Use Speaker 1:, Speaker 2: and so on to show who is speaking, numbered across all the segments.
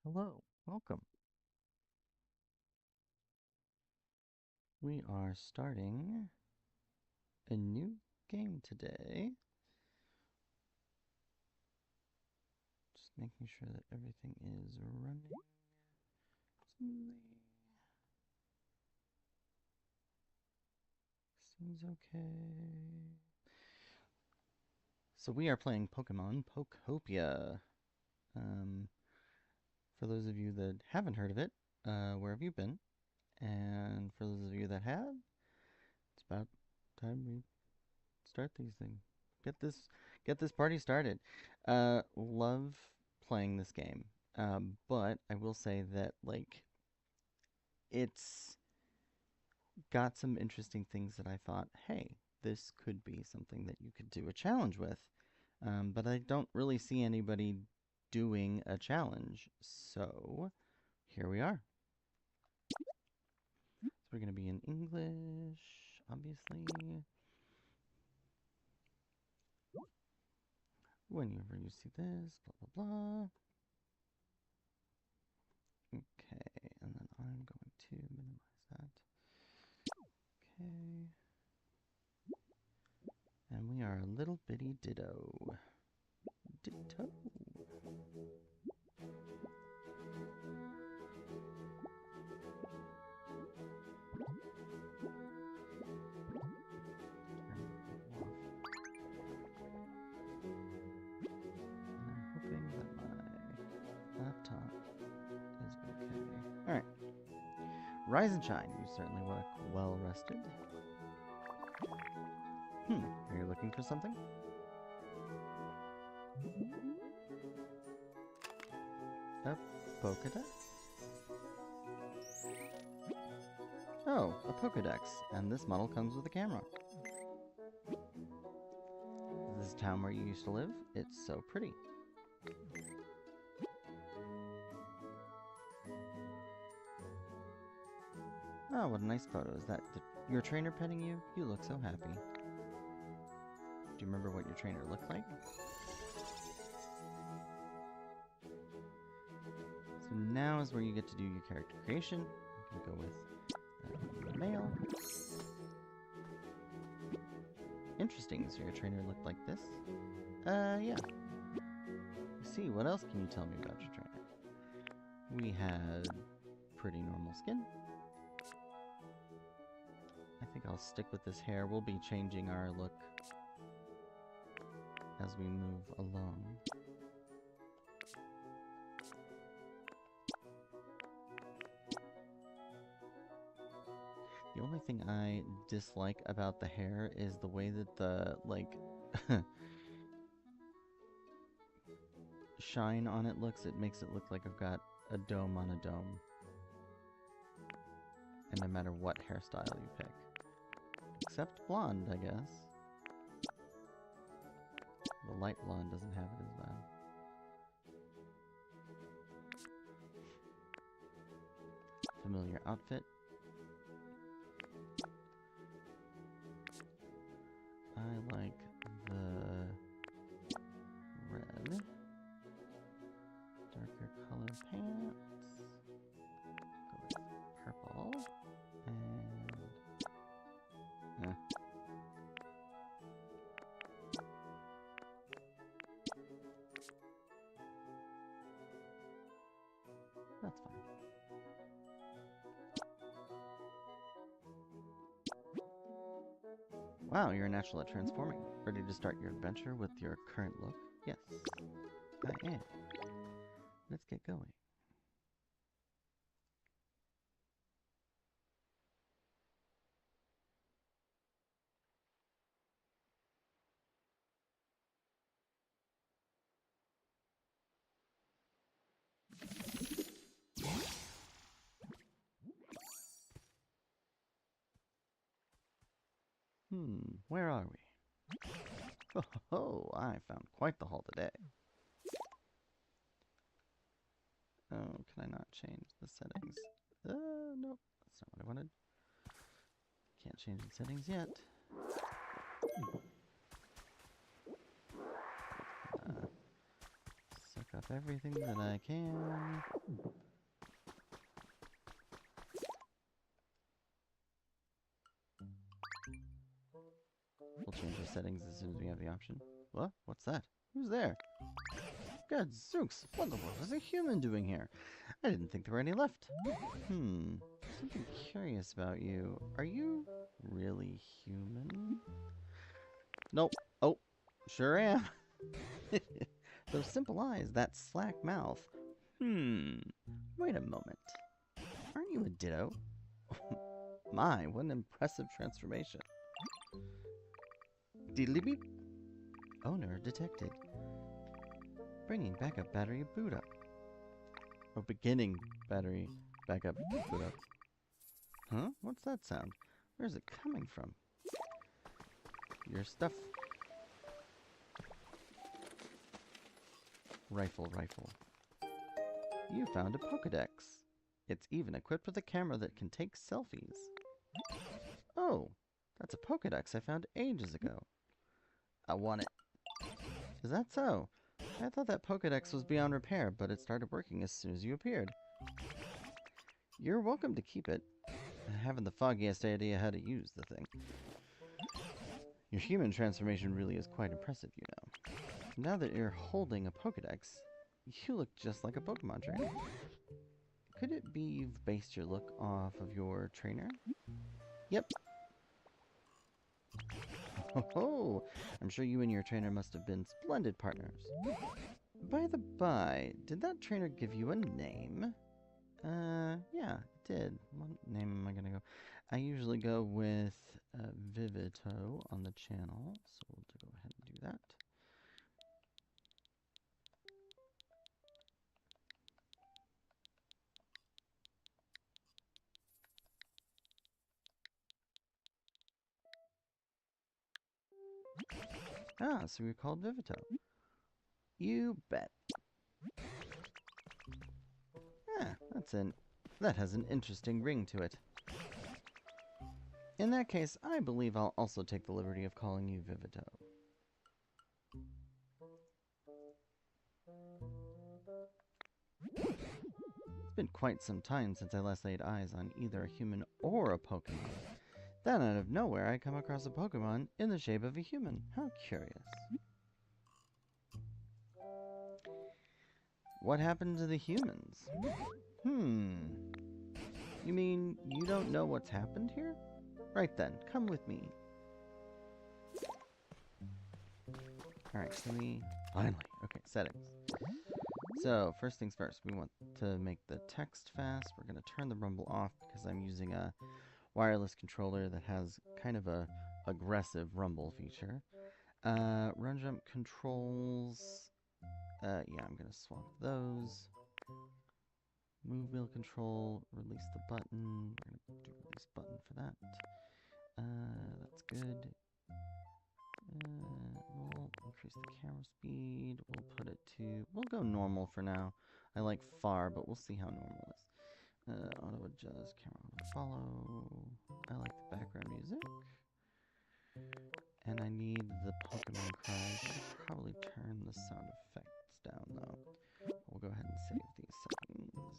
Speaker 1: Hello, welcome. We are starting a new game today. Just making sure that everything is running smoothly. Seems okay. So we are playing Pokemon Pokopia. For those of you that haven't heard of it, where have you been? And for those of you that have, it's about time we start these things. Get this party started. Love playing this game. But I will say that it's got some interesting things that I thought, hey, this could be something that you could do a challenge with. But I don't really see anybody doing a challenge. So here we are. So we're gonna be in English, obviously. Whenever you see this, blah blah blah. Okay, and then I'm going to minimize that. Okay. And we are a little bitty ditto. Ditto. And I'm hoping that my laptop is okay. Alright. Rise and shine. You certainly look well rested. Are you looking for something? A Pokédex? Oh, a Pokédex. And this model comes with a camera. Is this town where you used to live? It's so pretty. Oh, what a nice photo. Is that your trainer petting you? You look so happy. Do you remember what your trainer looked like? So now is where you get to do your character creation. I'm going to go with male. Interesting, so your trainer looked like this? Yeah. Let's see, what else can you tell me about your trainer? We had pretty normal skin. I think I'll stick with this hair. We'll be changing our look as we move along. The only thing I dislike about the hair is the way that the, shine on it looks. It makes it look like I've got a dome on a dome. And no matter what hairstyle you pick. Except blonde, I guess. The light blonde doesn't have it as bad. Familiar outfit. I like the red. Darker colored pants. Go with purple. And... That's fine. Wow, you're a natural at transforming. Ready to start your adventure with your current look? Yes, I am. Let's get going. Where are we? Oh, I found quite the haul today. Oh, can I not change the settings? Nope, that's not what I wanted. Can't change the settings yet. Suck up everything that I can. We'll change the settings as soon as we have the option. What? What's that? Who's there? God, Zooks! What the world is a human doing here? I didn't think there were any left. Something curious about you. Are you really human? Nope. Oh, sure am. Those simple eyes, that slack mouth. Wait a moment. Aren't you a ditto? My, what an impressive transformation. Diddly-beep. Owner detected. Bringing backup battery boot up. Or beginning battery backup boot up. Huh? What's that sound? Where's it coming from? Your stuff. Rifle. You found a Pokédex. It's even equipped with a camera that can take selfies. Oh, that's a Pokédex I found ages ago. I want it. Is that so? I thought that Pokédex was beyond repair, but it started working as soon as you appeared. You're welcome to keep it. I haven't the foggiest idea how to use the thing. Your human transformation really is quite impressive, you know. Now that you're holding a Pokédex, you look just like a Pokemon trainer. Could it be you've based your look off of your trainer? Yep. Oh, I'm sure you and your trainer must have been splendid partners. By the by, did that trainer give you a name? Yeah, it did. What name am I gonna go? I usually go with Vivito on the channel, so we'll go ahead and do that. Ah, so you're called Vivito. You bet. Ah, that has an interesting ring to it. In that case, I believe I'll also take the liberty of calling you Vivito. It's been quite some time since I last laid eyes on either a human or a Pokemon. Then out of nowhere, I come across a Pokemon in the shape of a human. How curious. What happened to the humans? You mean you don't know what's happened here? Right then, come with me. Alright, can we... Finally. Okay, settings. So, first things first, we want to make the text fast. We're going to turn the rumble off because I'm using a wireless controller that has kind of a aggressive rumble feature. Run jump controls. Yeah, I'm going to swap those. Move wheel control, release the button. We're going to do release button for that. That's good. We'll increase the camera speed. We'll put it to... We'll go normal for now. I like far, but we'll see how normal is. Auto adjust, camera auto follow. I like the background music. And I need the Pokemon cry. I should probably turn the sound effects down, though. We'll go ahead and save these settings.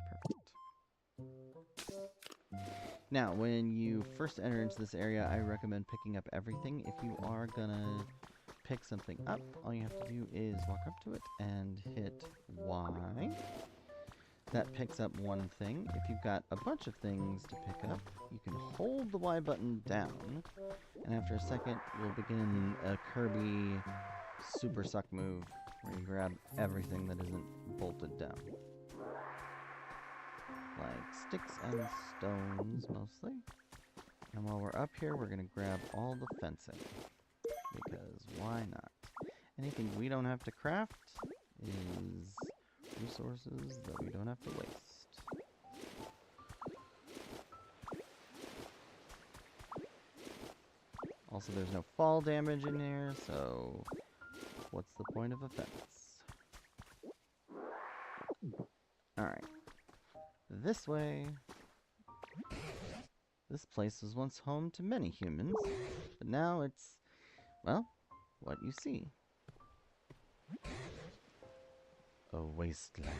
Speaker 1: Perfect. Now, when you first enter into this area, I recommend picking up everything. If you are gonna pick something up, all you have to do is walk up to it and hit Y. That picks up one thing. If you've got a bunch of things to pick up, you can hold the Y button down, and after a second, you'll begin a Kirby super suck move, where you grab everything that isn't bolted down. Like sticks and stones, mostly. And while we're up here, we're going to grab all the fencing. Because why not? Anything we don't have to craft is resources that we don't have to waste. Also, there's no fall damage in here, so what's the point of a fence? Alright. This way. This place was once home to many humans, but now it's, well, what you see. A wasteland.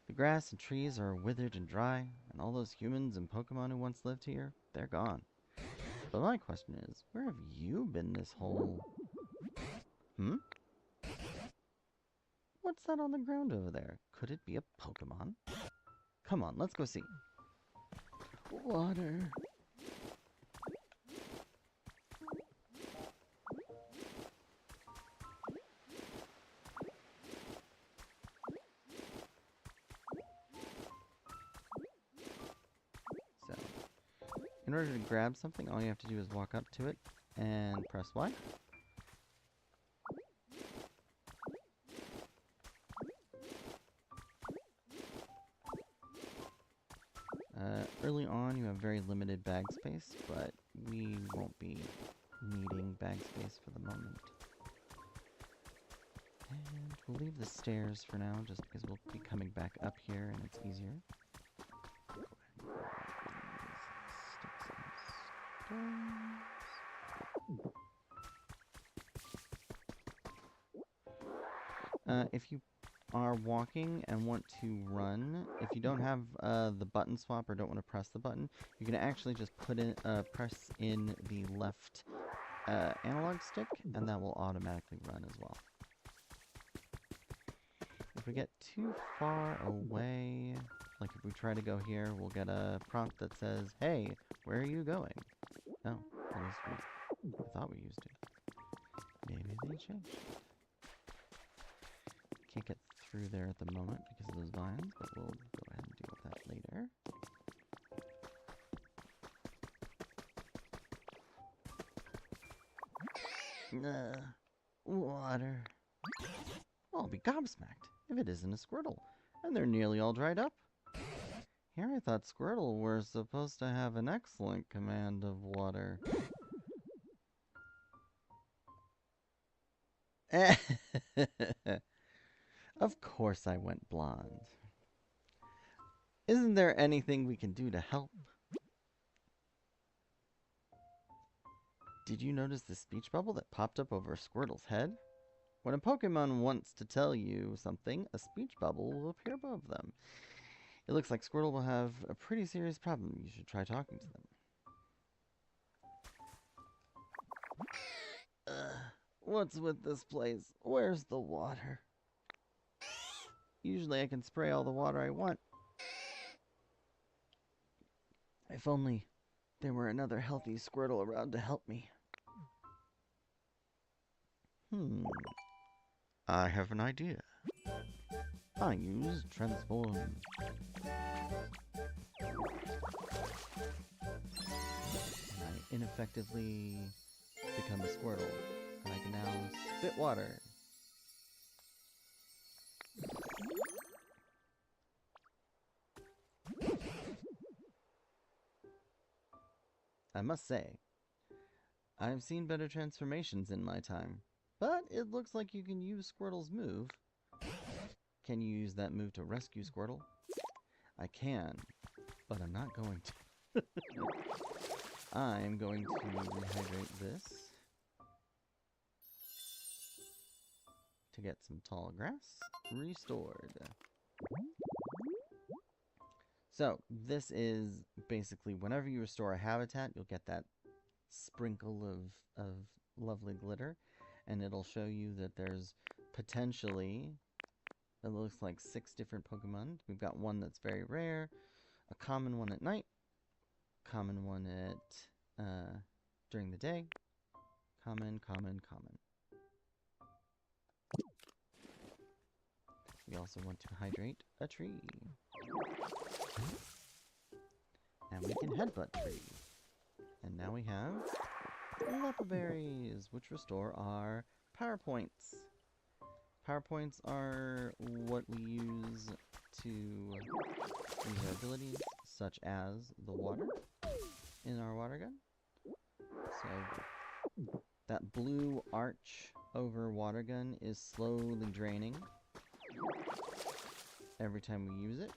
Speaker 1: The grass and trees are withered and dry, and all those humans and Pokemon who once lived here, they're gone. But my question is, where have you been this whole... What's that on the ground over there? Could it be a Pokemon? Come on, let's go see. Water. So, in order to grab something, all you have to do is walk up to it and press Y. Early on, you have very limited bag space, but we won't be needing bag space for the moment. And we'll leave the stairs for now, just because we'll be coming back up here and it's easier. If you are walking and want to run, if you don't have the button swap or don't want to press the button, you can actually just press in the left analog stick, and that will automatically run as well. If we get too far away, like if we try to go here, we'll get a prompt that says, "Hey, where are you going?" Oh, at least I thought we used to. Maybe they changed. Can't get through there at the moment because of those vines, but we'll go ahead and deal with that later. Water. I'll be gobsmacked if it isn't a Squirtle, and they're nearly all dried up. Here I thought Squirtle were supposed to have an excellent command of water. Of course I went blonde. Isn't there anything we can do to help? Did you notice the speech bubble that popped up over Squirtle's head? When a Pokemon wants to tell you something, a speech bubble will appear above them. It looks like Squirtle will have a pretty serious problem. You should try talking to them. What's with this place? Where's the water? Usually I can spray all the water I want. If only there were another healthy Squirtle around to help me. I have an idea. I use transform. And I ineffectively become a Squirtle. And I can now spit water. I must say, I've seen better transformations in my time, but it looks like you can use Squirtle's move. Can you use that move to rescue Squirtle? I can, but I'm not going to. I'm going to rehydrate this to get some tall grass restored. So, this is basically whenever you restore a habitat, you'll get that sprinkle of lovely glitter, and it'll show you that there's potentially, it looks like 6 different Pokemon. We've got one that's very rare, a common one at night, common one at during the day, common. We also want to hydrate a tree. And we can headbutt tree. And now we have Lepa berries, which restore our power points. Power points are what we use to use our abilities, such as the water in our water gun. So that blue arch over water gun is slowly draining every time we use it.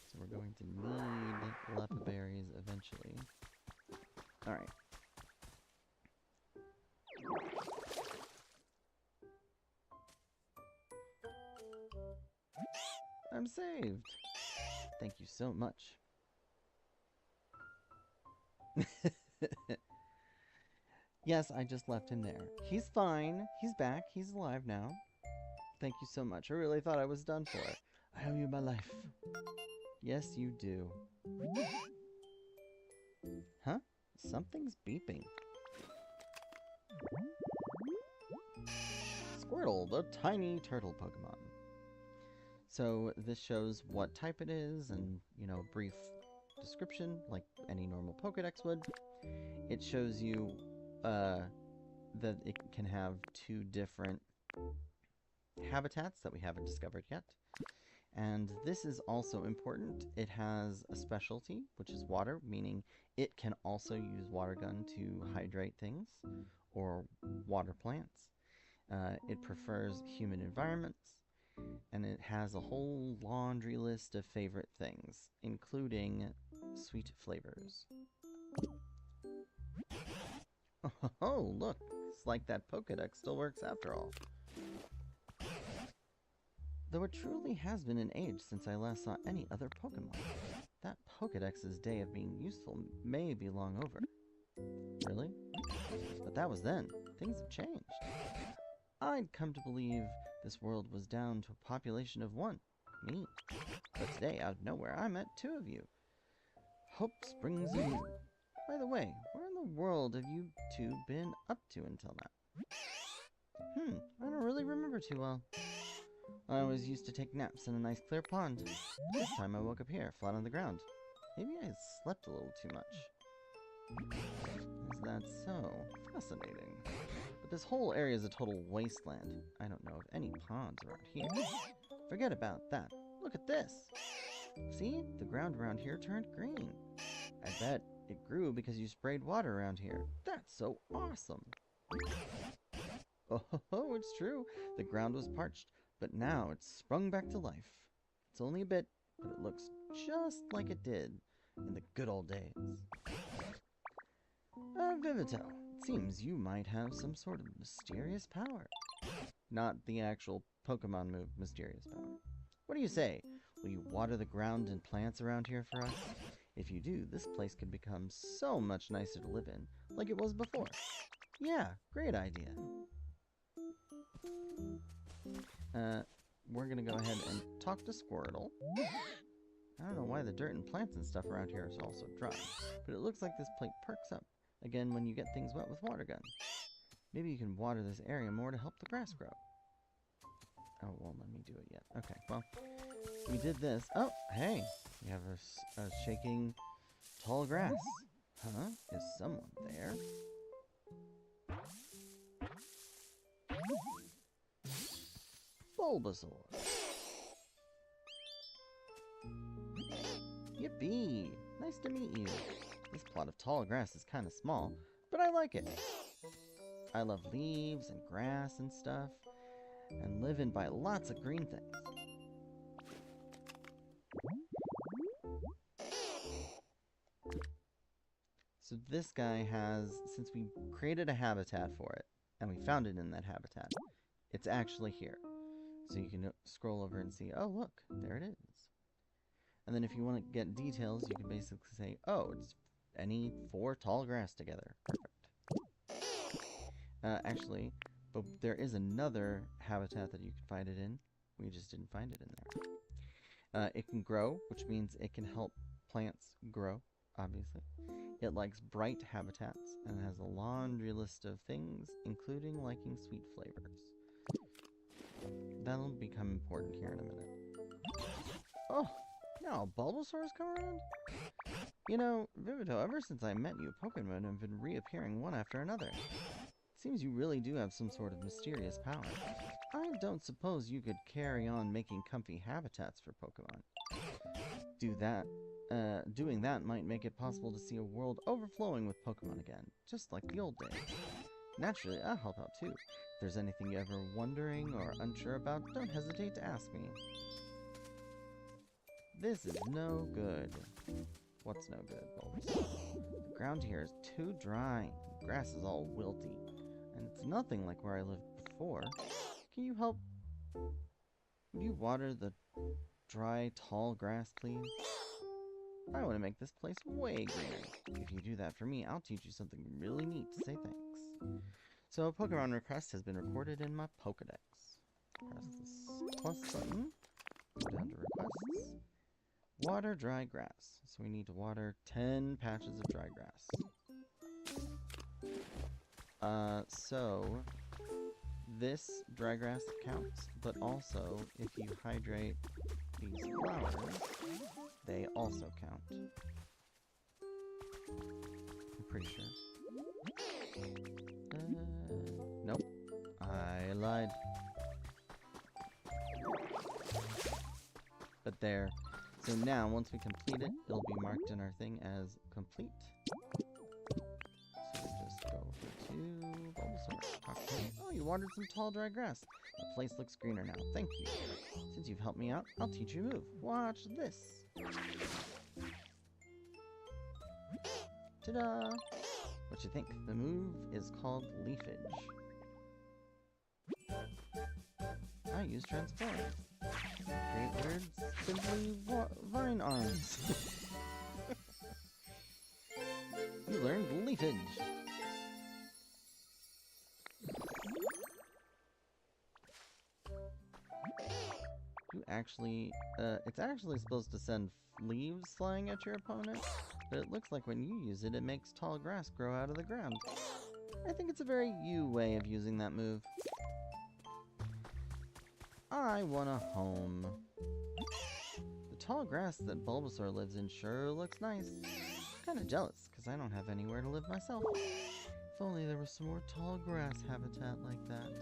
Speaker 1: So we're going to need Lepa berries eventually. Alright. I'm saved. Thank you so much. Yes, I just left him there. He's fine. He's back. He's alive now. Thank you so much. I really thought I was done for. I owe you my life. Yes, you do. Huh? Something's beeping. Squirtle, the tiny turtle Pokemon. So this shows what type it is and, you know, a brief description, like any normal Pokedex would. It shows you that it can have 2 different habitats that we haven't discovered yet. And this is also important. It has a specialty, which is water, meaning it can also use water gun to hydrate things or water plants. It prefers humid environments, and it has a whole laundry list of favorite things, including sweet flavors. Oh, look, it's like that Pokédex still works after all. Though it truly has been an age since I last saw any other Pokemon. That Pokédex's day of being useful may be long over. Really? But that was then. Things have changed. I'd come to believe this world was down to a population of 1. Me. But today, out of nowhere, I met 2 of you. Hope springs anew. By the way, where in the world have you 2 been up to until now? I don't really remember too well. I always used to take naps in a nice clear pond. This time I woke up here, flat on the ground. Maybe I slept a little too much. Is that so? Fascinating. But this whole area is a total wasteland. I don't know of any ponds around here. Forget about that. Look at this. See? The ground around here turned green. I bet it grew because you sprayed water around here. That's so awesome. Oh, it's true. The ground was parched, but now it's sprung back to life. It's only a bit, but it looks just like it did in the good old days. Vivito, it seems you might have some sort of mysterious power. Not the actual Pokemon move mysterious power. What do you say? Will you water the ground and plants around here for us? If you do, this place could become so much nicer to live in, like it was before. Yeah, great idea. We're gonna go ahead and talk to Squirtle. I don't know why the dirt and plants and stuff around here is also dry, but it looks like this place perks up again when you get things wet with water gun. Maybe you can water this area more to help the grass grow. Oh, it won't let me do it yet. Okay, well, we did this. Oh, hey, we have a shaking tall grass. Huh? Is someone there? Bulbasaur. Yippee! Nice to meet you. This plot of tall grass is kind of small, but I like it. I love leaves and grass and stuff, and live in by lots of green things. So this guy has, since we created a habitat for it, and we found it in that habitat, it's actually here. So you can scroll over and see, oh look, there it is. And then if you want to get details, you can basically say, oh, it's any 4 tall grass together. Perfect. Actually, but there is another habitat that you can find it in. We just didn't find it in there. It can grow, which means it can help plants grow, obviously. It likes bright habitats, and it has a laundry list of things, including liking sweet flavors. That'll become important here in a minute. Oh, now Bulbasaur's come around? You know, Vivito, ever since I met you, Pokemon have been reappearing one after another. It seems you really do have some sort of mysterious power. I don't suppose you could carry on making comfy habitats for Pokemon. Doing that might make it possible to see a world overflowing with Pokemon again, just like the old days. Naturally, I'll help out too. If there's anything you're ever wondering or unsure about, don't hesitate to ask me. This is no good. What's no good, Bulbs? The ground here is too dry. The grass is all wilty. And it's nothing like where I lived before. Can you help? Would you water the dry, tall grass, please? I want to make this place way greener. If you do that for me, I'll teach you something really neat to say thanks. So a Pokemon request has been recorded in my Pokedex. Press this plus button. Go down to requests. Water dry grass. So we need to water 10 patches of dry grass. So this dry grass counts, but also if you hydrate these flowers, they also count. I'm pretty sure. Nope. I lied. But there. So now, once we complete it, it'll be marked in our thing as complete. So we just go over to Bulbasaur. Talk to him. Oh, you watered some tall, dry grass. The place looks greener now. Thank you. Since you've helped me out, I'll teach you a move. Watch this. Ta-da! What you think? The move is called Leafage. I use Transform. Great words, simply vine arms. You learned Leafage. You actually, it's actually supposed to send leaves flying at your opponent, but it looks like when you use it, it makes tall grass grow out of the ground. I think it's a very you way of using that move. I want a home. The tall grass that Bulbasaur lives in sure looks nice. Kinda jealous, because I don't have anywhere to live myself. If only there was some more tall grass habitat like that.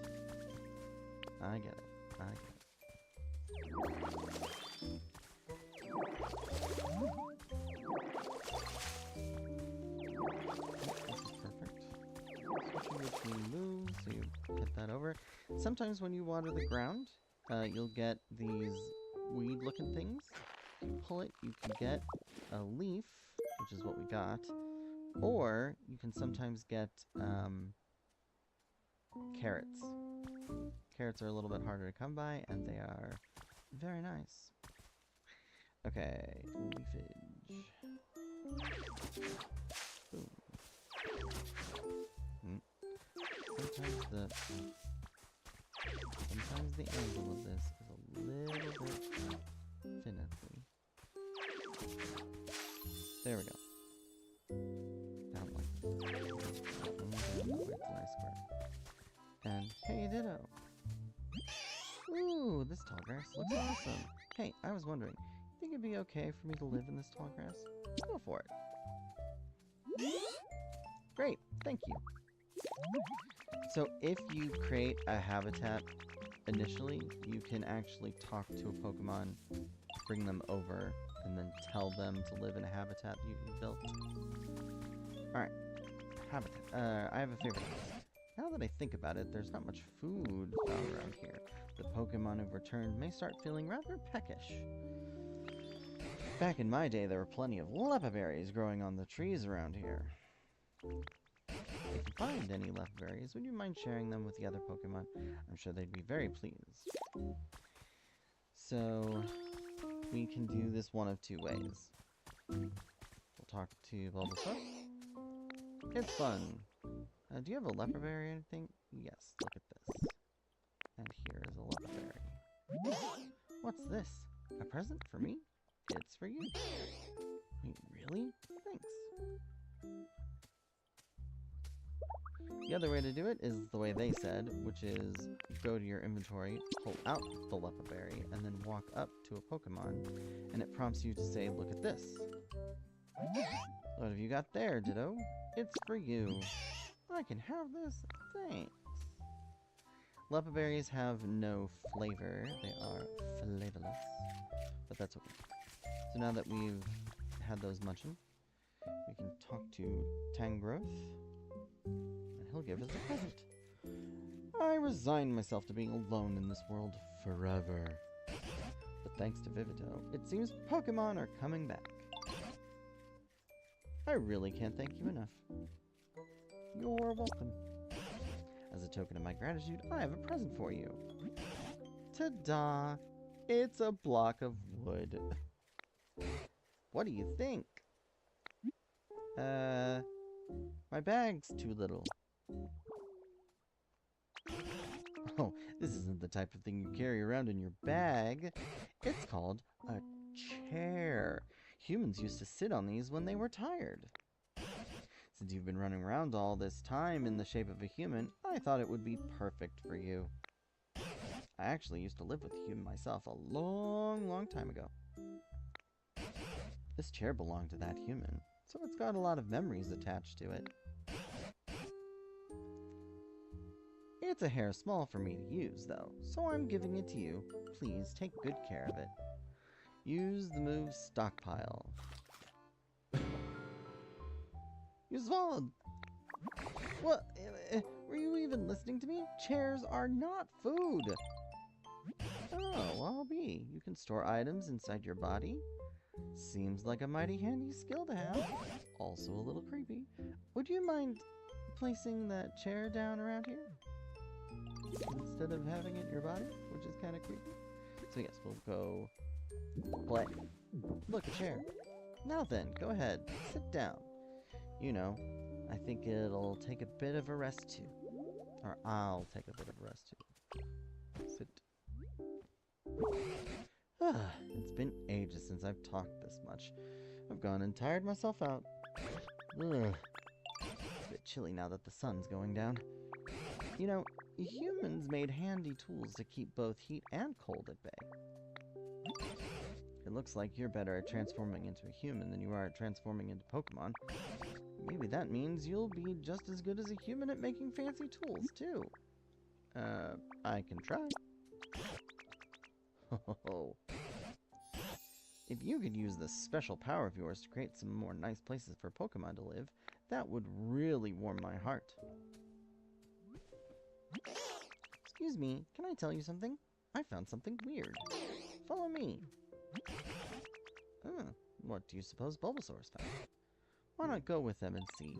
Speaker 1: I get it. I get it. This is perfect. Switching between moves, so you get that over. Sometimes when you water the ground, you'll get these weed-looking things. If you pull it, you can get a leaf, which is what we got. Or you can sometimes get carrots. Carrots are a little bit harder to come by, and they are very nice. Okay, leafage. Boom. Sometimes the angle of this is a little bit finicky. There we go. Down like this. It's a nice square. And hey, ditto. Ooh, this tall grass looks awesome. Hey, I was wondering, think it'd be okay for me to live in this tall grass? Go for it. Great, thank you. So if you create a habitat initially, you can actually talk to a Pokemon, bring them over, and then tell them to live in a habitat you built. Alright, habitat. I have a favorite list. Now that I think about it, there's not much food found around here. The Pokemon who've returned may start feeling rather peckish. Back in my day, there were plenty of Leppa berries growing on the trees around here. If you find any Leppa berries, would you mind sharing them with the other Pokemon? I'm sure they'd be very pleased. So, we can do this one of two ways. We'll talk to Bulbasaur. It's fun. Do you have a Leppa berry or anything? Yes, look at this. And here is a Leppa berry. What's this? A present for me? It's for you. Wait, really? Thanks. The other way to do it is the way they said, which is go to your inventory, pull out the Leppa berry, and then walk up to a Pokemon, and it prompts you to say, look at this. What have you got there, Ditto? It's for you. I can have this? Thanks. Leppa berries have no flavor. They are flavorless. But that's okay. So now that we've had those munchin', we can talk to Tangrowth, and he'll give us a present. I resign myself to being alone in this world forever. But thanks to Vivito, it seems Pokemon are coming back. I really can't thank you enough. You're welcome. As a token of my gratitude, I have a present for you. Ta-da! It's a block of wood. What do you think? My bag's too little. Oh, this isn't the type of thing you carry around in your bag. It's called a chair. Humans used to sit on these when they were tired. Since you've been running around all this time in the shape of a human, I thought it would be perfect for you. I actually used to live with a human myself a long time ago. This chair belonged to that human, so it's got a lot of memories attached to it. It's a hair small for me to use, though, so I'm giving it to you. Please take good care of it. Use the move stockpile. You swallowed! What? Were you even listening to me? Chairs are not food! Oh, well, I'll be. You can store items inside your body. Seems like a mighty handy skill to have. Also a little creepy. Would you mind placing that chair down around here? Instead of having it in your body, which is kind of creepy. So yes, we'll go play. Look, a chair. Now then, go ahead, sit down. You know, I think it'll take a bit of a rest too. Or I'll take a bit of a rest too. Sit. It's been ages since I've talked this much. I've gone and tired myself out. Ugh. It's a bit chilly now that the sun's going down. You know, humans made handy tools to keep both heat and cold at bay. It looks like you're better at transforming into a human than you are at transforming into Pokemon. Maybe that means you'll be just as good as a human at making fancy tools, too. I can try. Ho. If you could use this special power of yours to create some more nice places for Pokemon to live, that would really warm my heart. Excuse me, can I tell you something? I found something weird. Follow me. What do you suppose Bulbasaur's found? Why not go with them and see?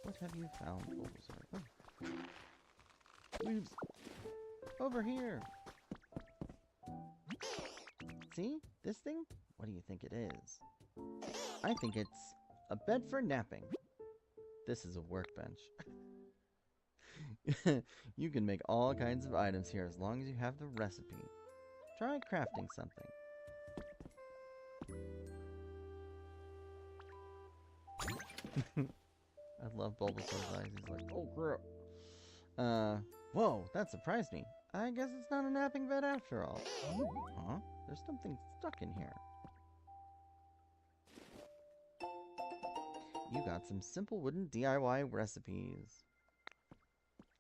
Speaker 1: What have you found, Bulbasaur? Oh. Leaves. Over here. See? This thing? What do you think it is? I think it's a bed for napping. This is a workbench. You can make all kinds of items here as long as you have the recipe. Try crafting something. I love Bulbasaur's eyes. He's like, oh crap. Whoa, that surprised me. I guess it's not a napping bed after all. Huh? There's something stuck in here. You got some simple wooden DIY recipes.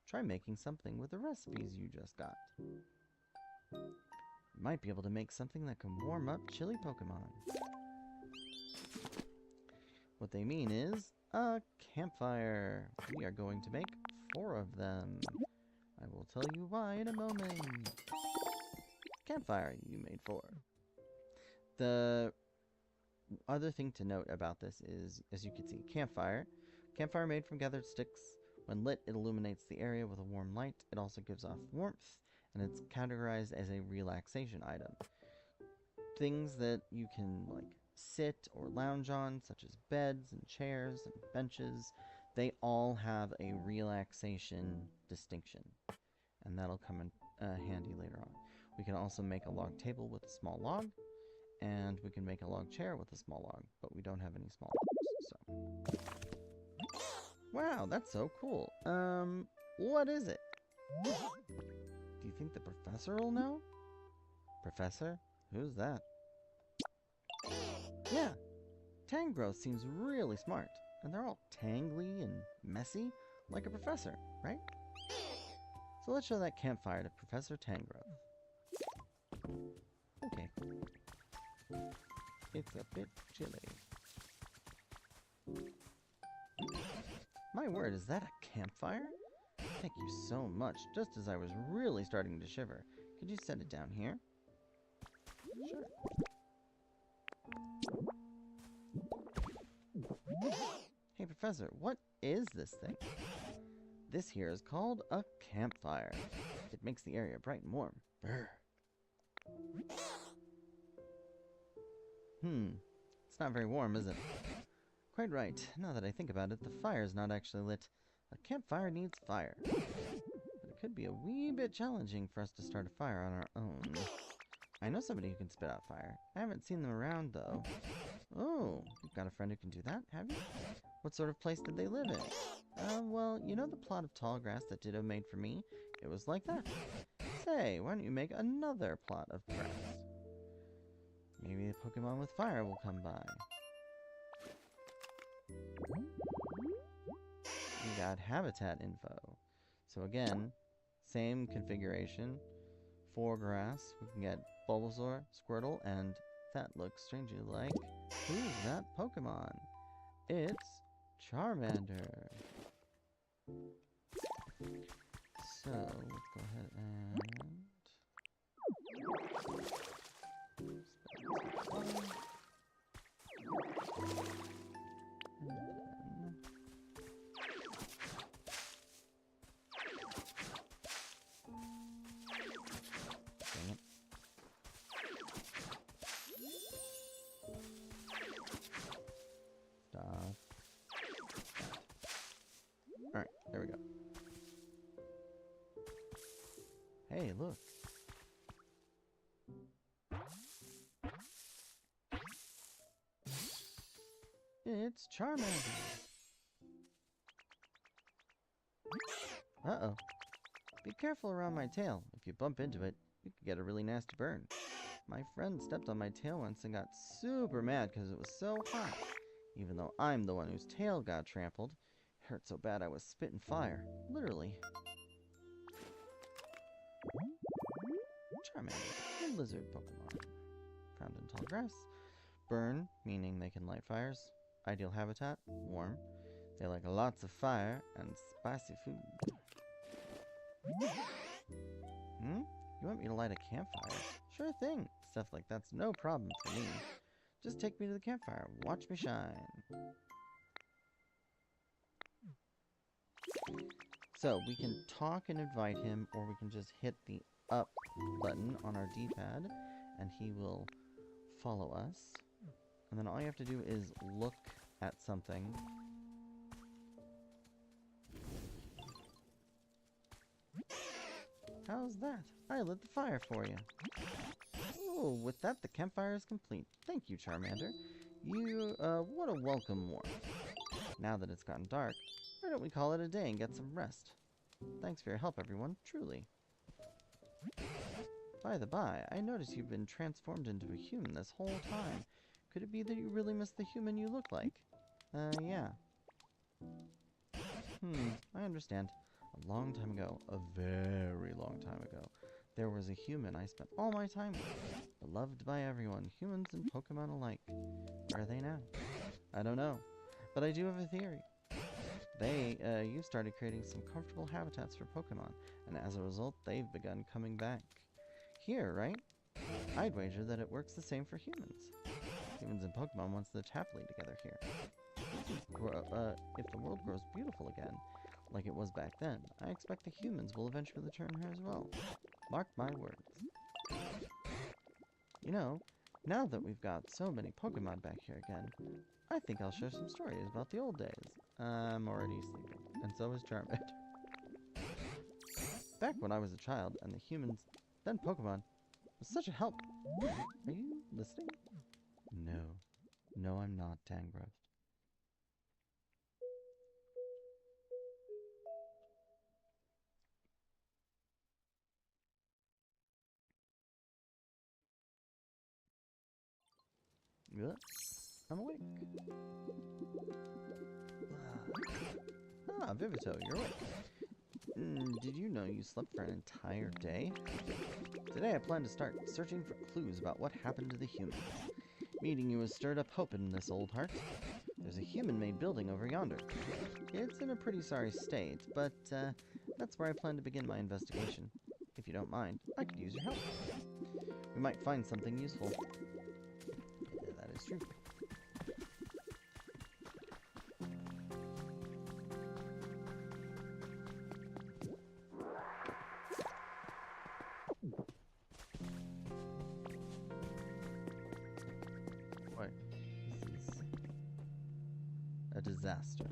Speaker 1: Try making something with the recipes you just got. You might be able to make something that can warm up chilly Pokemon. What they mean is a campfire. We are going to make 4 of them. I will tell you why in a moment. Campfire, you made 4. The other thing to note about this is, as you can see, campfire. Campfire made from gathered sticks. When lit, it illuminates the area with a warm light. It also gives off warmth, and it's categorized as a relaxation item. Things that you can, like, sit or lounge on, such as beds and chairs and benches, they all have a relaxation distinction, and that'll come in handy later on. We can also make a log table with a small log, and we can make a log chair with a small log, but we don't have any small logs, so. Wow, that's so cool. What is it? Do you think the professor will know? Professor? Who's that? Yeah, Tangrowth seems really smart, and they're all tangly and messy, like a professor, right? So let's show that campfire to Professor Tangrowth. Okay. It's a bit chilly. My word, is that a campfire? Thank you so much. Just as I was really starting to shiver. Could you set it down here? Sure. Hey, Professor, what is this thing? This here is called a campfire. It makes the area bright and warm. Brr. It's not very warm, is it? Quite right. Now that I think about it, the fire is not actually lit. A campfire needs fire. But it could be a wee bit challenging for us to start a fire on our own. I know somebody who can spit out fire. I haven't seen them around, though. Oh, you've got a friend who can do that, have you? What sort of place did they live in? Well, you know the plot of tall grass that Ditto made for me? It was like that. Say, why don't you make another plot of grass? Maybe a Pokemon with fire will come by. We got habitat info. So again, same configuration. For grass, we can get Bulbasaur, Squirtle, and that looks strangely like... Who's that Pokemon? It's Charmander. So, let's go ahead and... Stop. Alright, there we go. Hey, look. It's Charmander. Uh-oh. Be careful around my tail. If you bump into it, you could get a really nasty burn. My friend stepped on my tail once and got super mad because it was so hot. Even though I'm the one whose tail got trampled, it hurt so bad I was spitting fire. Literally. Charmander, a lizard Pokemon. Found in tall grass. Burn, meaning they can light fires. Ideal habitat, warm. They like lots of fire and spicy food. You want me to light a campfire? Sure thing. Stuff like that's no problem for me. Just take me to the campfire. Watch me shine. So, we can talk and invite him, or we can just hit the up button on our D-pad, and he will follow us. And then all you have to do is look at something. How's that? I lit the fire for you. Oh, with that, the campfire is complete. Thank you, Charmander. You, what a welcome warmth. Now that it's gotten dark, why don't we call it a day and get some rest? Thanks for your help, everyone. Truly. By the by, I noticed you've been transformed into a human this whole time. Could it be that you really miss the human you look like? Yeah. I understand. A long time ago, a very long time ago, there was a human I spent all my time with. Beloved by everyone, humans and Pokemon alike. Where are they now? I don't know. But I do have a theory. You've started creating some comfortable habitats for Pokemon, and as a result, they've begun coming back. Here, right? I'd wager that it works the same for humans. Humans and Pokemon once lived happily together here. If the world grows beautiful again, like it was back then, I expect the humans will eventually return here as well. Mark my words. You know, now that we've got so many Pokemon back here again, I think I'll share some stories about the old days. I'm already sleeping, and so is Charmander. Back when I was a child, and the humans, then Pokemon, was such a help. Are you listening? No. No, I'm not, Tangrowth. Good. I'm awake. Vivito, you're awake. Did you know you slept for an entire day? Today I plan to start searching for clues about what happened to the humans. Meeting you has stirred up hope in this old heart. There's a human-made building over yonder. It's in a pretty sorry state, but that's where I plan to begin my investigation. If you don't mind, I could use your help. We might find something useful. That is It's true. Boy, this is a disaster.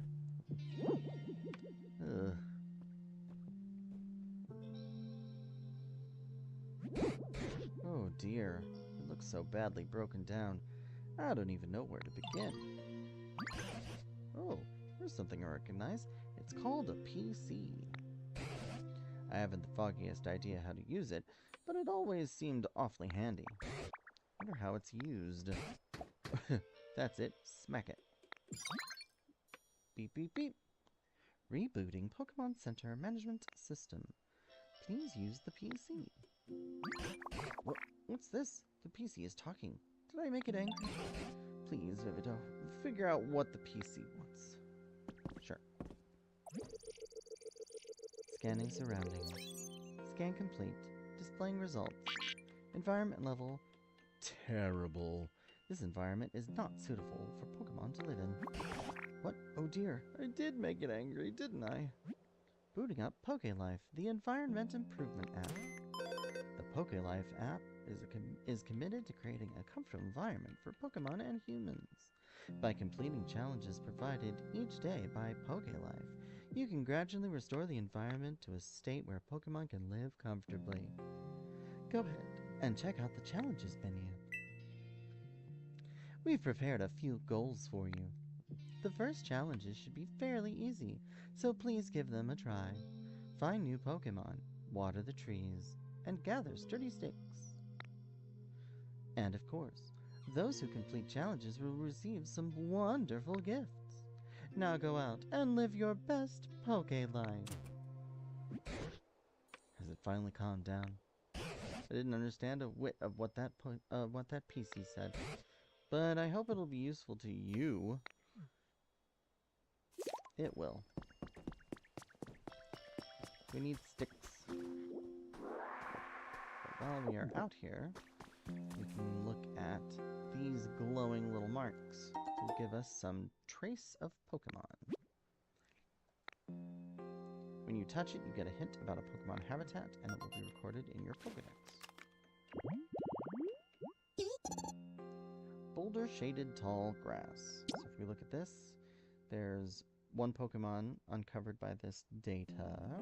Speaker 1: Ugh. Oh dear, it looks so badly broken down. I don't even know where to begin. Oh, here's something I recognize. It's called a PC. I haven't the foggiest idea how to use it, but it always seemed awfully handy. Wonder how it's used. That's it. Smack it. Beep, beep, beep. Rebooting Pokemon Center Management System. Please use the PC. What's this? The PC is talking. Did I make it angry? Please, Vivido, figure out what the PC wants. Sure. Scanning surroundings. Scan complete. Displaying results. Environment level. Terrible. This environment is not suitable for Pokemon to live in. What? Oh dear. I did make it angry, didn't I? Booting up PokéLife, the environment improvement app. The PokéLife app is committed to creating a comfortable environment for Pokemon and humans. By completing challenges provided each day by PokéLife, you can gradually restore the environment to a state where Pokemon can live comfortably. Go ahead and check out the challenges menu. We've prepared a few goals for you. The first challenges should be fairly easy, so please give them a try. Find new Pokemon, water the trees, and gather sturdy sticks. And of course, those who complete challenges will receive some wonderful gifts. Now go out and live your best Poké life. Has it finally calmed down? I didn't understand a whit of what that PC said, but I hope it'll be useful to you. It will. We need sticks. But while we are out here, we can look at these glowing little marks to give us some trace of Pokemon. When you touch it, you get a hint about a Pokemon habitat, and it will be recorded in your Pokedex. Boulder shaded tall grass. So if we look at this, there's one Pokemon uncovered by this data.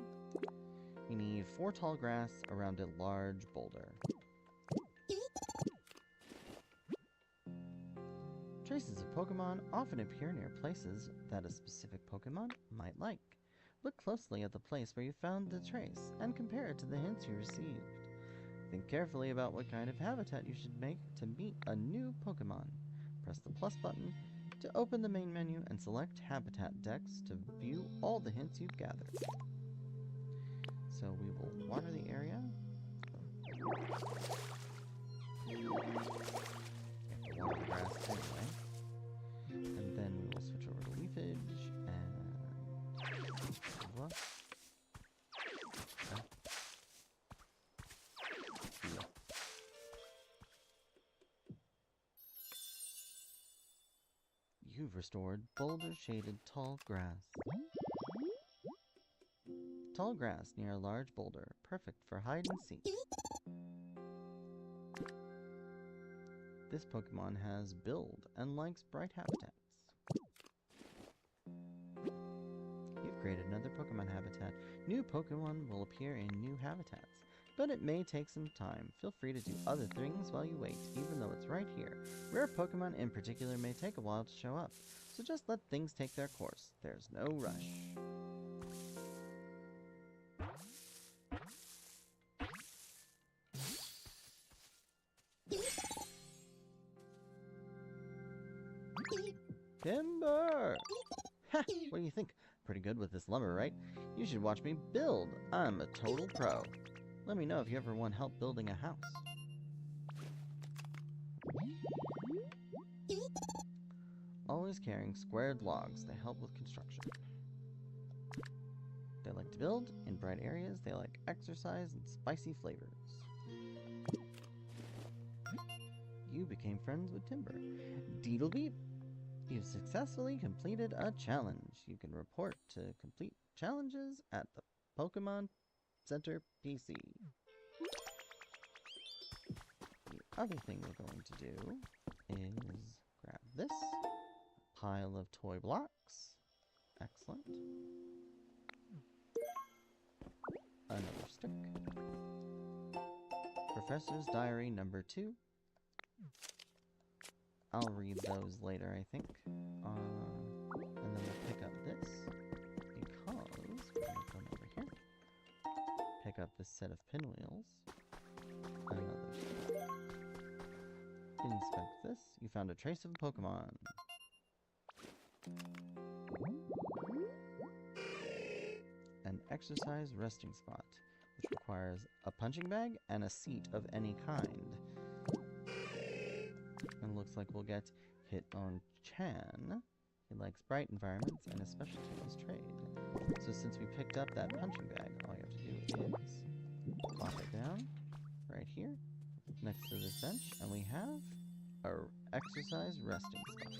Speaker 1: You need 4 tall grass around a large boulder. Traces of Pokemon often appear near places that a specific Pokemon might like. Look closely at the place where you found the trace and compare it to the hints you received. Think carefully about what kind of habitat you should make to meet a new Pokemon. Press the plus button to open the main menu and select Habitat Dex to view all the hints you've gathered. So we will water the area. Water the grass anyway. And then we will switch over to leafage and... You've restored boulder-shaded tall grass. Tall grass near a large boulder, perfect for hide and seek. This Pokemon has build and likes bright habitats. You've created another Pokemon habitat. New Pokemon will appear in new habitats, but it may take some time. Feel free to do other things while you wait, even though it's right here. Rare Pokemon in particular may take a while to show up, so just let things take their course. There's no rush. Timber! Ha! What do you think? Pretty good with this lumber, right? You should watch me build. I'm a total pro. Let me know if you ever want help building a house. Always carrying squared logs. They help with construction. They like to build in bright areas. They like exercise and spicy flavors. you became friends with Timber. Deedle beep! You've successfully completed a challenge. You can report to complete challenges at the Pokemon Center PC. The other thing we're going to do is grab this pile of toy blocks. Excellent. Another stick. Professor's Diary number 2. I'll read those later, I think. And then we'll pick up this, because we're going to come over here. Pick up this set of pinwheels. Another stick. Inspect this. You found a trace of a Pokemon. An exercise resting spot, which requires a punching bag and a seat of any kind. And looks like we'll get Hitmonchan. He likes bright environments and his specialty is trade. So since we picked up that punching bag, all you have to do is plop it down right here next to this bench, and we have our exercise resting spot.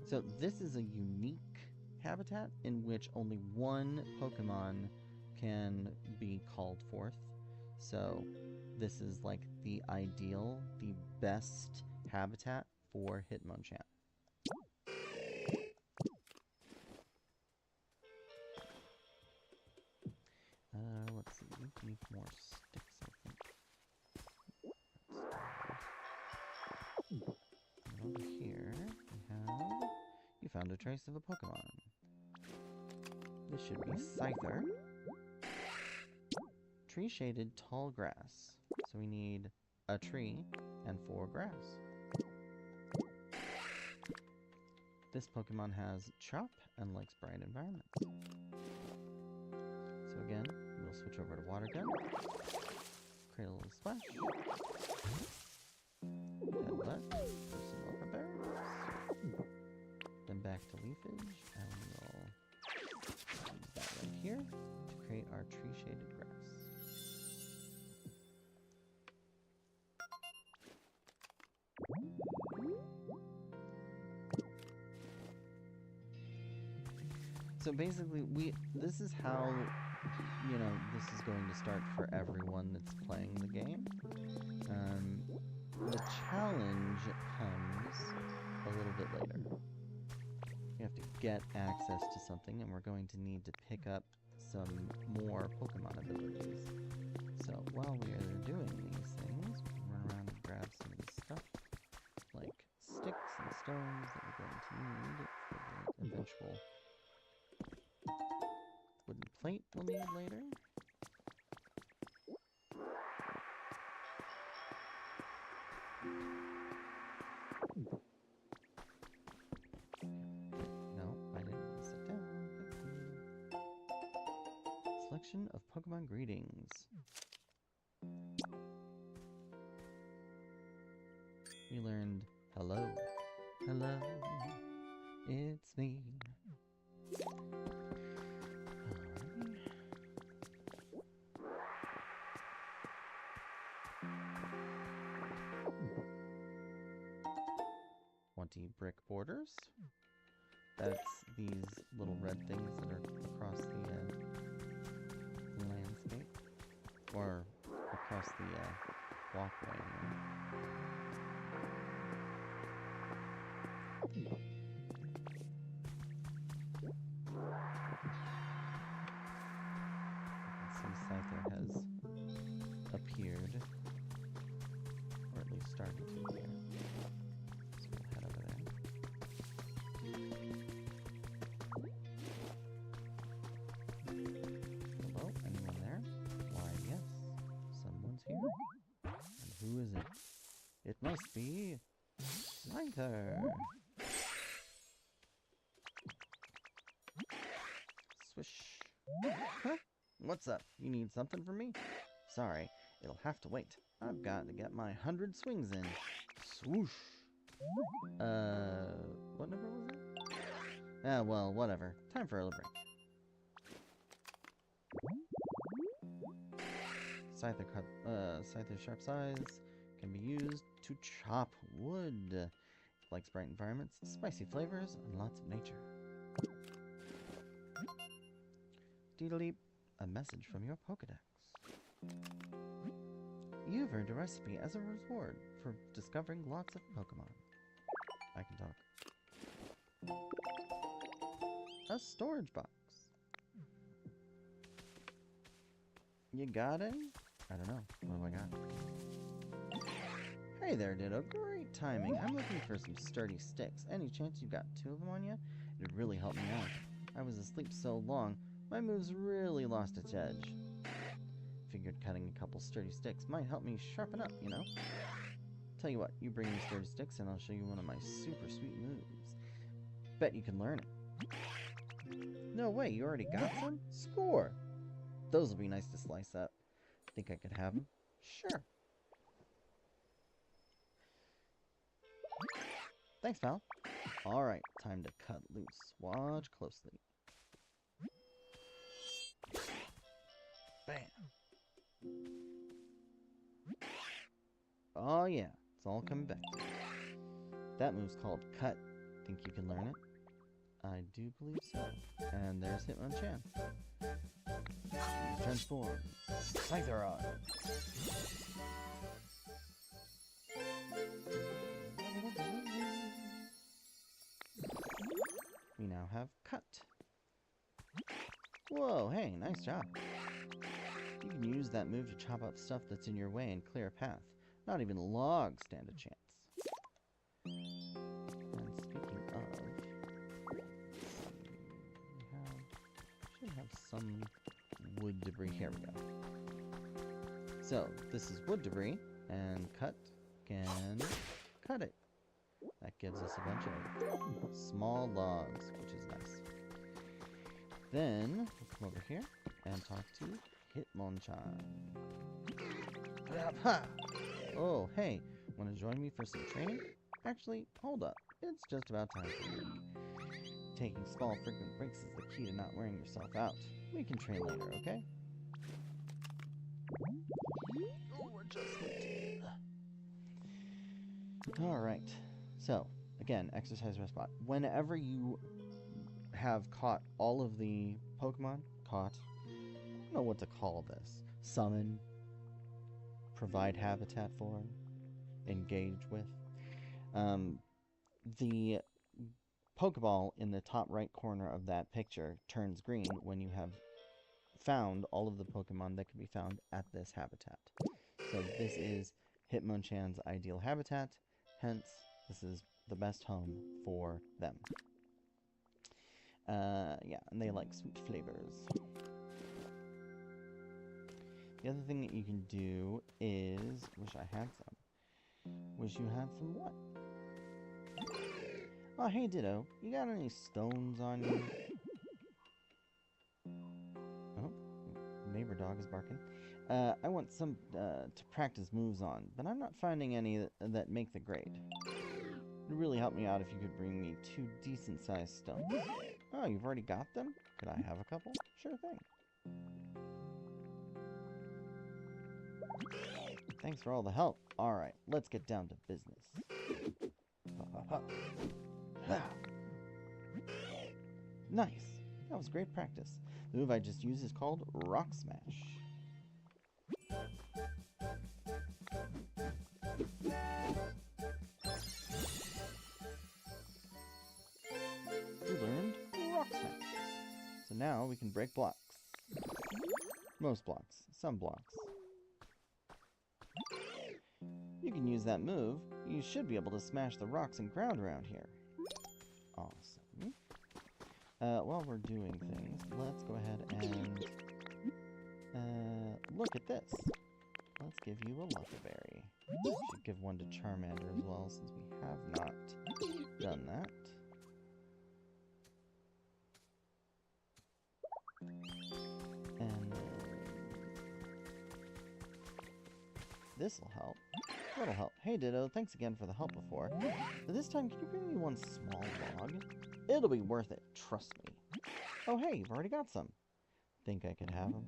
Speaker 1: So this is a unique habitat in which only one Pokemon can be called forth. So this is like the ideal, the best habitat for Hitmonchan. Let's see, we need more sticks, I think. And over here, we have... You found a trace of a Pokemon. This should be Scyther. Tree-shaded tall grass. So we need a tree and 4 grass. This Pokemon has Chop and likes bright environments. So again, we'll switch over to Water Gun. Create a little splash. Headbutt for some Ultra Berries. Then back to Leafage, and we'll use that right here to create our tree-shaded grass. So basically, this is how, this is going to start for everyone that's playing the game. The challenge comes a little bit later. You have to get access to something, and we're going to need to pick up some more Pokemon abilities. So while we are doing these things, we can run around and grab some of this stuff, like sticks and stones that we're going to need for the eventual wooden plate we'll need later. No, I didn't sit down. Selection of Pokemon greetings. We learned hello. Hello. It's me. Brick borders. That's these little red things that are across the landscape, or across the walkway. Some Scyther has appeared, or at least started to appear. Hello? Anyone there? Why, yes. Someone's here. And who is it? It must be Scyther. Swish. Huh? What's up? You need something from me? Sorry, it'll have to wait. I've got to get my 100 swings in. Swoosh. What number was it? Well, whatever. Time for a little break. Scyther's sharp size can be used to chop wood. Likes bright environments, spicy flavors, and lots of nature. Deedaleep, a message from your Pokedex. You've earned a recipe as a reward for discovering lots of Pokemon. I can talk. A storage box. You got it? I don't know. What do I got? Hey there, Ditto. Great timing. I'm looking for some sturdy sticks. Any chance you got 2 of them on you? It'd really help me out. I was asleep so long, my moves really lost its edge. Figured cutting a couple sturdy sticks might help me sharpen up, you know? Tell you what, you bring me sturdy sticks and I'll show you one of my super sweet moves. Bet you can learn it. No way, you already got some? Score! Those will be nice to slice up. Think I could have them? Sure. Thanks, pal. Alright, time to cut loose. Watch closely. Bam! Oh yeah, it's all coming back. That move's called Cut. Think you can learn it? I do believe so. And there's Hitmonchan. Transform. Scyther. We now have Cut. Whoa, hey, nice job. You can use that move to chop up stuff that's in your way and clear a path. Not even logs stand a chance. And speaking of, we should have some wood debris. Here we go. So, this is wood debris, and Cut can cut it. That gives us a bunch of small logs, which is nice. Then, we'll come over here and talk to Hitmonchan. Oh, hey, want to join me for some training? Actually, hold up. It's just about time for you. Taking small, frequent breaks is the key to not wearing yourself out. We can train later, okay? Oh, we're just late. Alright. So, again, exercise rest spot. Whenever you have caught all of the Pokemon, I don't know what to call this. Summon, provide habitat for, engage with. The Pokeball in the top right corner of that picture turns green when you have found all of the Pokemon that can be found at this habitat. So this is Hitmonchan's ideal habitat, hence this is the best home for them. Yeah, and they like sweet flavors. The other thing that you can do is... Wish I had some. Wish you had some what? Oh, hey, Ditto. You got any stones on you? Oh, neighbor dog is barking. I want some to practice moves on, but I'm not finding any that make the grade. It would really help me out if you could bring me 2 decent-sized stones. Oh, you've already got them? Could I have a couple? Sure thing. Thanks for all the help. Alright, let's get down to business. Nice. That was great practice. The move I just used is called Rock Smash. We learned Rock Smash. So now we can break blocks. Most blocks. Some blocks. You can use that move. You should be able to smash the rocks and ground around here. Awesome. While we're doing things, let's go ahead and look at this. Let's give you a Lucky Berry. Should give one to Charmander as well, since we have not done that. And this'll help. That'll help. Hey, Ditto, thanks again for the help before. But this time, can you bring me one small log? It'll be worth it, trust me. Oh, hey, you've already got some. Think I could have them?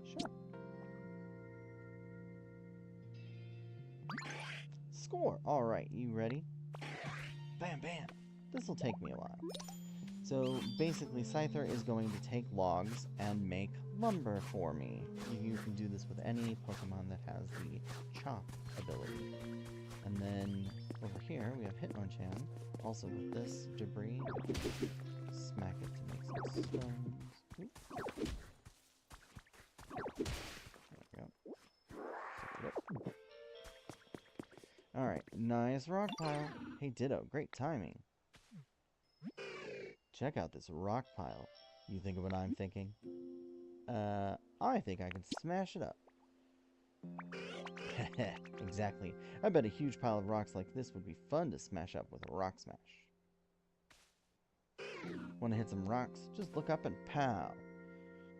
Speaker 1: Sure. score. Alright, you ready? Bam, bam. This'll take me a while. So basically, Scyther is going to take logs and make lumber for me. You can do this with any Pokemon that has the chop ability. And then over here we have Hitmonchan, also with this debris. Smack it to make some stones. Oop. There we go. Alright, nice rock pile. Hey Ditto, great timing. Check out this rock pile. You think of what I'm thinking? I think I can smash it up. Exactly. I bet a huge pile of rocks like this would be fun to smash up with a rock smash. Want to hit some rocks? Just look up and pow.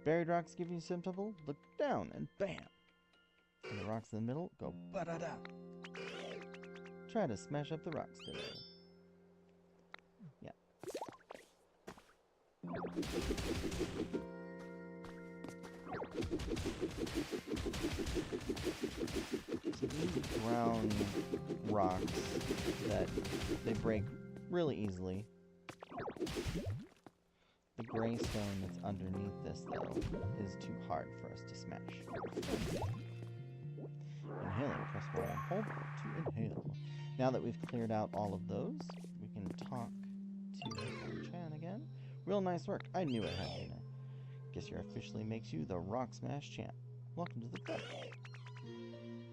Speaker 1: Buried rocks give you some trouble? Look down and bam. And the rocks in the middle go ba-da-da. Try to smash up the rocks today. Yeah. So these brown rocks that they break really easily. The gray stone that's underneath this, though, is too hard for us to smash. Inhaling, press Y and hold to inhale. Now that we've cleared out all of those, we can talk to Chan again. Real nice work. I knew it had been. Guess your officially makes you the Rock Smash champ. Welcome to the club.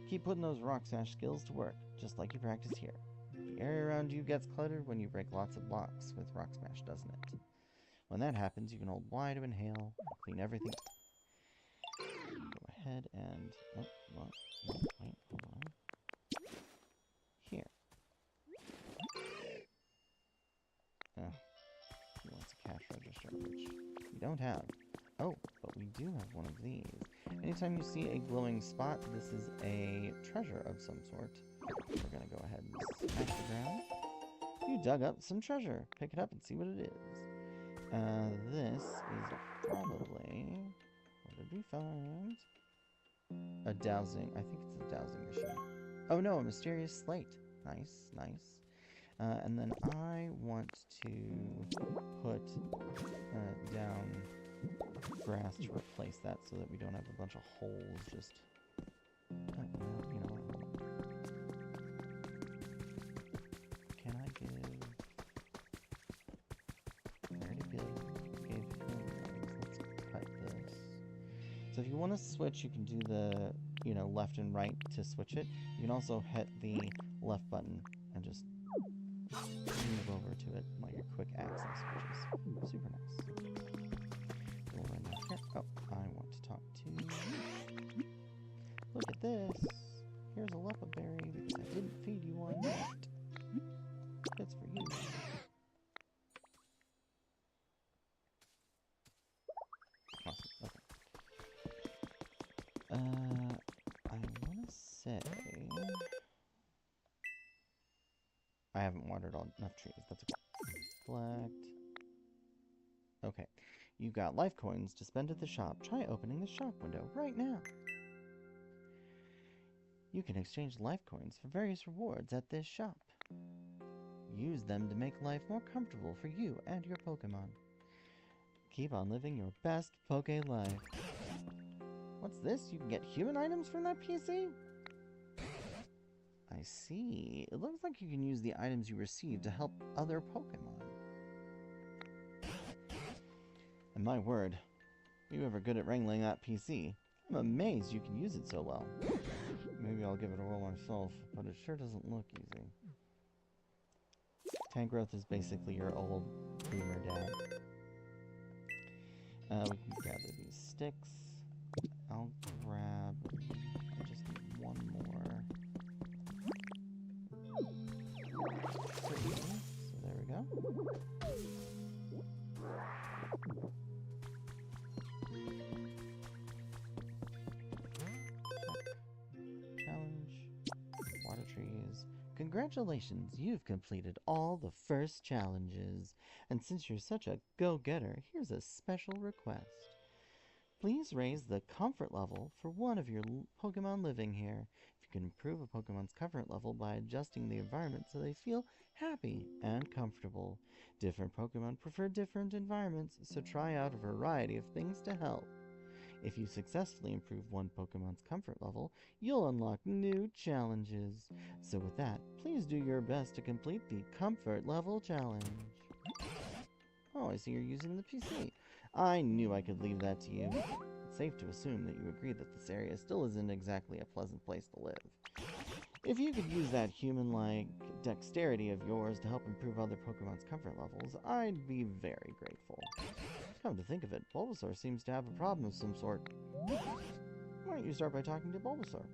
Speaker 1: Keep putting those Rock Smash skills to work, just like you practice here. The area around you gets cluttered when you break lots of blocks with Rock Smash, doesn't it? When that happens, you can hold Y to inhale, clean everything. Go ahead and... Oh, well, no, wait, hold on. Here. He wants a cash register, which we don't have. Oh, but we do have one of these. Anytime you see a glowing spot, this is a treasure of some sort. We're going to go ahead and smash the ground. You dug up some treasure. Pick it up and see what it is. This is probably... What did we find? A dowsing. I think it's a dowsing machine. Oh no, a mysterious slate. Nice, nice. And then I want to put down grass to replace that so that we don't have a bunch of holes just... you know. Can I give... I already gave him things. Let's cut this. So if you want to switch, you can do the, left and right to switch it. You can also hit the left button and just move over to it while your quick access switches. Super nice. Go right now here. Oh, I want to talk to... Look at this. Here's a Lepa berry because I didn't feed you one yet. It's for you. Awesome. Okay. I want to say... I haven't watered enough trees. That's okay. Collect. Okay. You've got life coins to spend at the shop. Try opening the shop window right now. You can exchange life coins for various rewards at this shop. Use them to make life more comfortable for you and your Pokemon. Keep on living your best Poke life. What's this? You can get human items from that PC? I see. It looks like you can use the items you receive to help other Pokemon. And my word, if you're ever good at wrangling that PC, I'm amazed you can use it so well. Maybe I'll give it a whirl myself, but it sure doesn't look easy. Tangrowth is basically your old boomer dad. We can gather these sticks. I'll grab... I just need one more. So there we go. Challenge. Water trees. Congratulations, you've completed all the first challenges. And since you're such a go-getter, here's a special request. Please raise the comfort level for one of your Pokemon living here. If you can improve a Pokemon's comfort level by adjusting the environment so they feel happy and comfortable. Different Pokemon prefer different environments, so try out a variety of things to help. If you successfully improve one Pokemon's comfort level, you'll unlock new challenges. So with that, please do your best to complete the Comfort Level Challenge. Oh, I see you're using the PC. I knew I could leave that to you. It's safe to assume that you agree that this area still isn't exactly a pleasant place to live. If you could use that human-like dexterity of yours to help improve other Pokemon's comfort levels, I'd be very grateful. Come to think of it, Bulbasaur seems to have a problem of some sort. Why don't you start by talking to Bulbasaur?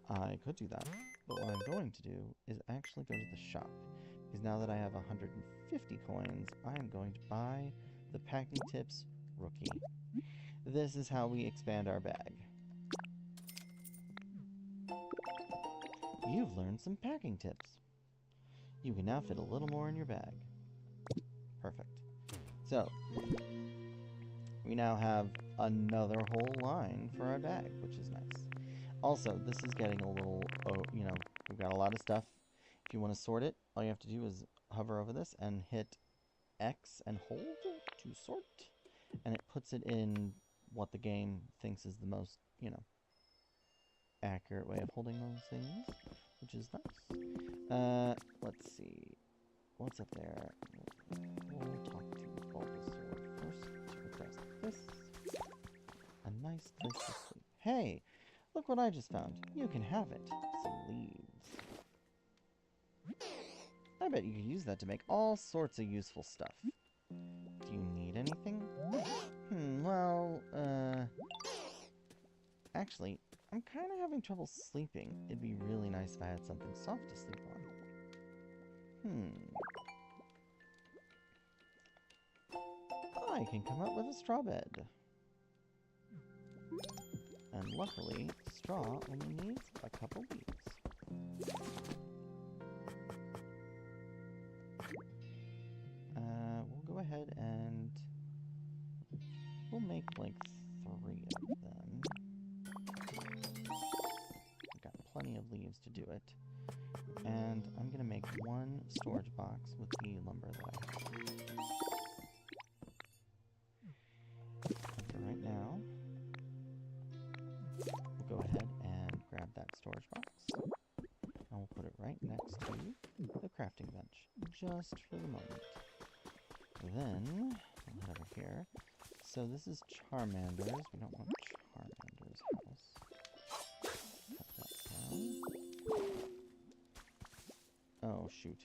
Speaker 1: I could do that, but what I'm going to do is actually go to the shop. Because now that I have 150 coins, I'm going to buy the Packing Tips Rookie. This is how we expand our bag. You've learned some packing tips. You can now fit a little more in your bag. Perfect. So, we now have another whole line for our bag, which is nice. Also, this is getting a little, we've got a lot of stuff. If you want to sort it, all you have to do is hover over this and hit X and hold to sort. And it puts it in what the game thinks is the most, accurate way of holding those things, which is nice. Let's see. What's up there? We'll talk to Bulbasaur first to address this. A nice place to sleep. Hey! Look what I just found. You can have it. Some leaves. I bet you could use that to make all sorts of useful stuff. Do you need anything? Actually, I'm kind of having trouble sleeping. It'd be really nice if I had something soft to sleep on. I can come up with a straw bed. And luckily, straw only needs a couple leaves. We'll go ahead and we'll make like 3 of them. I've got plenty of leaves to do it. And I'm gonna make 1 storage box with the lumber that I have. For right now, we'll go ahead and grab that storage box. And we'll put it right next to the crafting bench, just for the moment. Then, we'll head over here. So this is Charmander's. We don't want Charmander's house. Cut that down. Oh, shoot.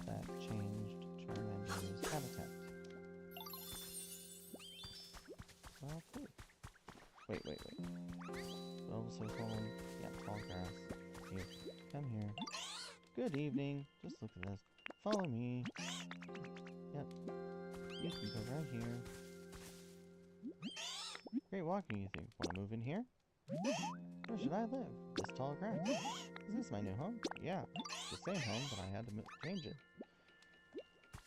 Speaker 1: That changed Charmander's habitat. Well, cool. Wait. Bulbasaur colon. Yeah, tall grass. Here. Come here. Good evening. Just look at this. Follow me. Yep. You can go right here. Great walking, you think. Want to move in here? Where should I live? This tall grass. Is this my new home? Yeah. It's the same home, but I had to change it.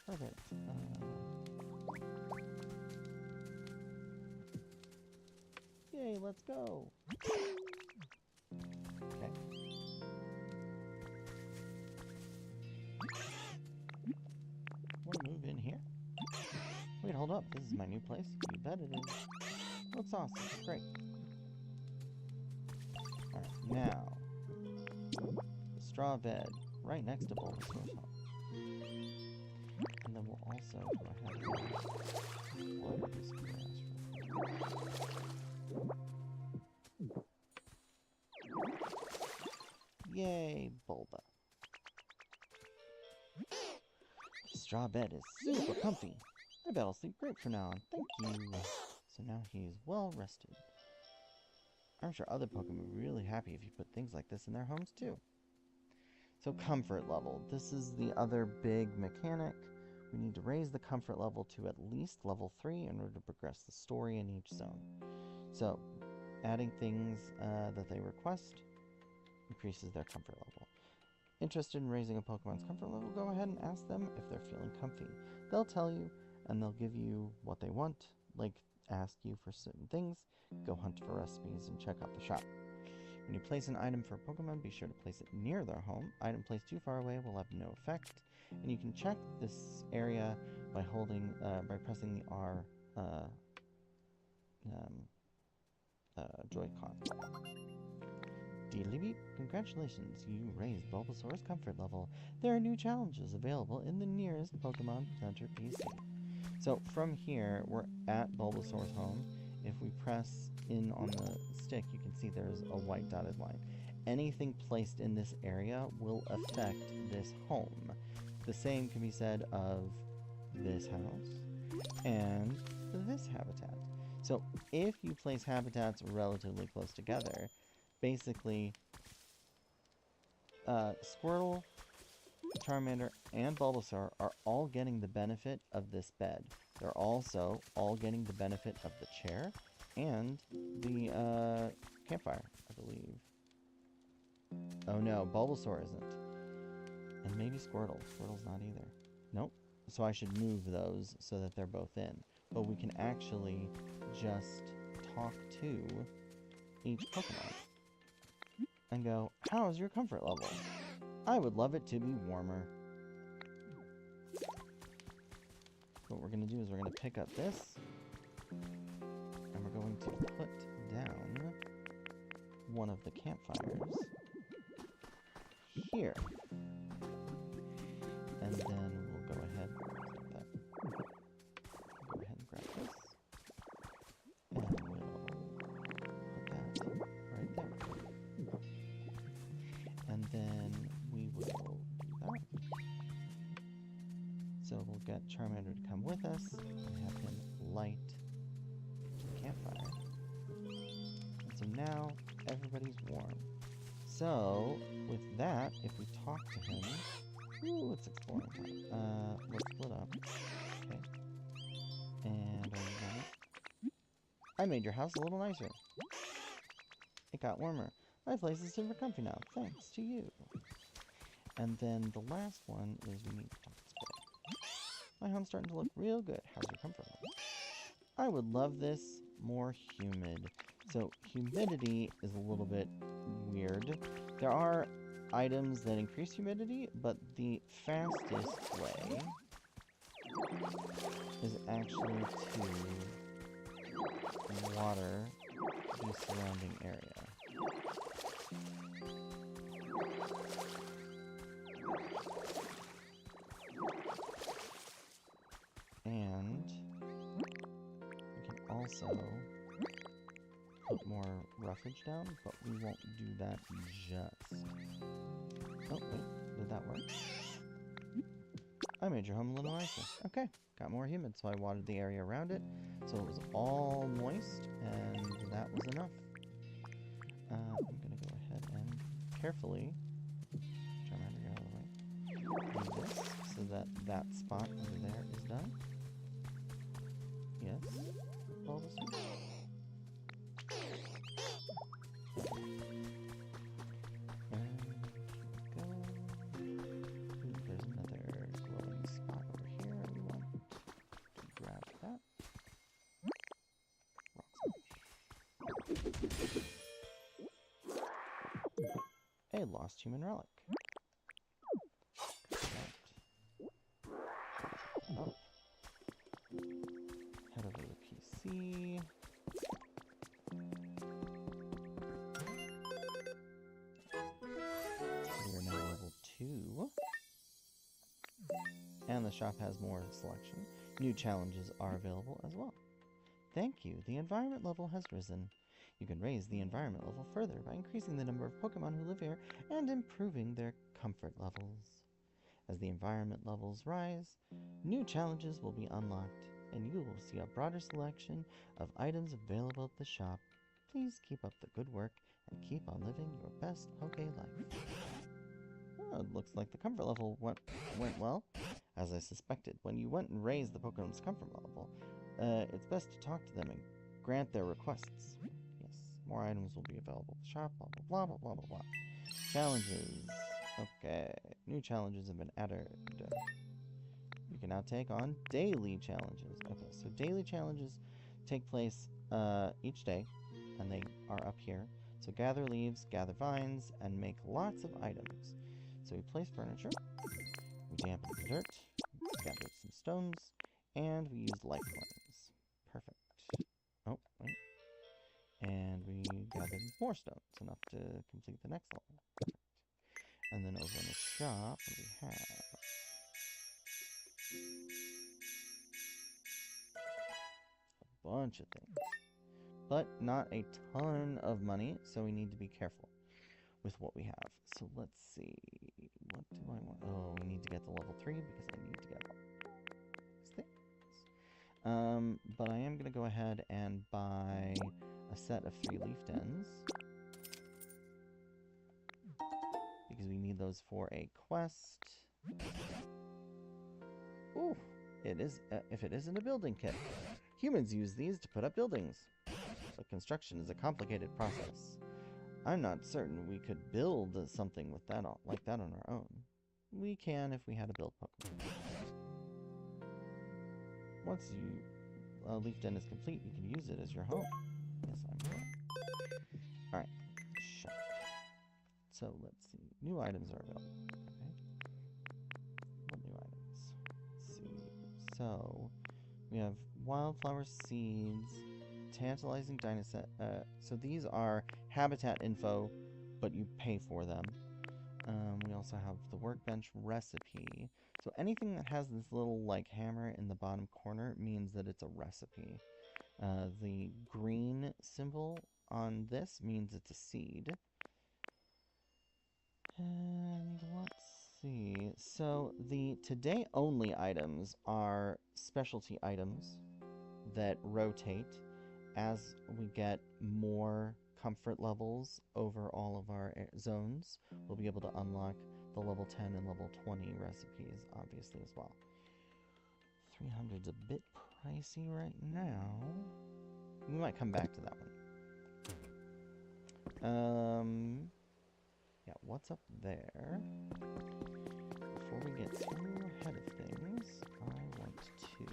Speaker 1: Perfect. Yay, let's go. Okay. Want to move in here? Wait, hold up. This is my new place? You bet it is. Looks awesome. Great. Alright, now. The straw bed right next to Bulbasaur's home. And then we'll also go ahead and water this grass. Yay, Bulba. The straw bed is super comfy. I bet I'll sleep great for now on. Thank you. So now he's well rested. I'm sure other Pokemon would be really happy if you put things like this in their homes too. So comfort level. This is the other big mechanic. We need to raise the comfort level to at least level 3 in order to progress the story in each zone. So adding things that they request increases their comfort level. Interested in raising a Pokemon's comfort level, go ahead and ask them if they're feeling comfy. They'll tell you, and they'll give you what they want, like ask you for certain things, go hunt for recipes, and check out the shop. When you place an item for a Pokemon, be sure to place it near their home. Item placed too far away will have no effect. And you can check this area by pressing the R Joy-Con. Deedly congratulations, you raised Bulbasaur's comfort level. There are new challenges available in the nearest Pokemon Center PC. So from here, we're at Bulbasaur's home. If we press in on the stick, you can see there's a white dotted line. Anything placed in this area will affect this home. The same can be said of this house and this habitat. So if you place habitats relatively close together, basically Squirtle, Charmander, and Bulbasaur are all getting the benefit of this bed. They're also all getting the benefit of the chair and the campfire, I believe. Oh no, Bulbasaur isn't. And maybe Squirtle. Squirtle's not either. Nope. So I should move those so that they're both in. But we can actually just talk to each Pokemon and go, how is your comfort level? I would love it to be warmer. What we're going to do is we're going to pick up this, and we're going to put down one of the campfires here. And then we'll go ahead and grab this. And we'll put that right there. And then we will do that. So we'll get Charmander to come with us and have him light the campfire. And so now everybody's warm. So with that, if we talk to him, ooh, it's exploring time. Let's split up. Okay. And I made your house a little nicer. It got warmer. My place is super comfy now, thanks to you. And then the last one is we need to talk to Squirtle. My home's starting to look real good. How's your comfort level? I would love this more humid. So humidity is a little bit weird. There are items that increase humidity, but the fastest way is actually to water the surrounding area. And we can also put more roughage down, but we won't do that just. Oh, wait, did that work? I made your home a little nicer. Okay, got more humid, so I watered the area around it, so it was all moist, and that was enough. I'm gonna go ahead and carefully, Charmander, get out of the way, do this so that that spot over there is done. Yes, Bulbasaur. A lost human relic. Up. Head over to the PC. We are now level 2. And the shop has more selection. New challenges are available as well. Thank you. The environment level has risen. You can raise the environment level further by increasing the number of Pokemon who live here and improving their comfort levels. As the environment levels rise, new challenges will be unlocked, and you will see a broader selection of items available at the shop. Please keep up the good work and keep on living your best Poké life. Oh, it looks like the comfort level went well. As I suspected, when you went and raised the Pokemon's comfort level, it's best to talk to them and grant their requests. More items will be available at the shop, blah, blah, blah, blah, blah, blah, blah. Challenges. Okay. New challenges have been added. You can now take on daily challenges. Okay, so daily challenges take place each day, and they are up here. So gather leaves, gather vines, and make lots of items. So we place furniture, we dampen the dirt, we gathered some stones, and we used life coins. Perfect. Oh, wait. And we gathered more stones, enough to complete the next level. Perfect. And then over in the shop, we have a bunch of things. But not a ton of money, so we need to be careful with what we have. So let's see. What do I want? Oh, we need to get to level 3 because I need to get all these things. But I am going to go ahead and buy a set of 3 leaf dens. Because we need those for a quest. Ooh, it is, if it isn't a building kit. Humans use these to put up buildings. But construction is a complicated process. I'm not certain we could build something with that like that on our own. We can if we had a build Pokemon. Once leaf den is complete, you can use it as your home. Yes, I'm right. Alright, shop. So let's see. New items are available. Okay. What new items? Let's see. So we have wildflower seeds. Tantalizing dinosaur. So these are habitat info, but you pay for them. We also have the workbench recipe. So anything that has this little like hammer in the bottom corner means that it's a recipe. The green symbol on this means it's a seed. And let's see. So the today only items are specialty items that rotate. As we get more comfort levels over all of our zones, we'll be able to unlock the level 10 and level 20 recipes, obviously, as well. 300's a bit pricey right now. We might come back to that one. Yeah, what's up there? Before we get too ahead of things, I want to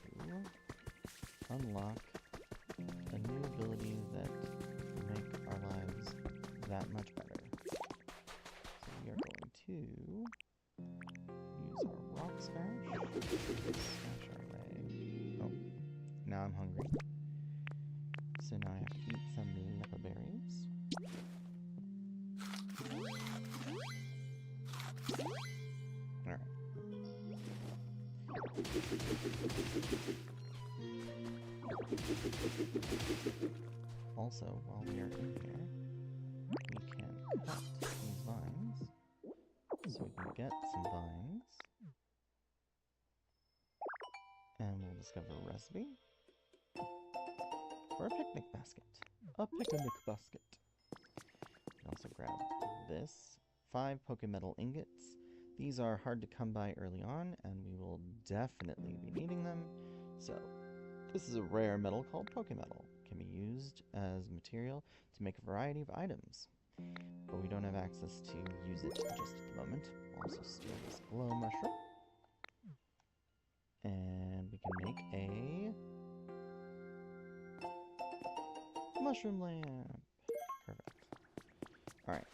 Speaker 1: unlock a new ability that will make our lives that much better. So we are going to use our rock smash. Smash our way. Oh, now I'm hungry. So now I have to eat some lepa berries. Alright. Also, while we are in here, we can cut these vines so we can get some vines. And we'll discover a recipe for a picnic basket. A picnic basket. We can also grab this. 5 Pokemetal ingots. These are hard to come by early on, and we will definitely be needing them. So, this is a rare metal called Pokemetal. It can be used as material to make a variety of items. But we don't have access to use it just at the moment. We'll also steal this glow mushroom. And we can make a mushroom lamp. Perfect. Alright.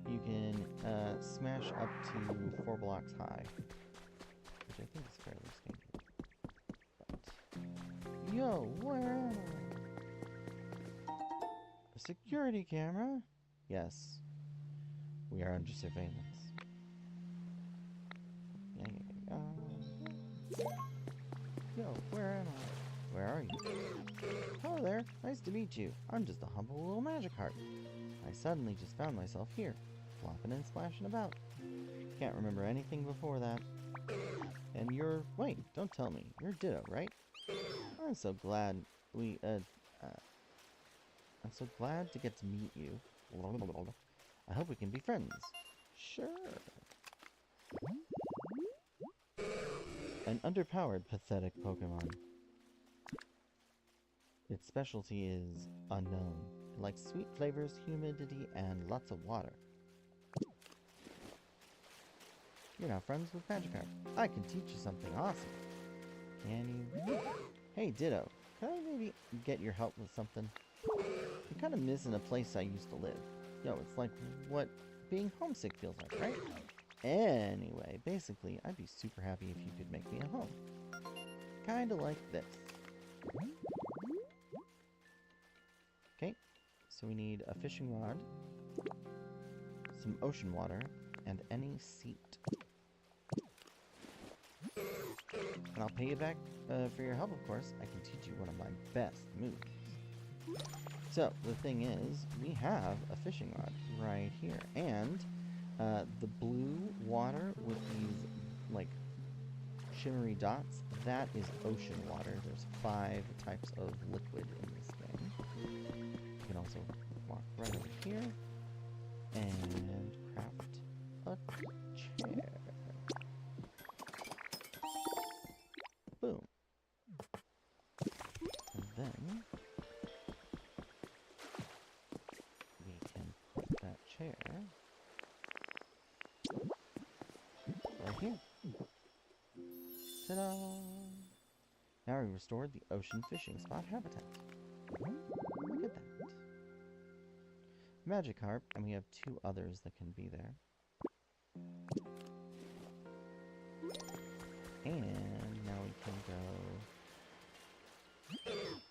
Speaker 1: You can smash up to 4 blocks high, which I think is fairly standard. But, yo, where am I? A security camera? Yes, we are under surveillance. Yo, where am I? Where are you? Hello there, nice to meet you. I'm just a humble little magic heart. I suddenly just found myself here, flopping and splashing about. Can't remember anything before that. And you're... wait, don't tell me. You're Ditto, right? I'm so glad I'm so glad to get to meet you. I hope we can be friends. Sure. An underpowered, pathetic Pokemon. Its specialty is unknown. It likes sweet flavors, humidity, and lots of water. You're not friends with Magikarp. I can teach you something awesome. Can you? Hey, Ditto. Can I maybe get your help with something? I'm kind of missing a place I used to live. Yo, it's like what being homesick feels like, right? Anyway, basically, I'd be super happy if you could make me a home. Kinda like this. Okay, so we need a fishing rod, some ocean water, and any seat. And I'll pay you back for your help, of course. I can teach you one of my best moves. So, the thing is, we have a fishing rod right here. And the blue water with these, like, shimmery dots, that is ocean water. There's 5 types of liquid in this game. You can also walk right over here and craft a chair. Boom. And then we can put that chair right here. Ta-da! Now we restored the ocean fishing spot habitat. Look at that. Magikarp, and we have 2 others that can be there. And now we can go...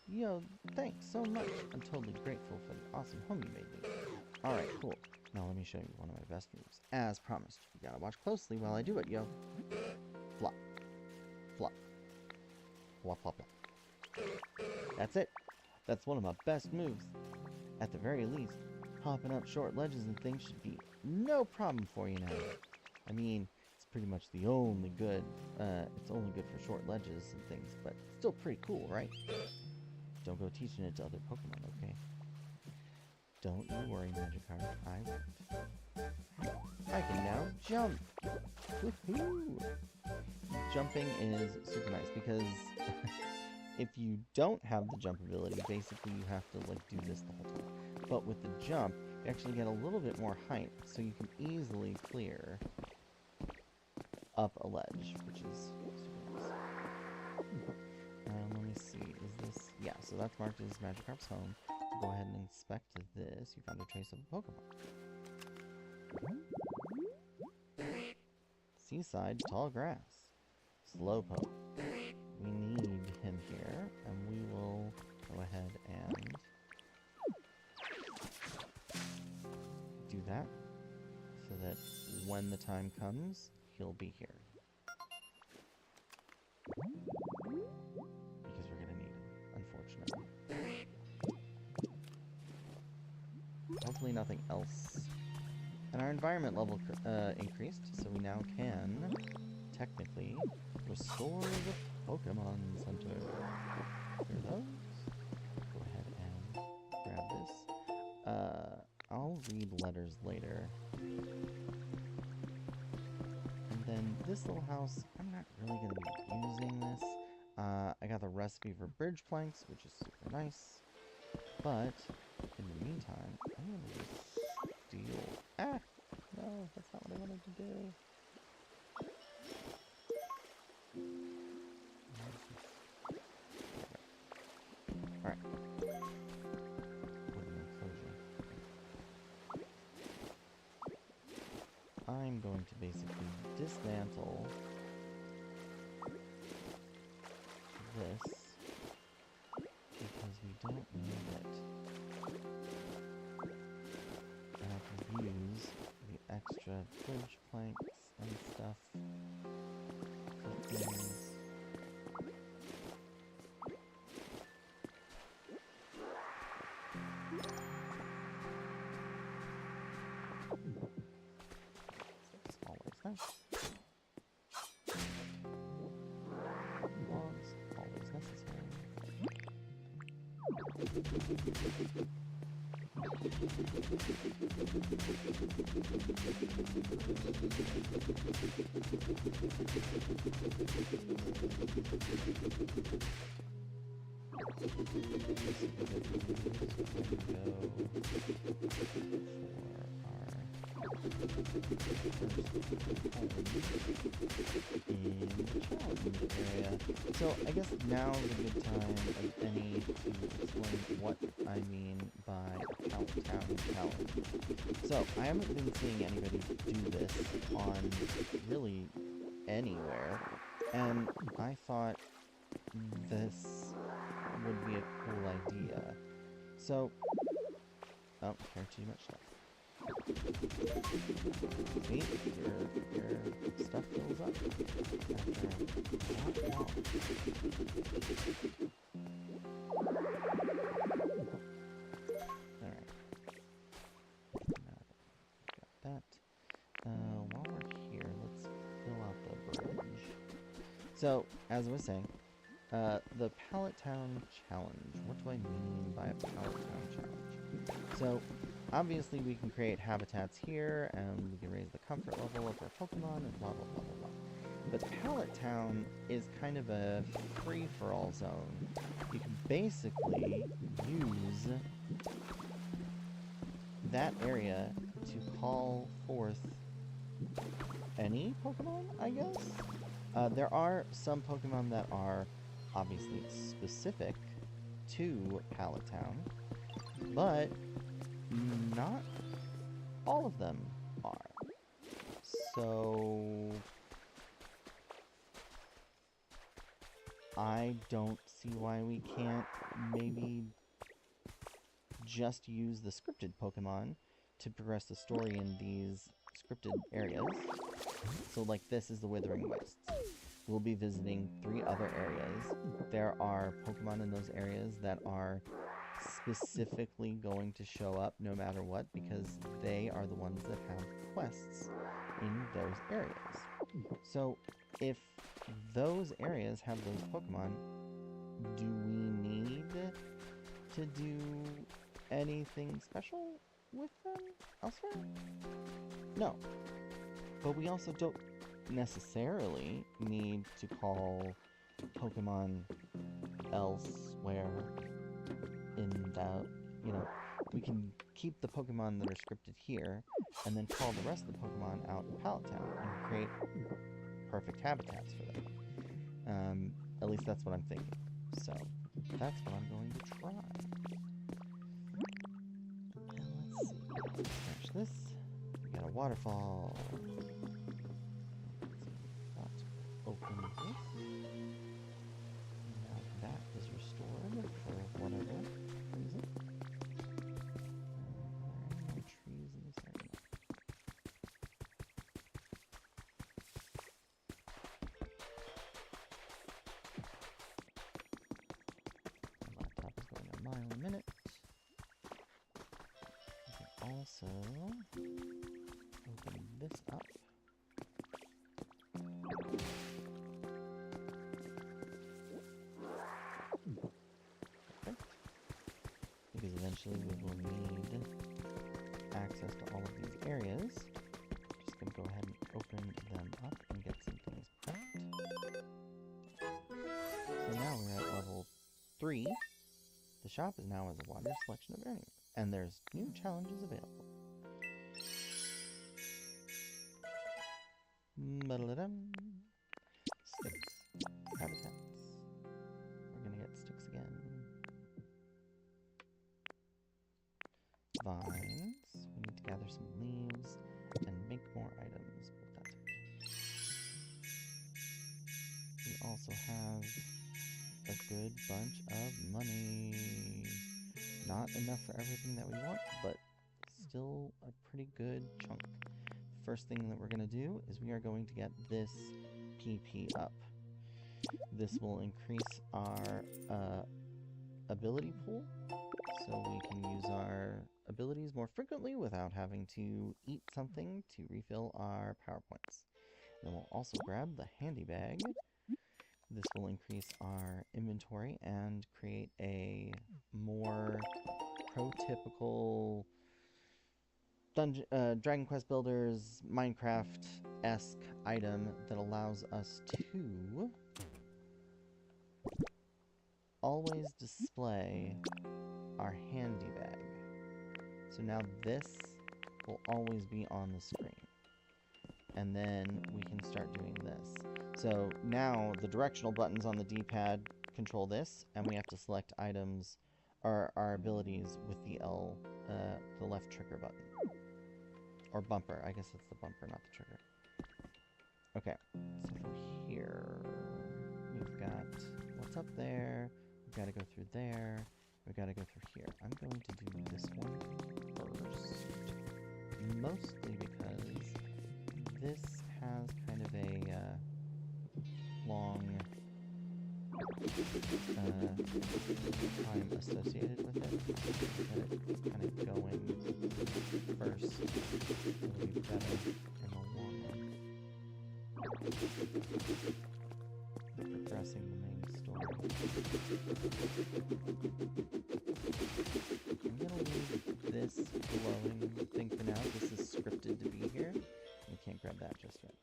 Speaker 1: Yo, thanks so much. I'm totally grateful for the awesome home you made me. Alright, cool. Now let me show you one of my best moves. As promised, you gotta watch closely while I do it, yo. Flop. Flop. Flop, flop, flop. That's it. That's one of my best moves. At the very least, hopping up short ledges and things should be no problem for you now. I mean, it's pretty much the only good, it's only good for short ledges and things, but still pretty cool, right? Don't go teaching it to other Pokemon, okay? Don't you worry, Magikarp, I won't. I can now jump! Woohoo! Jumping is super nice because if you don't have the jump ability, basically you have to like do this the whole time. But with the jump, you actually get a little bit more height, so you can easily clear up a ledge, which is super nice. Let me see, is this... Yeah, so that's marked as Magikarp's home. Go ahead and inspect this. You found a trace of a Pokemon. Seaside tall grass. Slowpoke. We need him here, and we will go ahead and do that so that when the time comes, he'll be here. Because we're gonna need him, unfortunately. Hopefully nothing else. And our environment level increased, so we now can technically restore the Pokémon Center. Here those. Go ahead and grab this. I'll read letters later. And then this little house, I'm not really going to be using this. I got the recipe for bridge planks, which is super nice. But in the meantime, I'm going to just steal... Ah! No, that's not what I wanted to do. Alright. I'm going to basically dismantle this because we don't need it. And I can use the extra bridge planks and stuff for things. It's always nice. Logs, always necessary. in the challenge area. So I guess now's a good time, if any, to explain what I mean by Pallet Town challenge. So I haven't been seeing anybody do this on really anywhere, and I thought this would be a cool idea. So, oh, care too much stuff. See, your stuff fills up after not long. Alright. Got that. While we're here, let's fill out the bridge. So, as I was saying, the Pallet Town challenge. What do I mean by a Pallet Town challenge? So, obviously we can create habitats here, and we can raise the comfort level of our Pokemon, and blah blah blah blah blah. But Pallet Town is kind of a free-for-all zone. You can basically use that area to call forth any Pokemon, I guess? There are some Pokemon that are obviously specific to Pallet Town, but not all of them are. So I don't see why we can't maybe just use the scripted Pokemon to progress the story in these scripted areas. So like this is the Withering Wastes. We'll be visiting 3 other areas. There are Pokemon in those areas that are specifically going to show up no matter what, because they are the ones that have quests in those areas. So if those areas have those Pokemon, do we need to do anything special with them elsewhere? No. But we also don't necessarily need to call Pokemon elsewhere in that, you know, we can keep the Pokemon that are scripted here and then call the rest of the Pokemon out in Pallet Town and create perfect habitats for them. At least that's what I'm thinking. So that's what I'm going to try. And let's see. Finish this. We got a waterfall. Open this. Now that is restored for whatever reason. There are no trees in this area. My laptop is going a mile a minute. We can also open this up. Because eventually we will need access to all of these areas. Just gonna go ahead and open them up and get some things prepped. So now we're at level 3. The shop is now as a wider selection of areas, and there's new challenges available. Sticks. Habitats. We're gonna get sticks again. Vines. We need to gather some leaves and make more items, but that's okay. We also have a good bunch of money. Not enough for everything that we want, but still a pretty good chunk. First thing that we're going to do is we are going to get this PP up. This will increase our ability pool, so we can use our abilities more frequently without having to eat something to refill our power points. Then we'll also grab the handy bag. This will increase our inventory and create a more prototypical Dragon Quest Builders Minecraft-esque item that allows us to always display our handy bag. So now this will always be on the screen. and then we can start doing this. So now the directional buttons on the D-pad control this, and we have to select items, or our abilities with the the left trigger button. Or bumper. I guess it's the bumper, not the trigger. Okay, so from here, we've got what's up there. We've got to go through there. We've got to go through here. I'm going to do this one first. Mostly because this has kind of a long time associated with it. Get it kind of going first. It'll be better in the long run. Progressing the main story. I'm gonna leave this glowing thing for now. This is scripted to be here. We can't grab that just yet.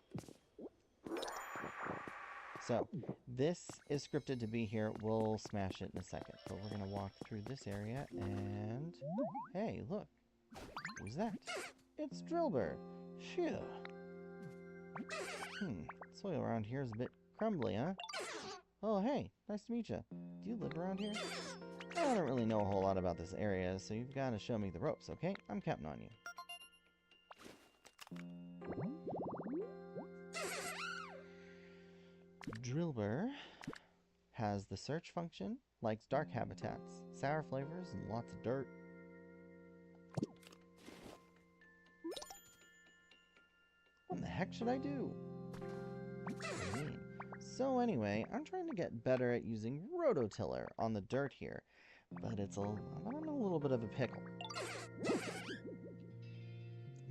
Speaker 1: So, this is scripted to be here. We'll smash it in a second. But we're going to walk through this area and... Hey, look. Who's that? It's Drillbur. Phew. Soil around here is a bit crumbly, huh? Oh, hey. Nice to meet you. Do you live around here? I don't really know a whole lot about this area, so you've got to show me the ropes, okay? I'm counting on you. Drillbur has the search function, likes dark habitats, sour flavors, and lots of dirt. What the heck should I do? So anyway, I'm trying to get better at using rototiller on the dirt here, but I'm in a little bit of a pickle.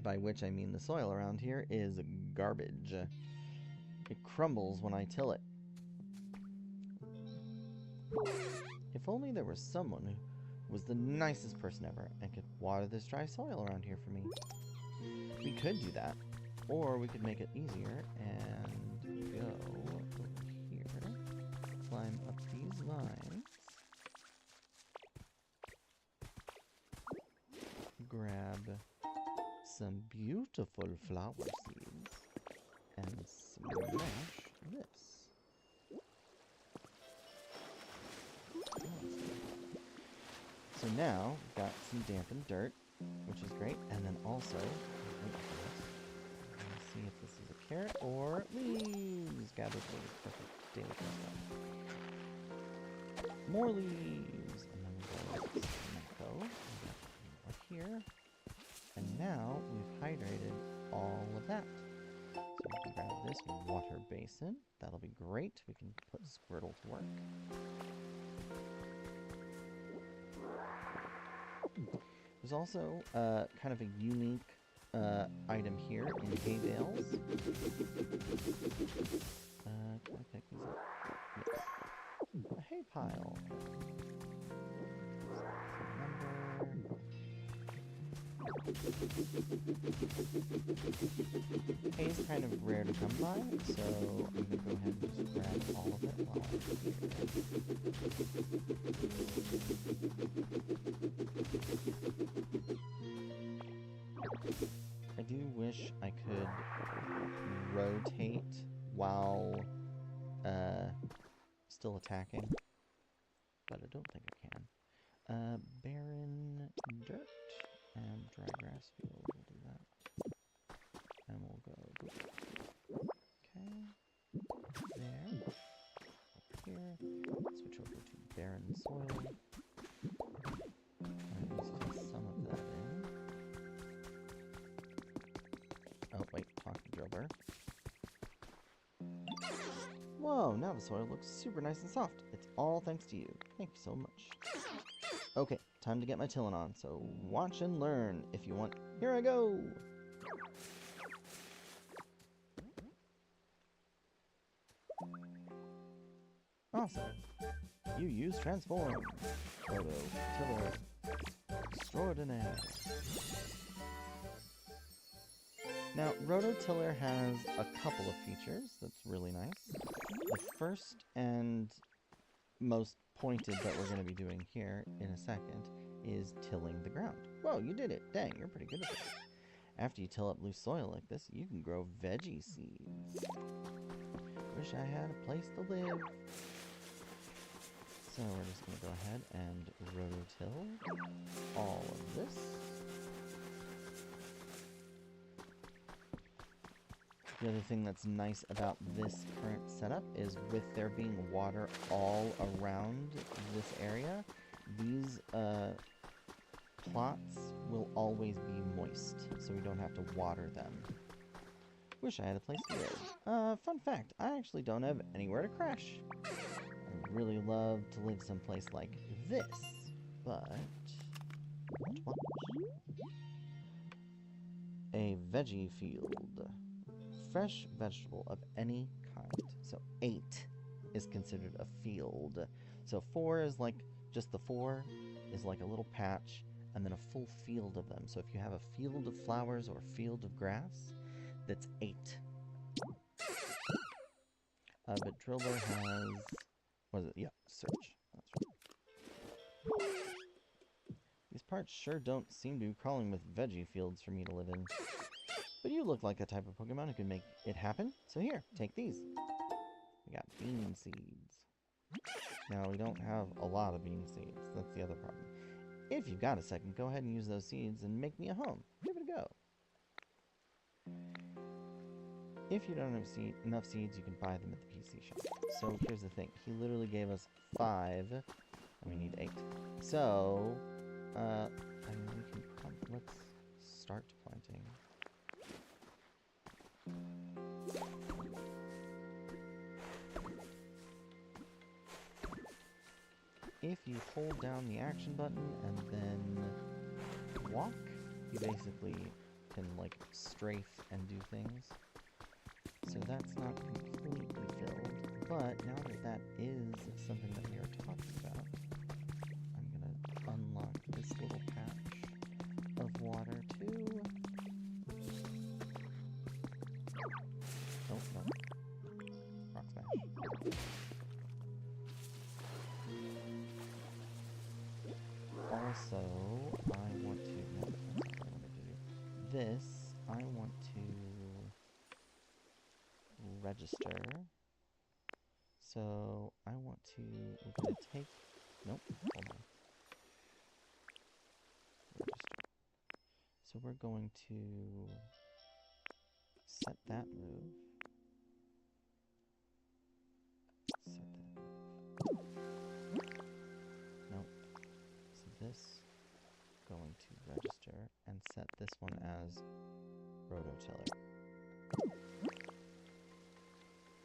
Speaker 1: By which I mean the soil around here is garbage. It crumbles when I till it. If only there was someone who was the nicest person ever and could water this dry soil around here for me. We could do that, or we could make it easier and go over here, climb up these vines, grab some beautiful flower seeds, and smash this. So now, we've got some dampened dirt, which is great, and then also, let's see if this is a carrot or leaves. Gathered leaves, perfect, daily quest. More leaves, and then we'll go over here, and now we've hydrated all of that. So we can grab this water basin. That'll be great. We can put Squirtle to work. There's also kind of a unique item here in hay bales. Can I pick these up? Yes. A hay pile. Hay is kind of rare to come by, so I'm going to go ahead and just grab all of it while I'm here. I do wish I could rotate while still attacking, but I don't think I can. Barren dirt. And dry grass field, we'll do that. And we'll go okay, there, up here, switch over to barren soil. And let's put some of that in. Oh wait, talk to Drillbur. Whoa, now the soil looks super nice and soft. It's all thanks to you. Thank you so much. Okay, time to get my tilling on, so watch and learn if you want. Here I go! Awesome. You use transform. Rototiller extraordinaire. Now, Rototiller has a couple of features that's really nice. The first and most pointed that we're going to be doing here in a second is tilling the ground. Whoa, you did it. Dang, you're pretty good at it. After you till up loose soil like this, you can grow veggie seeds. Wish I had a place to live. So we're just going to go ahead and rototill all of this. The other thing that's nice about this current setup is with there being water all around this area, these plots will always be moist, so we don't have to water them. Wish I had a place to live. Fun fact, I actually don't have anywhere to crash. I'd really love to live someplace like this, but... Watch. A veggie field. Fresh vegetable of any kind. So 8 is considered a field. So 4 is like, just the 4 is like a little patch, and then a full field of them. So if you have a field of flowers or a field of grass, that's 8. But Drillbur has, what is it? Yeah, search. That's right. These parts sure don't seem to be crawling with veggie fields for me to live in. But you look like a type of Pokemon who can make it happen. So here, take these. We got bean seeds. Now, we don't have a lot of bean seeds. That's the other problem. If you've got a second, go ahead and use those seeds and make me a home. Give it a go. If you don't have enough seeds, you can buy them at the PC shop. So here's the thing. He literally gave us 5, and we need 8. So, I mean, we can let's start planting. If you hold down the action button and then walk, you basically can, like, strafe and do things. So that's not completely filled, but now that that is something that we are talking about, I'm gonna unlock this little patch of water too. Oh, no. Rock smash. Also, I want to... No, that's not what I wanted to do. This, I want to register. So, I want to... We're going to take... Nope, hold on. Register. So we're going to set that move. Set that move. Nope. So this, going to register and set this one as rototiller.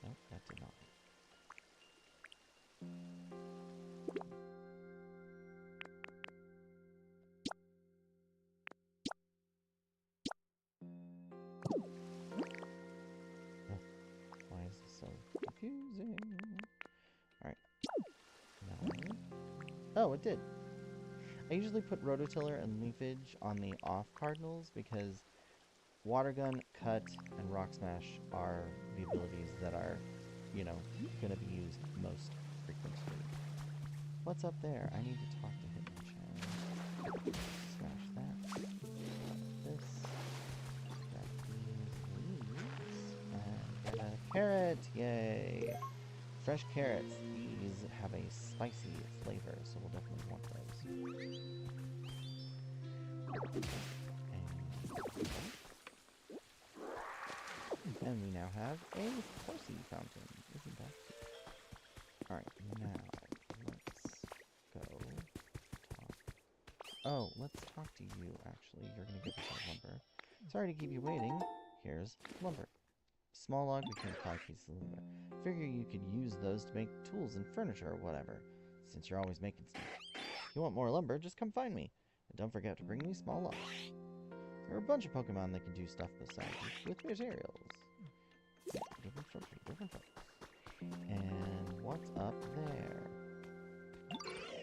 Speaker 1: Nope, that did not. Why is this so confusing? Alright. Oh, it did. I usually put rototiller and leafage on the off cardinals because water gun, cut, and rock smash are the abilities that are, you know, going to be used most frequently. What's up there? I need to talk to Hitmonchan. Smash that. This. Grab these leaves. And get a carrot! Yay! Fresh carrots. These have a spicy flavor, so we'll definitely want those. And we now have a horsey fountain. Isn't that cute? Alright, now let's go talk. Oh, let's talk to you, actually. You're gonna get some lumber. Sorry to keep you waiting. Here's lumber. Small log became 5 pieces of lumber. Figure you could use those to make tools and furniture or whatever, since you're always making stuff. If you want more lumber, just come find me. And don't forget to bring me small logs. There are a bunch of Pokemon that can do stuff besides with materials. Different from different folks. And what's up there?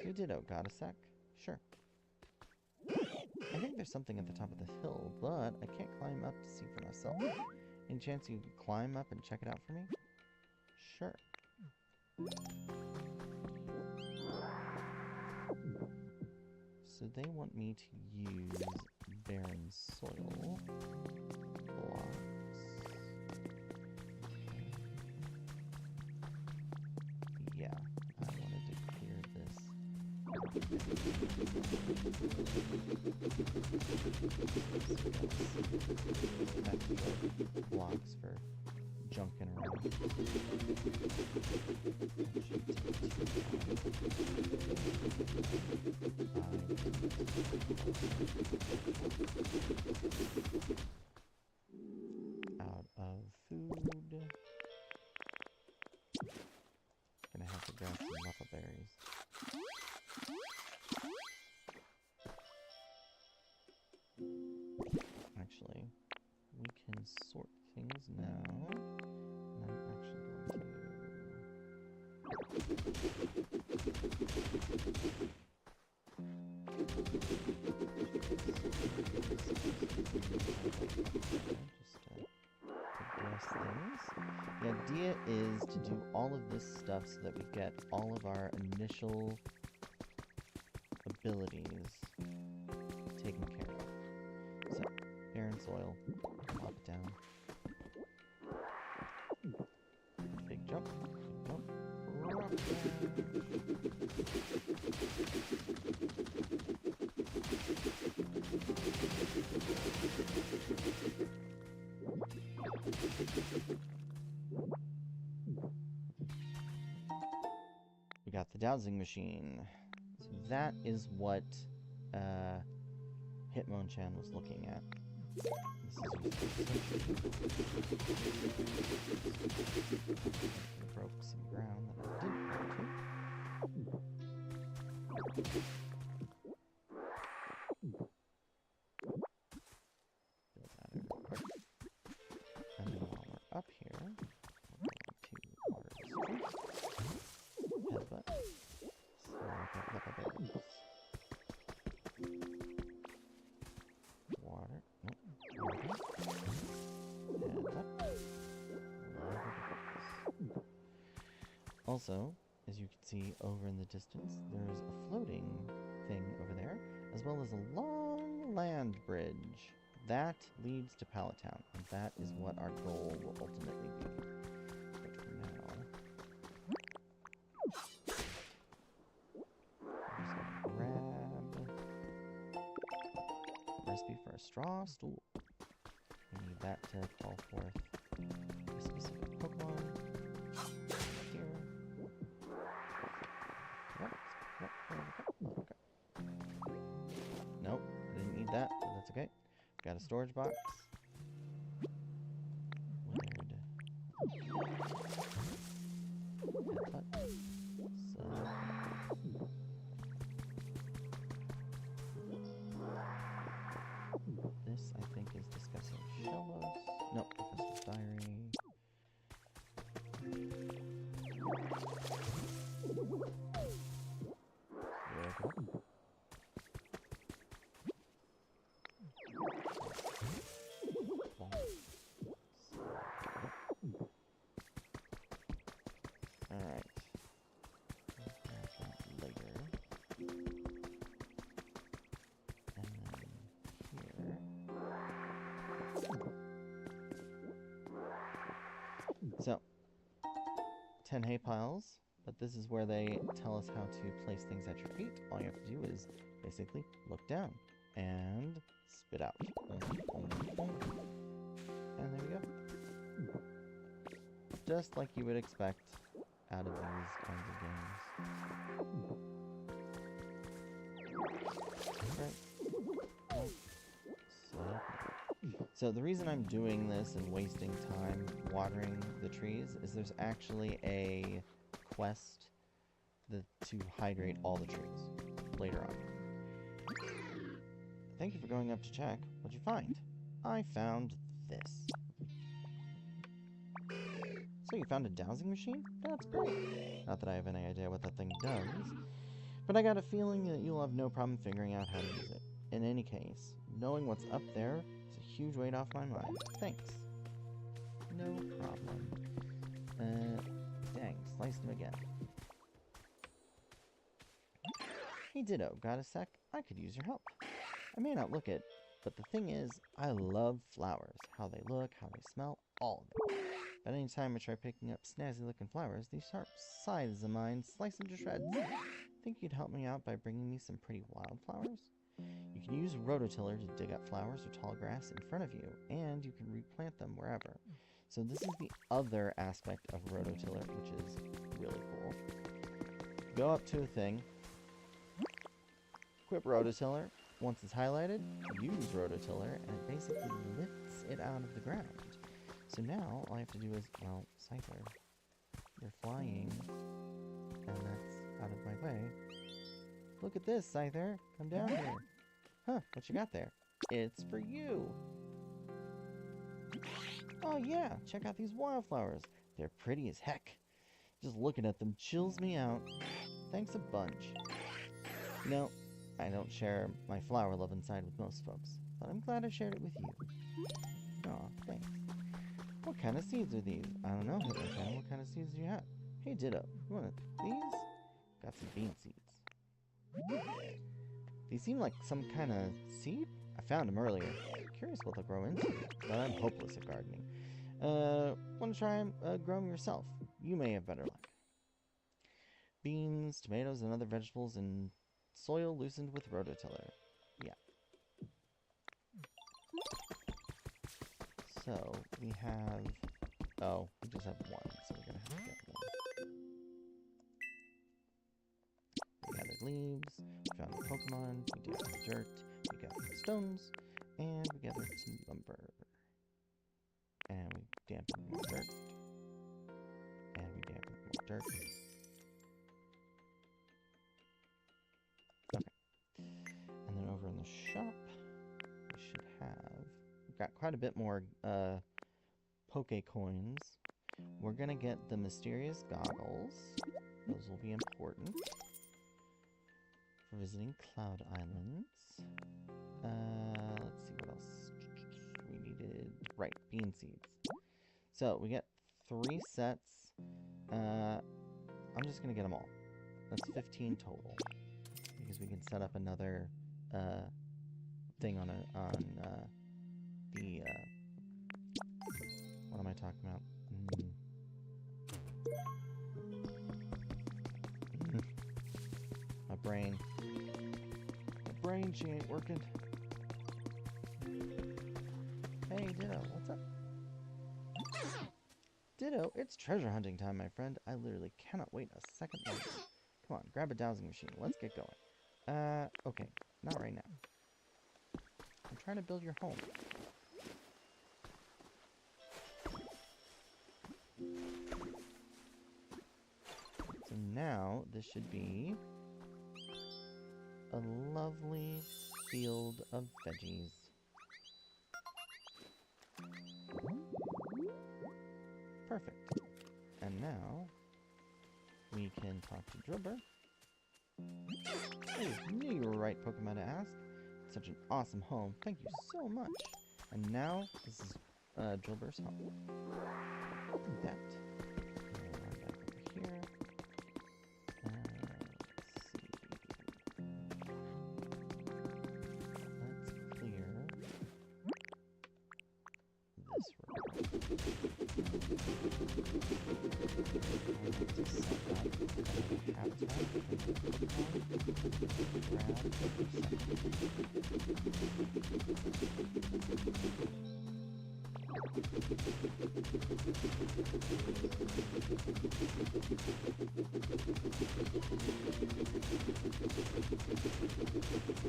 Speaker 1: You ditto, got a sec? Sure. I think there's something at the top of the hill, but I can't climb up to see for myself. Any chance you could climb up and check it out for me? Sure. So they want me to use barren soil blocks. Yeah, I wanted to clear this. Extra blocks for junking around. Out of food. Gonna have to grab some muffle berries. Actually, we can sort things now. And I'm actually going to... progress things. The idea is to do all of this stuff so that we get all of our initial abilities taken care of. So, barren soil, pop it down. Big jump, drop down. We got the dowsing machine. So that is what Hitmonchan was looking at. Broke some ground that I didn't want to. Build that in real quick. And then while we're up here, we're going to water the streets. Headbutt. Water. Nope. Headbutt. Also, as you can see over in the distance, there's a floating thing over there, as well as a long land bridge. That leads to Pallet Town, and that is what our goal will ultimately be. But for now, I'm just gonna grab a recipe for a straw stool. We need that to call forth a specific Pokemon. Here. Nope, I didn't need that, but that's okay. Got a storage box. Weird. So. This, I think, is discussing Shellos. Nope, Professor's Diary. Alright. I'll grab that later. And then here. So, 10 hay piles, but this is where they tell us how to place things at your feet. All you have to do is basically look down and spit out. And there we go. Just like you would expect out of these kinds of games. Right. So the reason I'm doing this and wasting time watering the trees is there's actually a quest to hydrate all the trees later on. Thank you for going up to check. What'd you find? I found this. So you found a dowsing machine? That's great. Not that I have any idea what that thing does, but I got a feeling that you'll have no problem figuring out how to use it. In any case, knowing what's up there is a huge weight off my mind. Thanks. No problem. Dang, sliced him again. Hey Ditto, got a sec? I could use your help. I may not look it But the thing is, I love flowers. How they look, how they smell, all of it. But anytime I try picking up snazzy-looking flowers, these sharp scythes of mine slice them to shreds. Think you'd help me out by bringing me some pretty wildflowers? You can use rototiller to dig up flowers or tall grass in front of you, and you can replant them wherever. So this is the other aspect of rototiller, which is really cool. Go up to a thing, equip rototiller. Once it's highlighted, use rototiller, and it basically lifts it out of the ground. So now all I have to do is, well, Scyther, you're flying, and that's out of my way. Look at this, Scyther. Come down here. Huh, what you got there? It's for you. Oh yeah, check out these wildflowers. They're pretty as heck. Just looking at them chills me out. Thanks a bunch. You know, I don't share my flower love inside with most folks, but I'm glad I shared it with you. Aw, thanks. What kind of seeds are these? I don't know, Hitler. What kind of seeds do you have? Hey, Ditto, you want these? Got some bean seeds. These seem like some kind of seed? I found them earlier. Curious what they'll grow into, but I'm hopeless at gardening. Want to try grow them yourself? You may have better luck. Beans, tomatoes, and other vegetables in soil loosened with rototiller. Yeah. So, we have... Oh, we just have one, so we're gonna have to get more. We gathered leaves, we found a Pokemon, we gathered dirt, we gathered stones, and we gathered some lumber. And we dampened more dirt. And we dampened more dirt. Okay. And then over in the shop, we should have... We've got quite a bit more Poke Coins. We're gonna get the mysterious goggles. Those will be important for visiting Cloud Islands. Let's see what else we needed. Right, bean seeds. So we get 3 sets. I'm just gonna get them all. That's 15 total because we can set up another thing on the what am I talking about? My brain. She ain't working. Hey, Ditto, what's up? Ditto, it's treasure hunting time, my friend. I literally cannot wait a second longer. Come on, grab a dowsing machine. Let's get going. Okay, not right now. I'm trying to build your home. So now, this should be a lovely field of veggies. Perfect. And now, we can talk to Drillbur. Hey, knew you were right, Pokemon to ask. Such an awesome home. Thank you so much. And now, this is Drillbur's home. Look at that. Run back over here.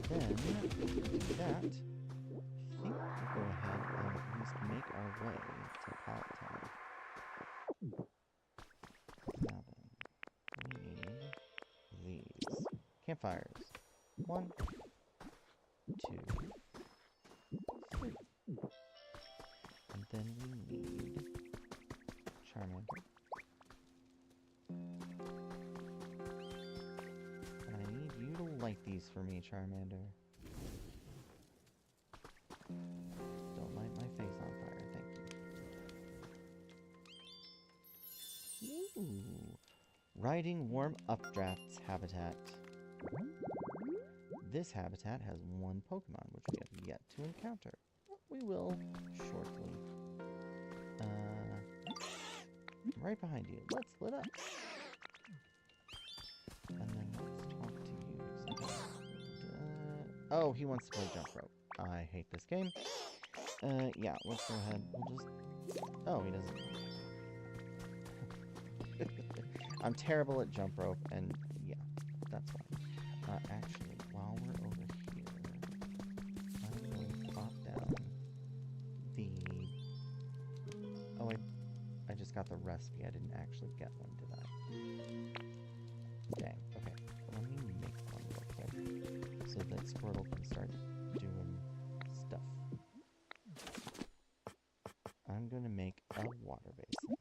Speaker 1: Then, to do that, I think we'll go ahead and at least make our way to Pallet Town. Now then, we need these. Campfires. 1, 2, 3. And then we need Charmander. And I need you to light these for me, Charmander. Don't light my face on fire, thank you. Ooh. Riding warm updrafts habitat. This habitat has one Pokemon, which we have yet to encounter. We will shortly. I'm right behind you. Let's split up. And then let's talk to you. Oh, he wants to play jump rope. I hate this game. Yeah, let's go ahead. We'll just... Oh, he doesn't... I'm terrible at jump rope, and yeah, that's why. Actually, while we're over here, I'm going to pop down the... Oh, I just got the recipe. I didn't actually get one, did I? Dang. Okay, let me make one real quick so that Squirtle can start doing stuff. I'm going to make a water basin.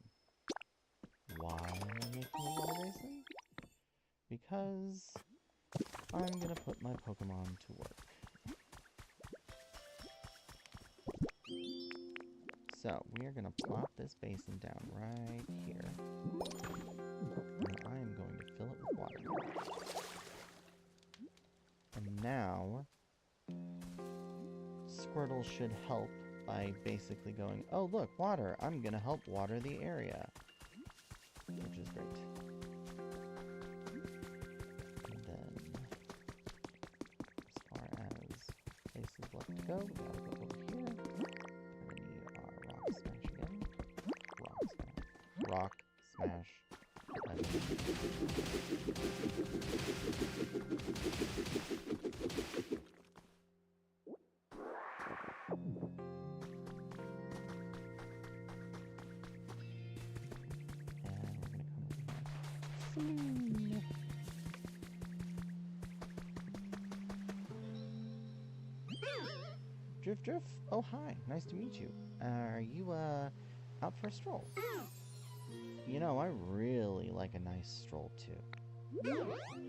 Speaker 1: Why am I making a water basin? Because I'm going to put my Pokemon to work. So, we are going to plop this basin down right here. And I am going to fill it with water. And now, Squirtle should help by basically going, oh look, water, I'm going to help water the area. Which is great. And then, as far as places left to go, we gotta go over here. We're gonna need our rock smash again. Rock smash. Drift. Oh, hi. Nice to meet you. Are you, out for a stroll? You know, I really like a nice stroll, too.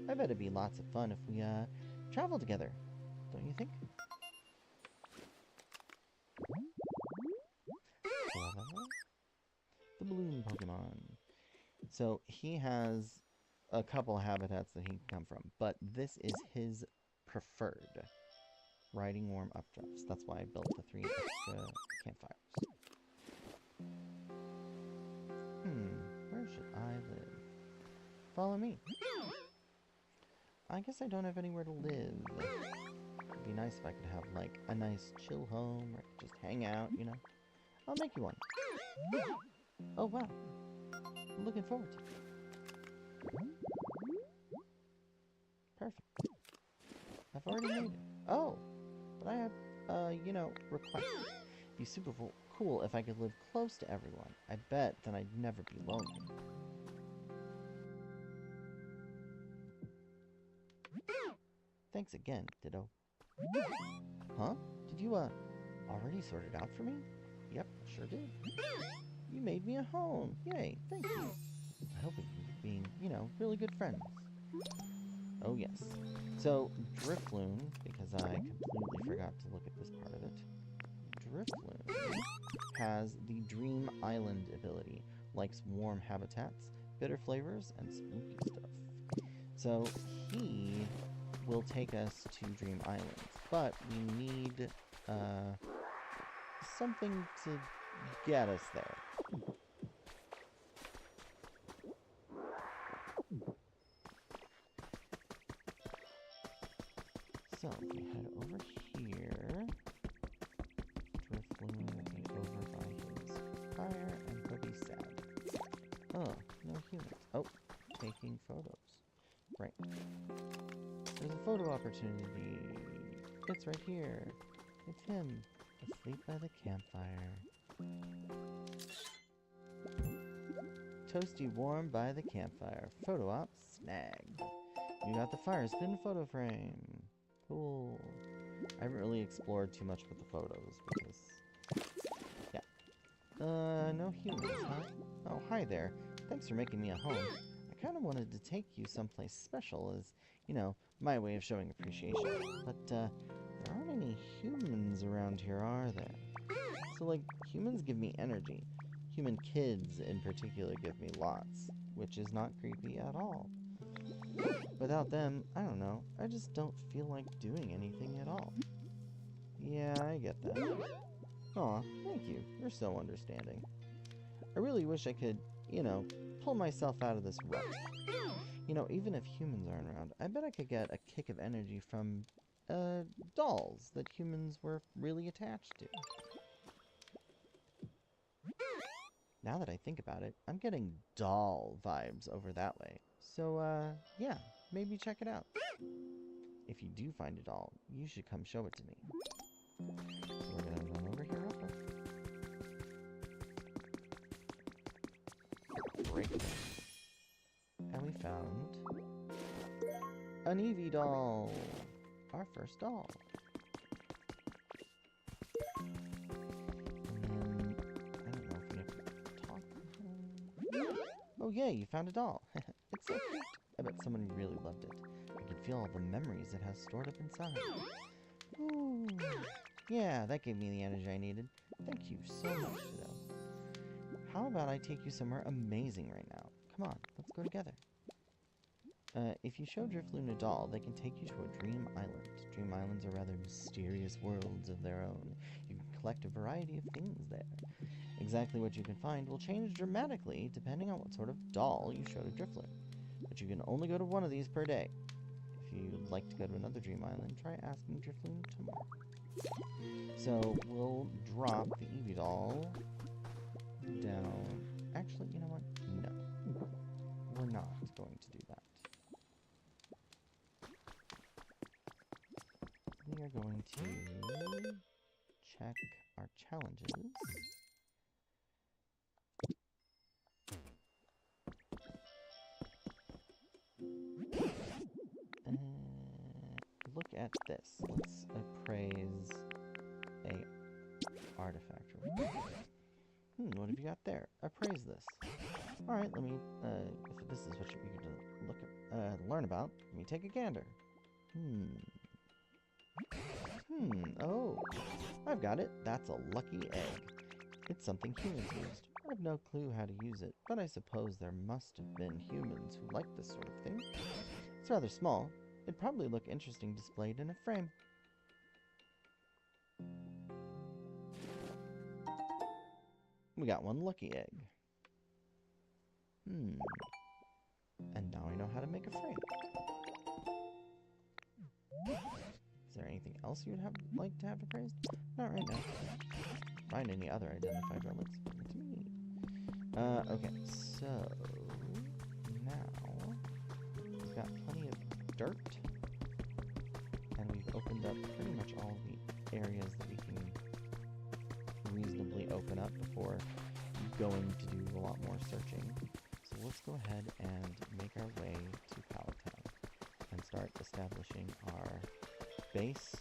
Speaker 1: I bet it'd be lots of fun if we, travel together. Don't you think? The balloon Pokemon. So, he has a couple habitats that he can come from, but this is his preferred. Riding warm updrafts. That's why I built the 3 extra campfires. Where should I live? Follow me. I guess I don't have anywhere to live. It'd be nice if I could have, like, a nice chill home where I could just hang out, you know? I'll make you one. Oh, wow. I'm looking forward to it. Perfect. I've already made it. Oh! But I have, you know, requests. It'd be super cool if I could live close to everyone. I bet then I'd never be lonely. Thanks again, Ditto. Huh? Did you, already sort it out for me? Yep, sure did. You made me a home. Yay, thank you. I hope we can keep being, you know, really good friends. Oh, yes. So, Drifloon, because I completely forgot to look at this part of it, Drifloon has the Dream Island ability, likes warm habitats, bitter flavors, and spooky stuff. So, he will take us to Dream Island, but we need, something to get us there. So, if we head over here, Drifloon will be over by his fire, and he'll be sad. Oh, no humans. Oh, taking photos. Right. There's a photo opportunity. It's right here. It's him, asleep by the campfire. Toasty warm by the campfire. Photo op snagged. You got the fire spin photo frame. Cool. I haven't really explored too much with the photos because... Yeah. No humans, huh? Oh, hi there. Thanks for making me a home. I kind of wanted to take you someplace special as, you know, my way of showing appreciation. But, there aren't any humans around here, are there? So, like, humans give me energy. Human kids, in particular, give me lots. Which is not creepy at all. Without them, I don't know, I just don't feel like doing anything at all. Yeah, I get that. Aw, thank you. You're so understanding. I really wish I could, you know, pull myself out of this rut. You know, even if humans aren't around, I bet I could get a kick of energy from, dolls that humans were really attached to. Now that I think about it, I'm getting doll vibes over that way. So, yeah, maybe check it out. If you do find a doll, you should come show it to me. So we're gonna run over here real quick. Break it. And we found an Eevee doll. Our first doll. And then, I don't know if we have to talk to him. Oh yeah, you found a doll. It's so cute. I bet someone really loved it. I can feel all the memories it has stored up inside. Ooh. Yeah, that gave me the energy I needed. Thank you so much, Fido. How about I take you somewhere amazing right now? Come on, let's go together. If you show Drifloon a doll, they can take you to a dream island. Dream islands are rather mysterious worlds of their own. You can collect a variety of things there. Exactly what you can find will change dramatically depending on what sort of doll you show to Drifloon. But you can only go to one of these per day. If you'd like to go to another dream island, try asking Drifloon tomorrow. So we'll drop the Eevee doll down. Actually, you know what? No. We're not going to do that. We are going to check our challenges. Look at this. Let's appraise a artifact. What have you got there? Appraise this. Alright, let me, if this is what you're eager to look at, learn about, let me take a gander. Oh, I've got it. That's a lucky egg. It's something humans used. I have no clue how to use it, but I suppose there must have been humans who liked this sort of thing. It's rather small. It'd probably look interesting displayed in a frame. We got one lucky egg. And now I know how to make a frame. Is there anything else you would like to have appraised? Not right now. Find any other identified relics? Bring it to me. Okay, so now we've got plenty of dirt, and we've opened up pretty much all the areas that we can reasonably open up before going to do a lot more searching. So let's go ahead and make our way to Pallet Town and start establishing our base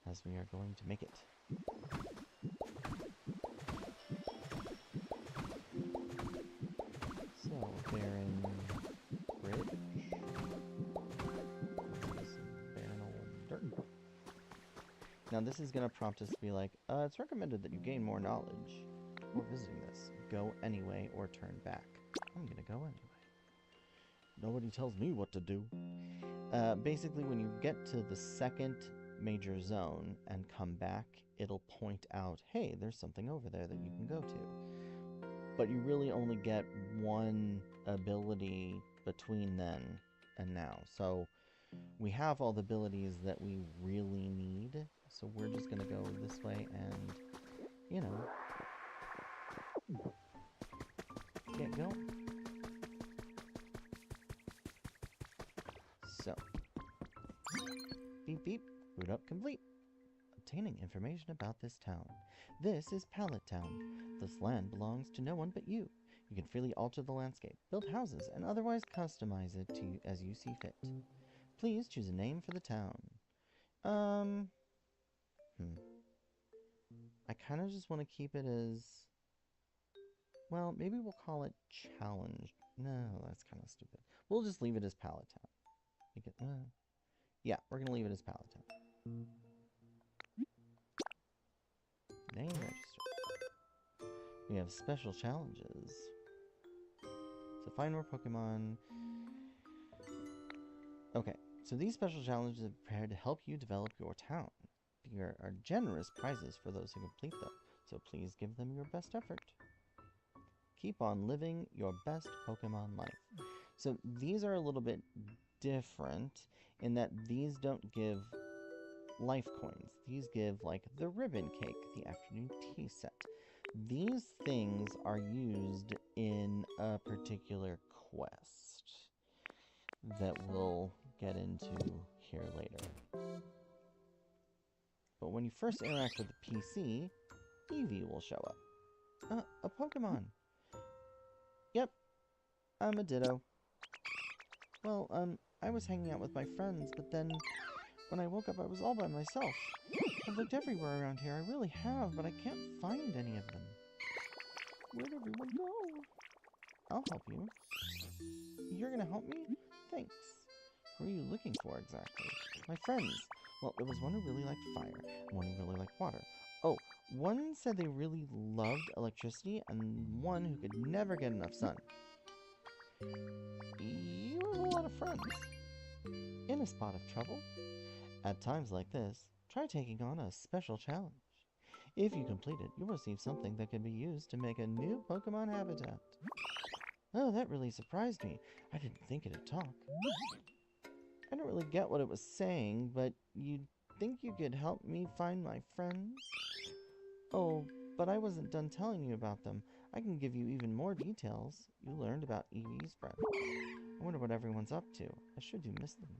Speaker 1: as we are going to make it. So, barren bridge. Barren old dirt. Now this is going to prompt us to be like, it's recommended that you gain more knowledge before visiting this. Go anyway or turn back. I'm going to go anyway. Nobody tells me what to do. Basically, when you get to the second major zone and come back, it'll point out, hey, there's something over there that you can go to. But you really only get one ability between then and now. So we have all the abilities that we really need. So we're just going to go this way and, you know, get going. So, beep beep, boot up complete. Obtaining information about this town. This is Pallet Town. This land belongs to no one but you. You can freely alter the landscape, build houses, and otherwise customize it to as you see fit. Please choose a name for the town. I kind of just want to keep it as... Well, maybe we'll call it Challenge. No, that's kind of stupid. We'll just leave it as Pallet Town. Yeah, we're going to leave it as Pallet Town. Name register. We have special challenges. So find more Pokemon. Okay, so these special challenges are prepared to help you develop your town. There are generous prizes for those who complete them, so please give them your best effort. Keep on living your best Pokemon life. So these are a little bit different in that these don't give life coins. These give like the ribbon cake, the afternoon tea set. These things are used in a particular quest that we'll get into here later. But when you first interact with the PC, Eevee will show up. A Pokemon. Yep, I'm a Ditto. Well, I was hanging out with my friends, but then when I woke up, I was all by myself. I've looked everywhere around here. I really have, but I can't find any of them. Where'd everyone go? I'll help you. You're gonna help me? Thanks. Who are you looking for exactly? My friends. Well, there was one who really liked fire, and one who really liked water. Oh, one said they really loved electricity, and one who could never get enough sun. You have a lot of friends. In a spot of trouble? At times like this, try taking on a special challenge. If you complete it, you'll receive something that can be used to make a new Pokemon habitat. Oh, that really surprised me. I didn't think it'd talk. I don't really get what it was saying, but you'd think you could help me find my friends? Oh, but I wasn't done telling you about them. I can give you even more details. You learned about Eevee's friends. I wonder what everyone's up to. I sure do miss them.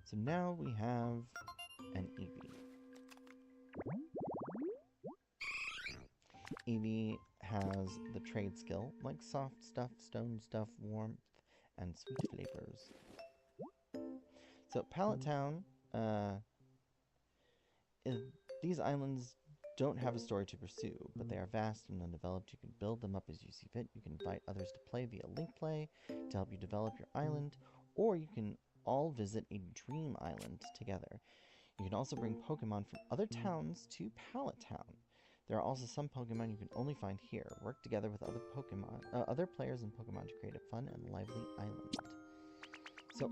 Speaker 1: So now we have an Eevee. Eevee has the trade skill, like soft stuff, stone stuff, warmth, and sweet flavors. So Pallet Town, these islands don't have a story to pursue, but they are vast and undeveloped. You can build them up as you see fit. You can invite others to play via link play to help you develop your island, or you can all visit a dream island together. You can also bring Pokemon from other towns to Pallet Town. There are also some Pokemon you can only find here. Work together with other players in Pokemon to create a fun and lively island. So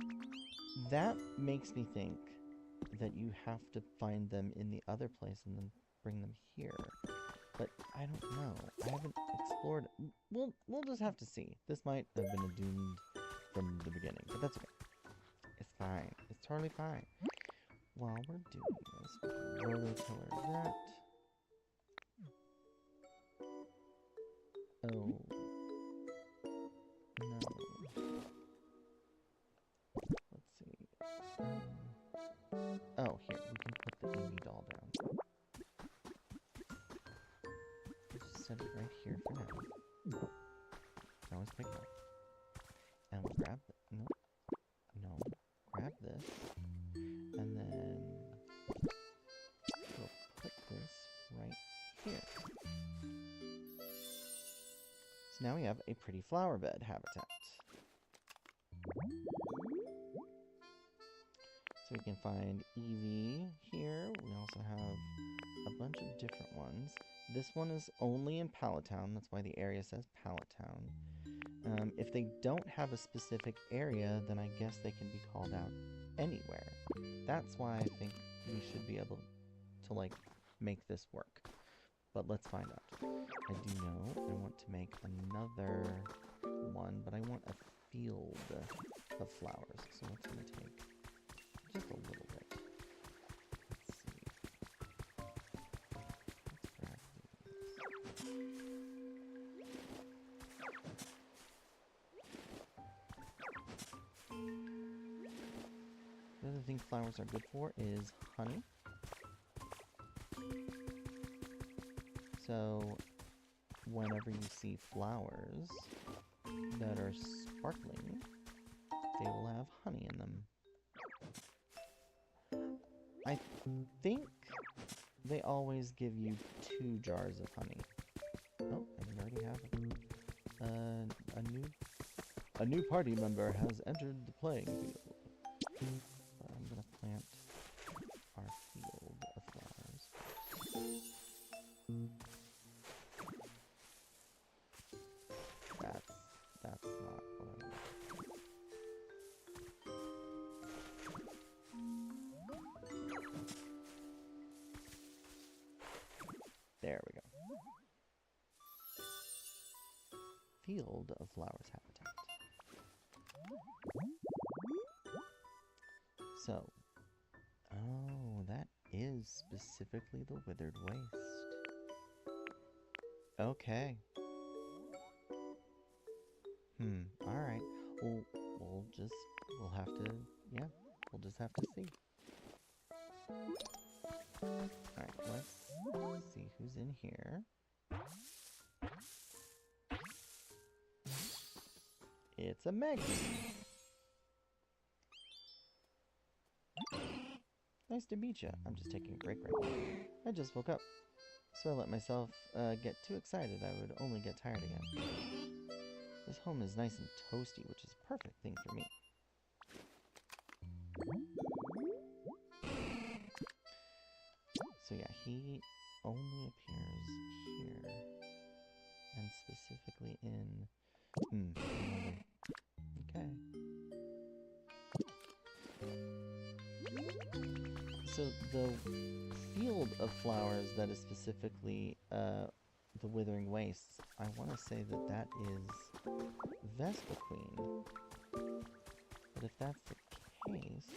Speaker 1: that makes me think that you have to find them in the other place and then bring them here. But I don't know. I haven't explored. We'll just have to see. This might have been doomed from the beginning, but that's okay. It's fine. It's totally fine. While we're doing this, roller pillar that. Oh. No. Let's see. Oh, here. We can put the Eevee doll down. Just set it right here for now. You can always pick it up. And we'll grab the... No. Grab this. And then we'll put this right here. So now we have a pretty flower bed habitat. So we can find Eevee here. We also have a bunch of different ones. This one is only in Pallet Town. That's why the area says Pallet Town. If they don't have a specific area, then I guess they can be called out anywhere. That's why I think we should be able to, like, make this work. But let's find out. I do know I want to make another one, but I want a field of flowers. So what's going to take just a little bit. Let's see. Let's grab these. The other thing flowers are good for is honey. So whenever you see flowers that are sparkling, they will have honey in them. I think they always give you 2 jars of honey. Oh, and we already have a new party member has entered the playing field. I'm gonna plant our field of flowers. There we go. Field of Flowers habitat. So, oh, that is specifically the Withered Waste. Okay. Alright. We'll just have to see. Alright, let's see who's in here. It's a Maggie. Nice to meet you. I'm just taking a break right now. I just woke up, so I let myself get too excited I would only get tired again. This home is nice and toasty, which is a perfect thing for me. So yeah, he only appears here. And specifically in... Okay. So the field of flowers that is specifically the Withering Wastes, I want to say that that is Vespa Queen. But if that's the case,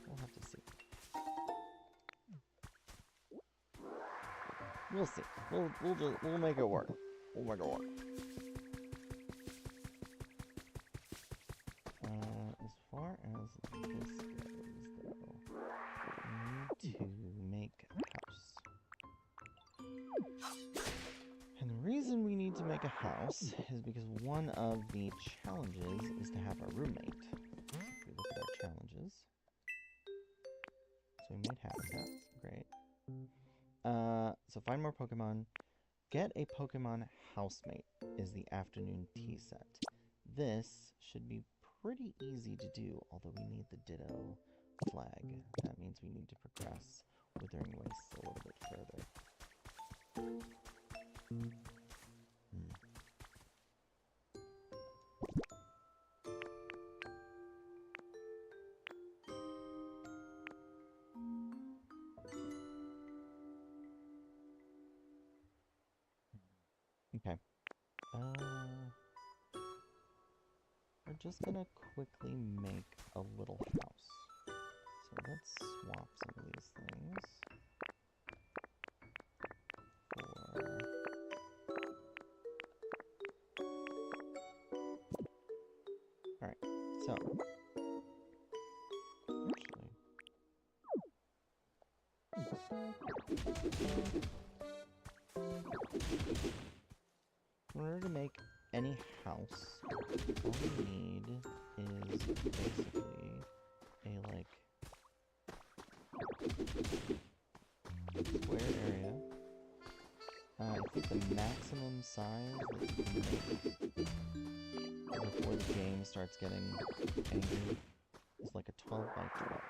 Speaker 1: we'll have to see. We'll see. We'll make it work. We'll make it work. As far as this goes, though, we need to make a house. And the reason we need to make a house is because one of the challenges is to have a roommate. If we look at our challenges. So we made habitats. Great. So find more Pokemon. Get a Pokemon housemate is the afternoon tea set. This should be pretty easy to do, although we need the Ditto flag. That means we need to progress Withering Wastes a little bit further. Okay. We're just gonna quickly make a little house. So let's swap some of these things for... Alright, so... In order to make any house, all we need is basically a, like, square area. I think the maximum size that you can make before the game starts getting angry is like a 12 by 12.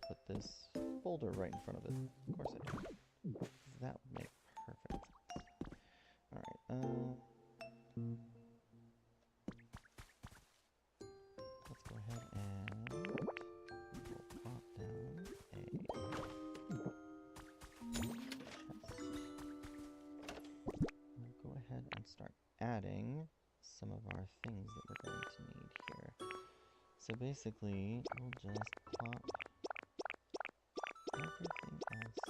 Speaker 1: Put this folder right in front of it. Of course I do. That would make perfect sense. Alright, let's go ahead and we'll pop down a chest. adding some of our things that we're going to need here. So basically, we'll just plop everything else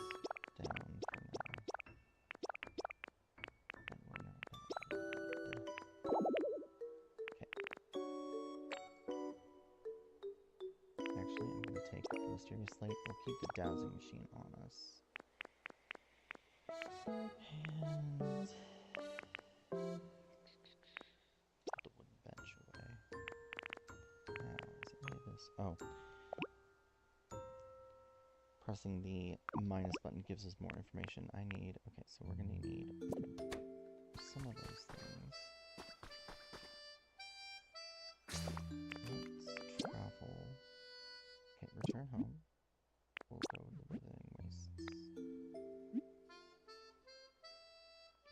Speaker 1: down for now. And we're not going to need... Okay. Actually, I'm going to take the Mysterious Slate. We'll keep the dowsing machine on us. And... put the wooden bench away. Now, is it really this? Oh. Pressing the minus button gives us more information. I need... okay, so we're going to need some of those things. Let's travel. Okay, return home. We'll go to the Withering Wastes.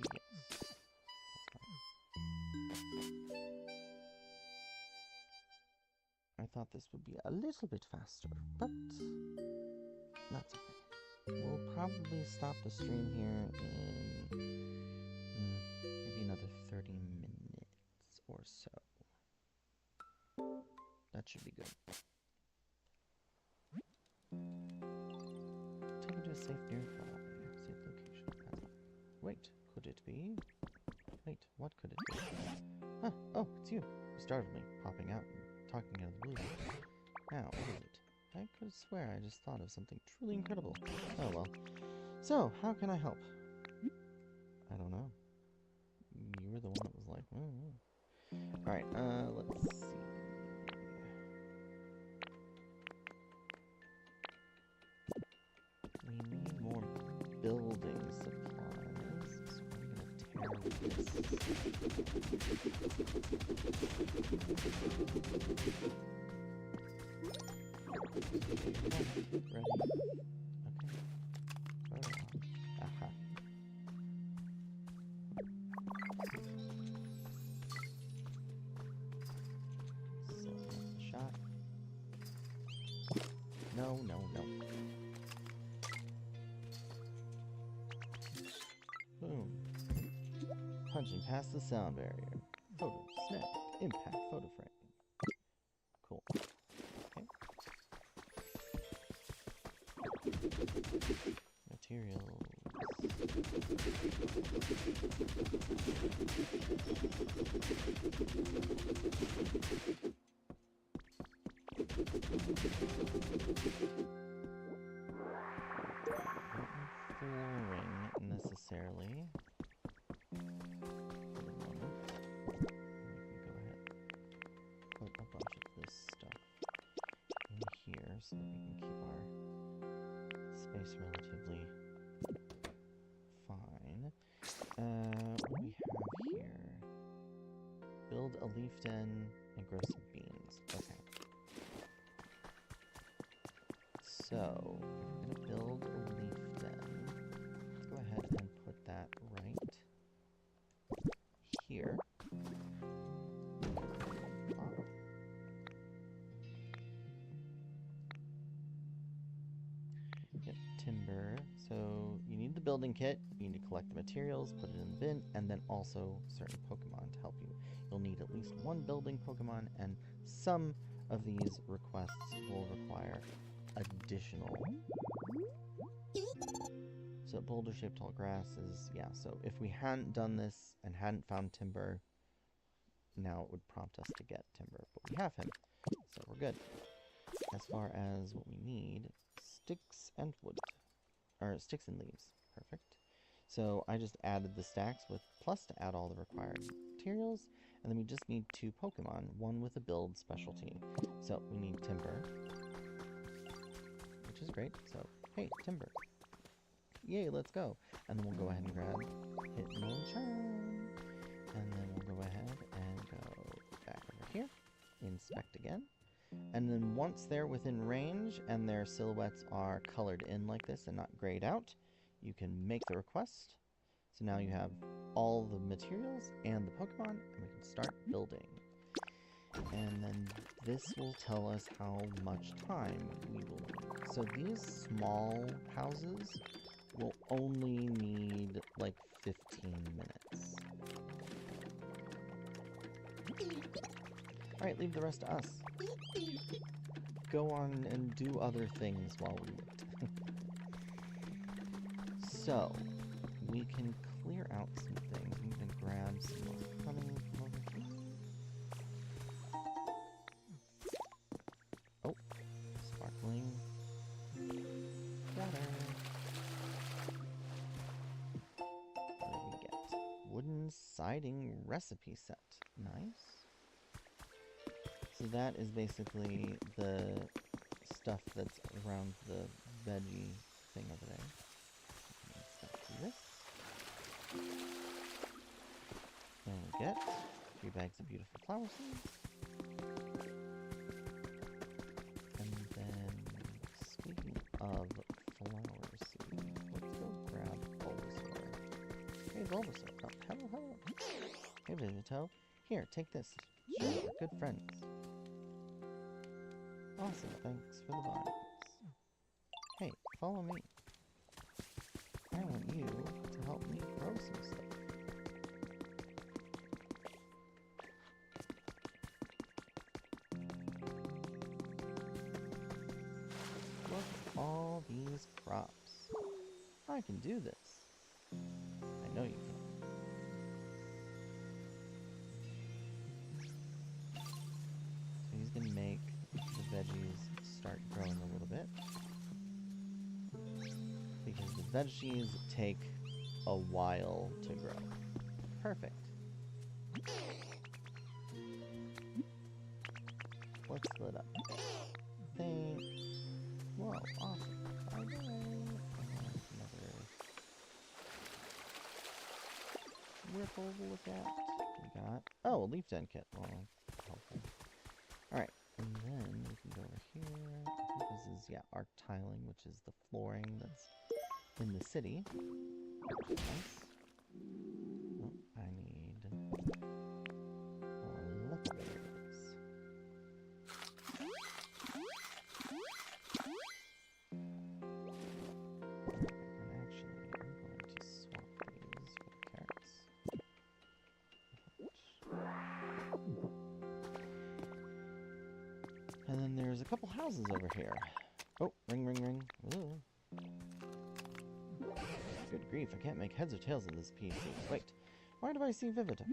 Speaker 1: Yes. I thought this would be a little bit faster, but that's okay. We'll probably stop the stream here in maybe another 30 minutes or so. That should be good. Take it to a safe nearby. Safe location. That's all. Wait, could it be? Wait, what could it be? Huh, oh, it's you. You startled me, popping out and talking out of the blue. Now, what is it? I could swear I just thought of something truly incredible. Oh well. So, how can I help? I don't know. You were the one that was like, Alright, let's see. We need more building supplies, so I'm gonna tear this. Ready? Okay. Throw it on. Aha. So, that's the shot. No, no, no. Boom. Punching past the sound barrier. Photo snap. Impact photo frame. Cool. Materials. Flooring necessarily. For the moment. We can go ahead and put a bunch of this stuff in here so that we can keep our space relatively fine. What do we have here? Build a leaf den and grow some beans. Okay. So, if we're going to build a leaf den, let's go ahead and put that right here. Timber. So you need the building kit, you need to collect the materials, put it in the bin, and then also certain Pokemon to help you. You'll need at least one building Pokemon, and some of these requests will require additional. So boulder-shaped tall grass is, yeah, so if we hadn't done this and hadn't found timber, now it would prompt us to get timber, but we have him, so we're good. As far as what we need, sticks and wood. Or sticks and leaves. Perfect. So I just added the stacks with plus to add all the required materials. And then we just need 2 Pokemon, one with a build specialty. So we need timber. Which is great. So, hey, timber. Yay, let's go. And then we'll go ahead and grab Hitmonchan. And then we'll go ahead and go back over here. Inspect again. And then once they're within range and their silhouettes are colored in like this and not grayed out, you can make the request. So now you have all the materials and the Pokemon, and we can start building. And then this will tell us how much time we will need. So these small houses will only need like 15 minutes. Alright, leave the rest to us. Go on and do other things while we wait. So, we can clear out some things. I'm gonna grab some more honey from over here. Oh, sparkling water. What do we get? Wooden siding recipe set. Nice. So that is basically the stuff that's around the veggie thing over there. Let's do this. And we get 3 bags of beautiful flower seeds. And then, speaking of flower seeds, let's go grab Bulbasaur. Hey, Bulbasaur. Oh, hello, hello. Hey, Vivito. Here, take this. Sure, we're good friends. Awesome, thanks for the vines. Hey, follow me. I want you to help me grow some stuff. Look at all these crops. I can do this. I know you can. So he's gonna make the veggies start growing a little bit. Because the veggies take a while to grow. Perfect. Let's split up. Thanks. Whoa, awesome. Bye-bye. Another ripple to look at. We got... Oh, a leaf den kit. Well, helpful. Alright, and then we can go over here. I think this is, yeah, arc tiling, which is the flooring that's in the city. Nice. Oh, I need elevators. And actually, I'm going to swap these with carrots. And then there's a couple houses over here. Oh, ring, ring, ring. Ooh. Good grief, I can't make heads or tails of this PC. Wait, why do I see Vivito?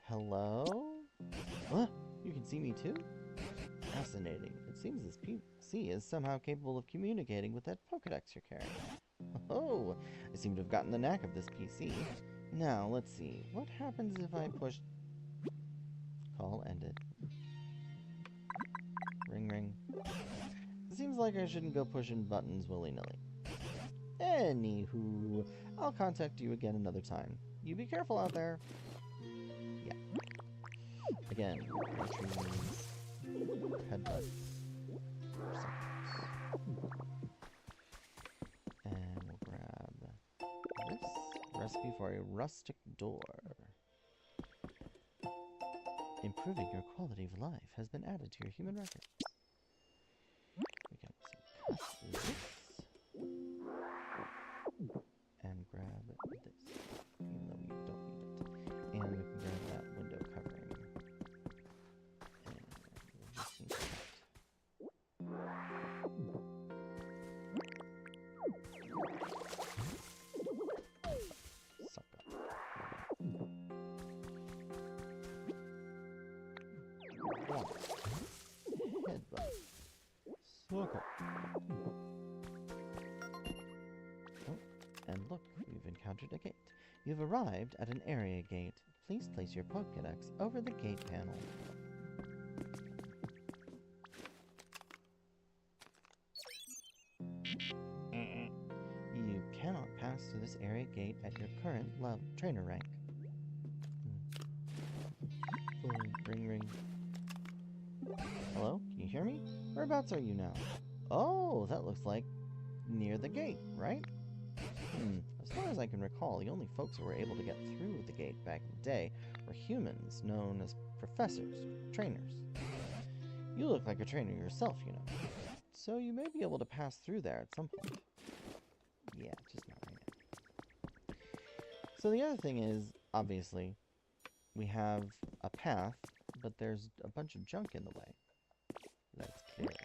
Speaker 1: Hello? What? You can see me too? Fascinating. It seems this PC is somehow capable of communicating with that Pokédex you're carrying. Oh, I seem to have gotten the knack of this PC. Now, let's see. What happens if I push... Call ended. Ring, ring. It seems like I shouldn't go pushing buttons willy-nilly. Anywho, I'll contact you again another time. You be careful out there. Yeah. Again, trees, headbutts, and we'll grab this recipe for a rustic door. Improving your quality of life has been added to your human records. We got some cuts. And grab this, even though we don't need it. And we can grab that window covering. And we'll just need to cut. Suck up. One. Headbutt. Suck up. And look, we've encountered a gate. You've arrived at an area gate. Please place your Pokédex over the gate panel. You cannot pass through this area gate at your current trainer rank. Ring, ring. Hello? Can you hear me? Whereabouts are you now? Oh, that looks like near the gate, right? As far as I can recall, the only folks who were able to get through the gate back in the day were humans known as professors, trainers. You look like a trainer yourself, you know. So you may be able to pass through there at some point. Yeah, just not right now. So the other thing is, obviously, we have a path but there's a bunch of junk in the way. Let's clear it.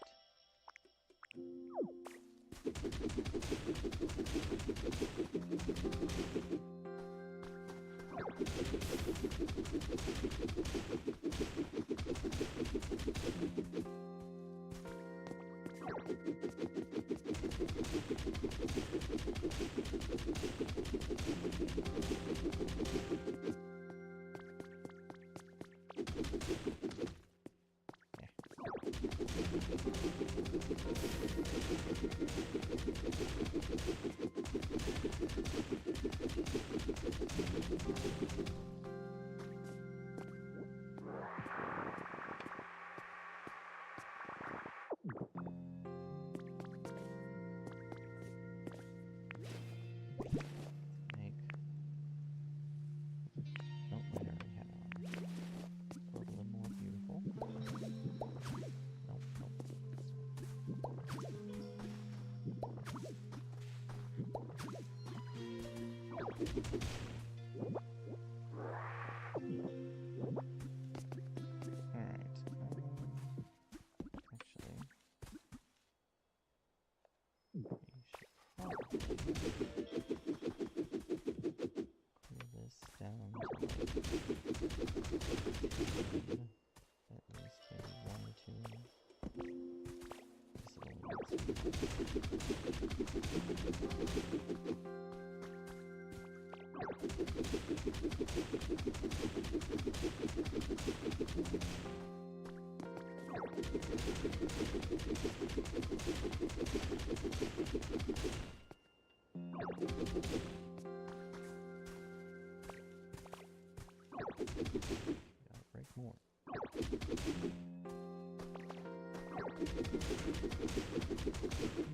Speaker 1: Break more.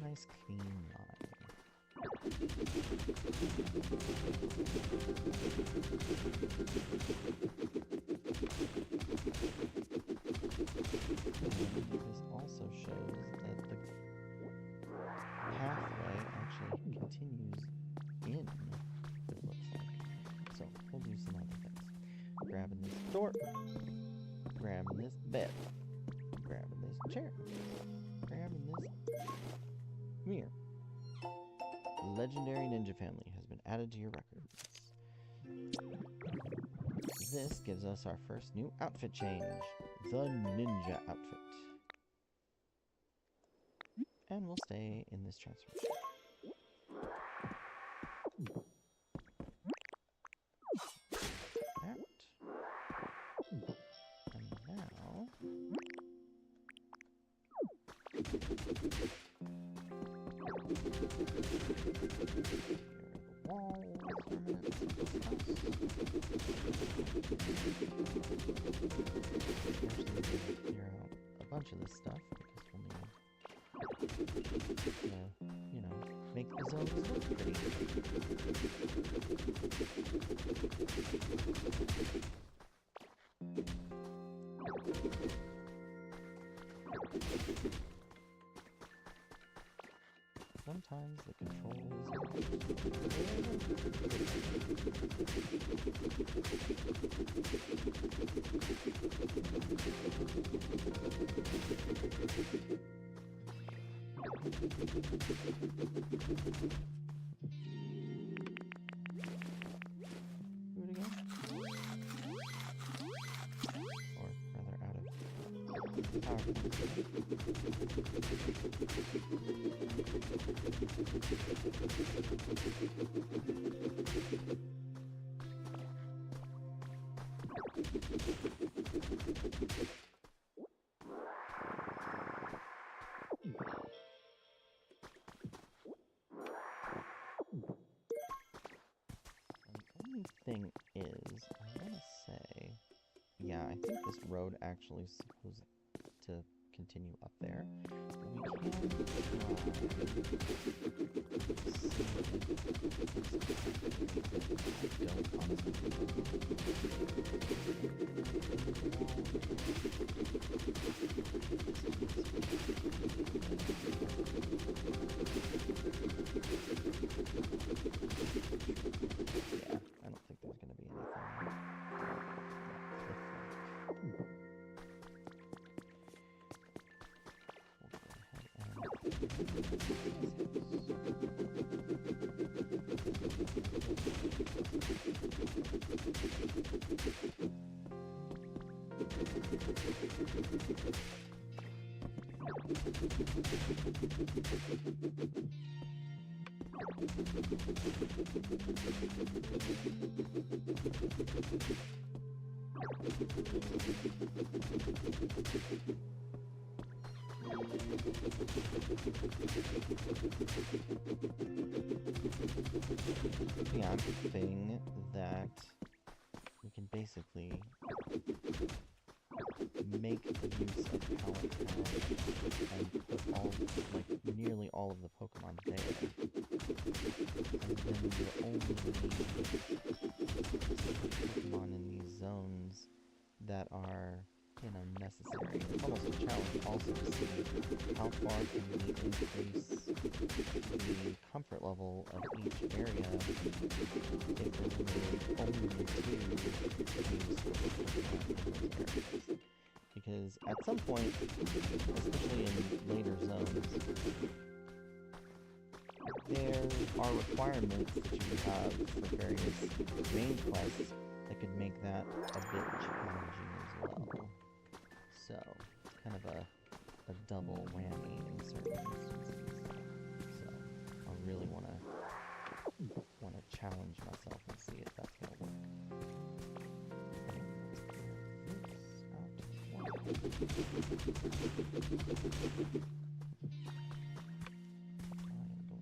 Speaker 1: Nice clean line. This also shows that the pathway actually continues in, it looks like. So we'll do some other things. Grabbing this door, grabbing this bed, grabbing this chair, grabbing this mirror. Legendary Ninja Family has been added to your records. This gives us our first new outfit change, the Ninja outfit. And we'll stay in this transformation. That. And now... clear out a bunch of this stuff because we'll need to, you know, make the zones look pretty. Sometimes the control is do it again? Or rather out of power. Thing is, I want to say, yeah, I think this road actually is supposed to continue up there. But we can Yeah, I'm hoping that we can basically make use of Pallet Town and put nearly all of the Pokemon there. And then the only Pokemon in these zones that are, necessary. It's almost a challenge also to see how far can we increase the comfort level of each area if there's only two because at some point, especially in later zones, there are requirements that you have for various main quests that could make that a bit challenging as well. So, kind of a double whammy in certain instances. So, I really want to challenge myself and see if that's going to work. I am going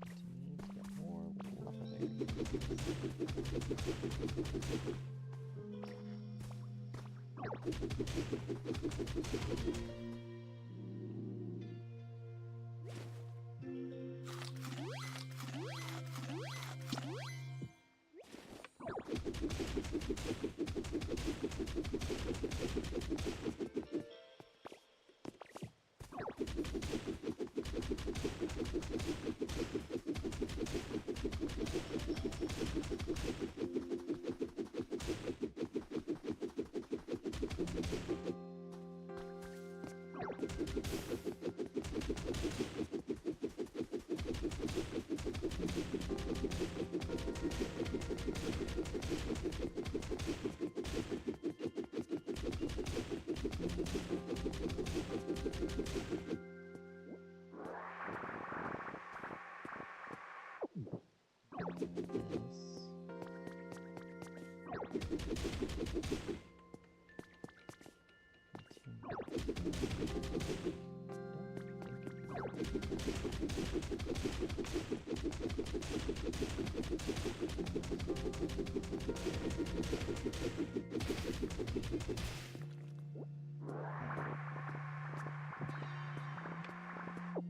Speaker 1: to need to get more level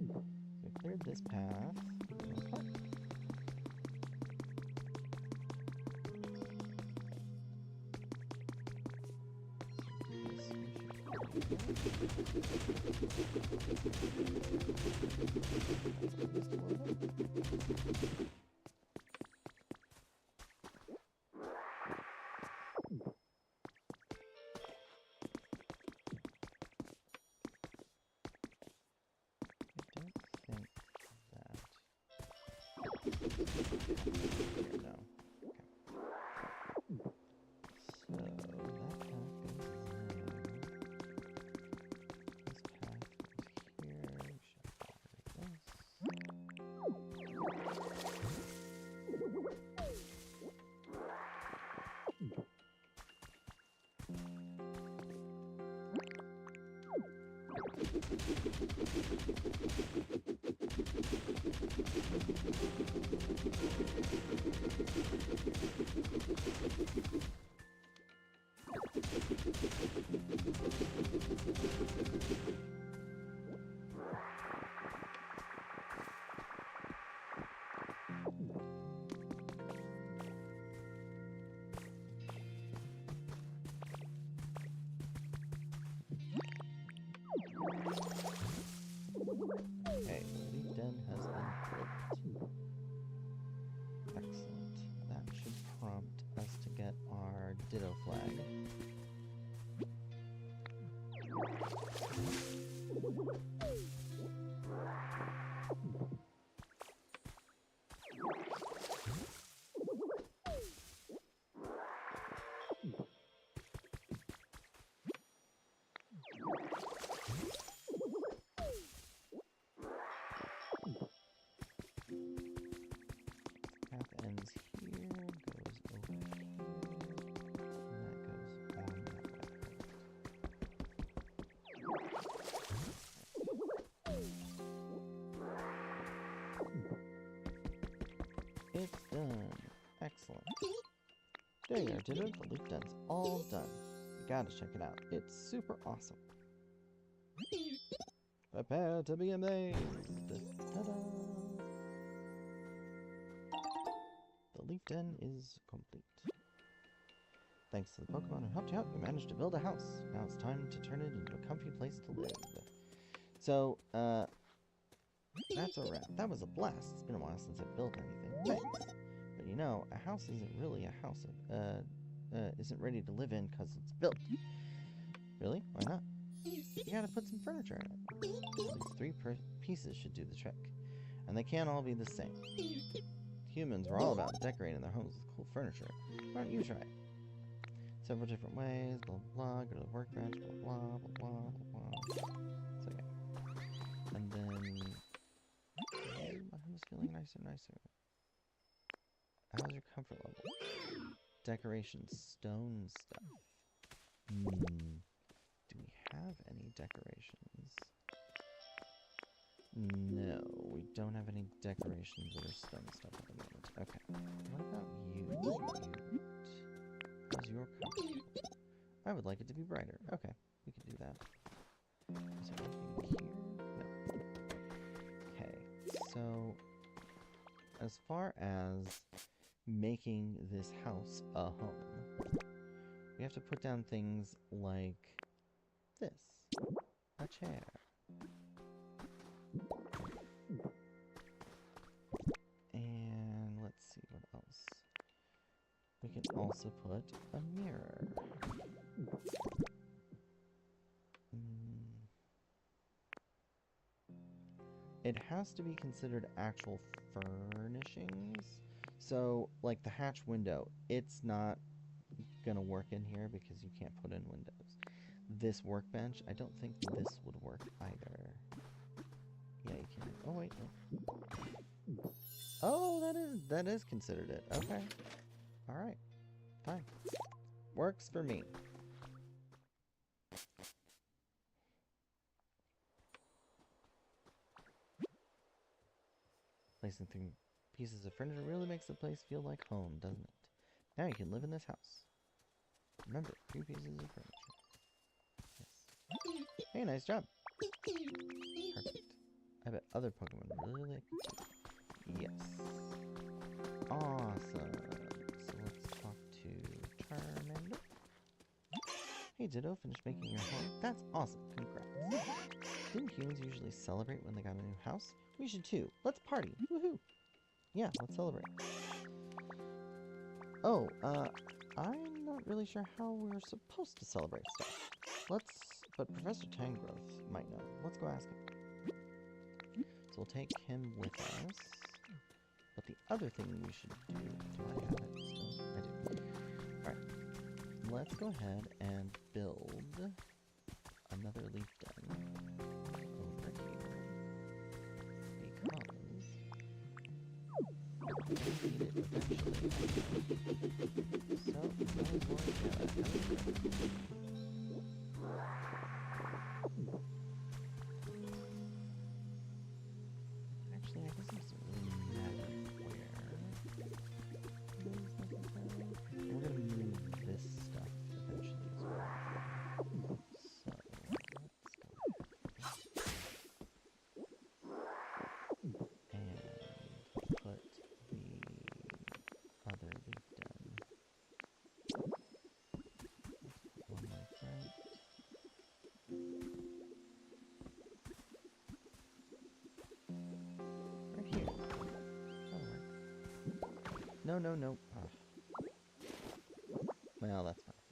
Speaker 1: So we cleared this path. Okay, lead den has been flipped. Excellent. That should prompt us to get our Ditto flag. Excellent. There you are, Ditto. The leaf den's all done. You gotta check it out. It's super awesome. Prepare to be amazed. Ta-da! The leaf den is complete. Thanks to the Pokemon who helped you out, you managed to build a house. Now it's time to turn it into a comfy place to live. So, that's a wrap. That was a blast. It's been a while since I've built anything. Thanks. But you know, a house isn't really a house. Isn't ready to live in because it's built. Really? Why not? You gotta put some furniture in it. At least 3 pieces should do the trick. And they can't all be the same. Humans were all about decorating their homes with cool furniture. Why don't you try it? Several different ways, blah blah blah, go to the workbench, blah blah blah blah blah blah. So yeah. And then my home is feeling nicer and nicer. How's your comfort level? Decoration stone stuff. Do we have any decorations? No, we don't have any decorations or stone stuff at the moment. Okay. What about you? How's your comfort? I would like it to be brighter. Okay, we can do that. Is there anything here? No. Okay, so as far as making this house a home, we have to put down things like this. A chair. And let's see what else. We can also put a mirror. It has to be considered actual furnishings. So, like the hatch window, it's not gonna work in here because you can't put in windows. This workbench, I don't think this would work either. Yeah, you can. Oh wait, no. Oh, that is considered it. Okay. All right. Fine. Works for me. Placing 3 pieces of furniture really makes the place feel like home, doesn't it? Now you can live in this house. Remember, 3 pieces of furniture. Yes. Hey, nice job. Perfect. I bet other Pokemon really like it. Yes. Awesome. So let's talk to Charmander. Hey, Ditto, finished making your home? That's awesome. Congrats. Didn't humans usually celebrate when they got a new house? We should too. Let's party. Woohoo. Yeah, let's celebrate. Oh, I'm not really sure how we're supposed to celebrate stuff. But Professor Tangrowth might know. Let's go ask him. So we'll take him with us. But the other thing we should do I have it still? I do. Alright. Let's go ahead and build another leaf den over here. Because we need it eventually. So, might as well get it. Actually, I guess it doesn't really matter where. We're going to move this stuff eventually as well. So, let's go and put the other leaf den. One like that. Right here. That'll work. No, no, no. Oh. Well, that's fine.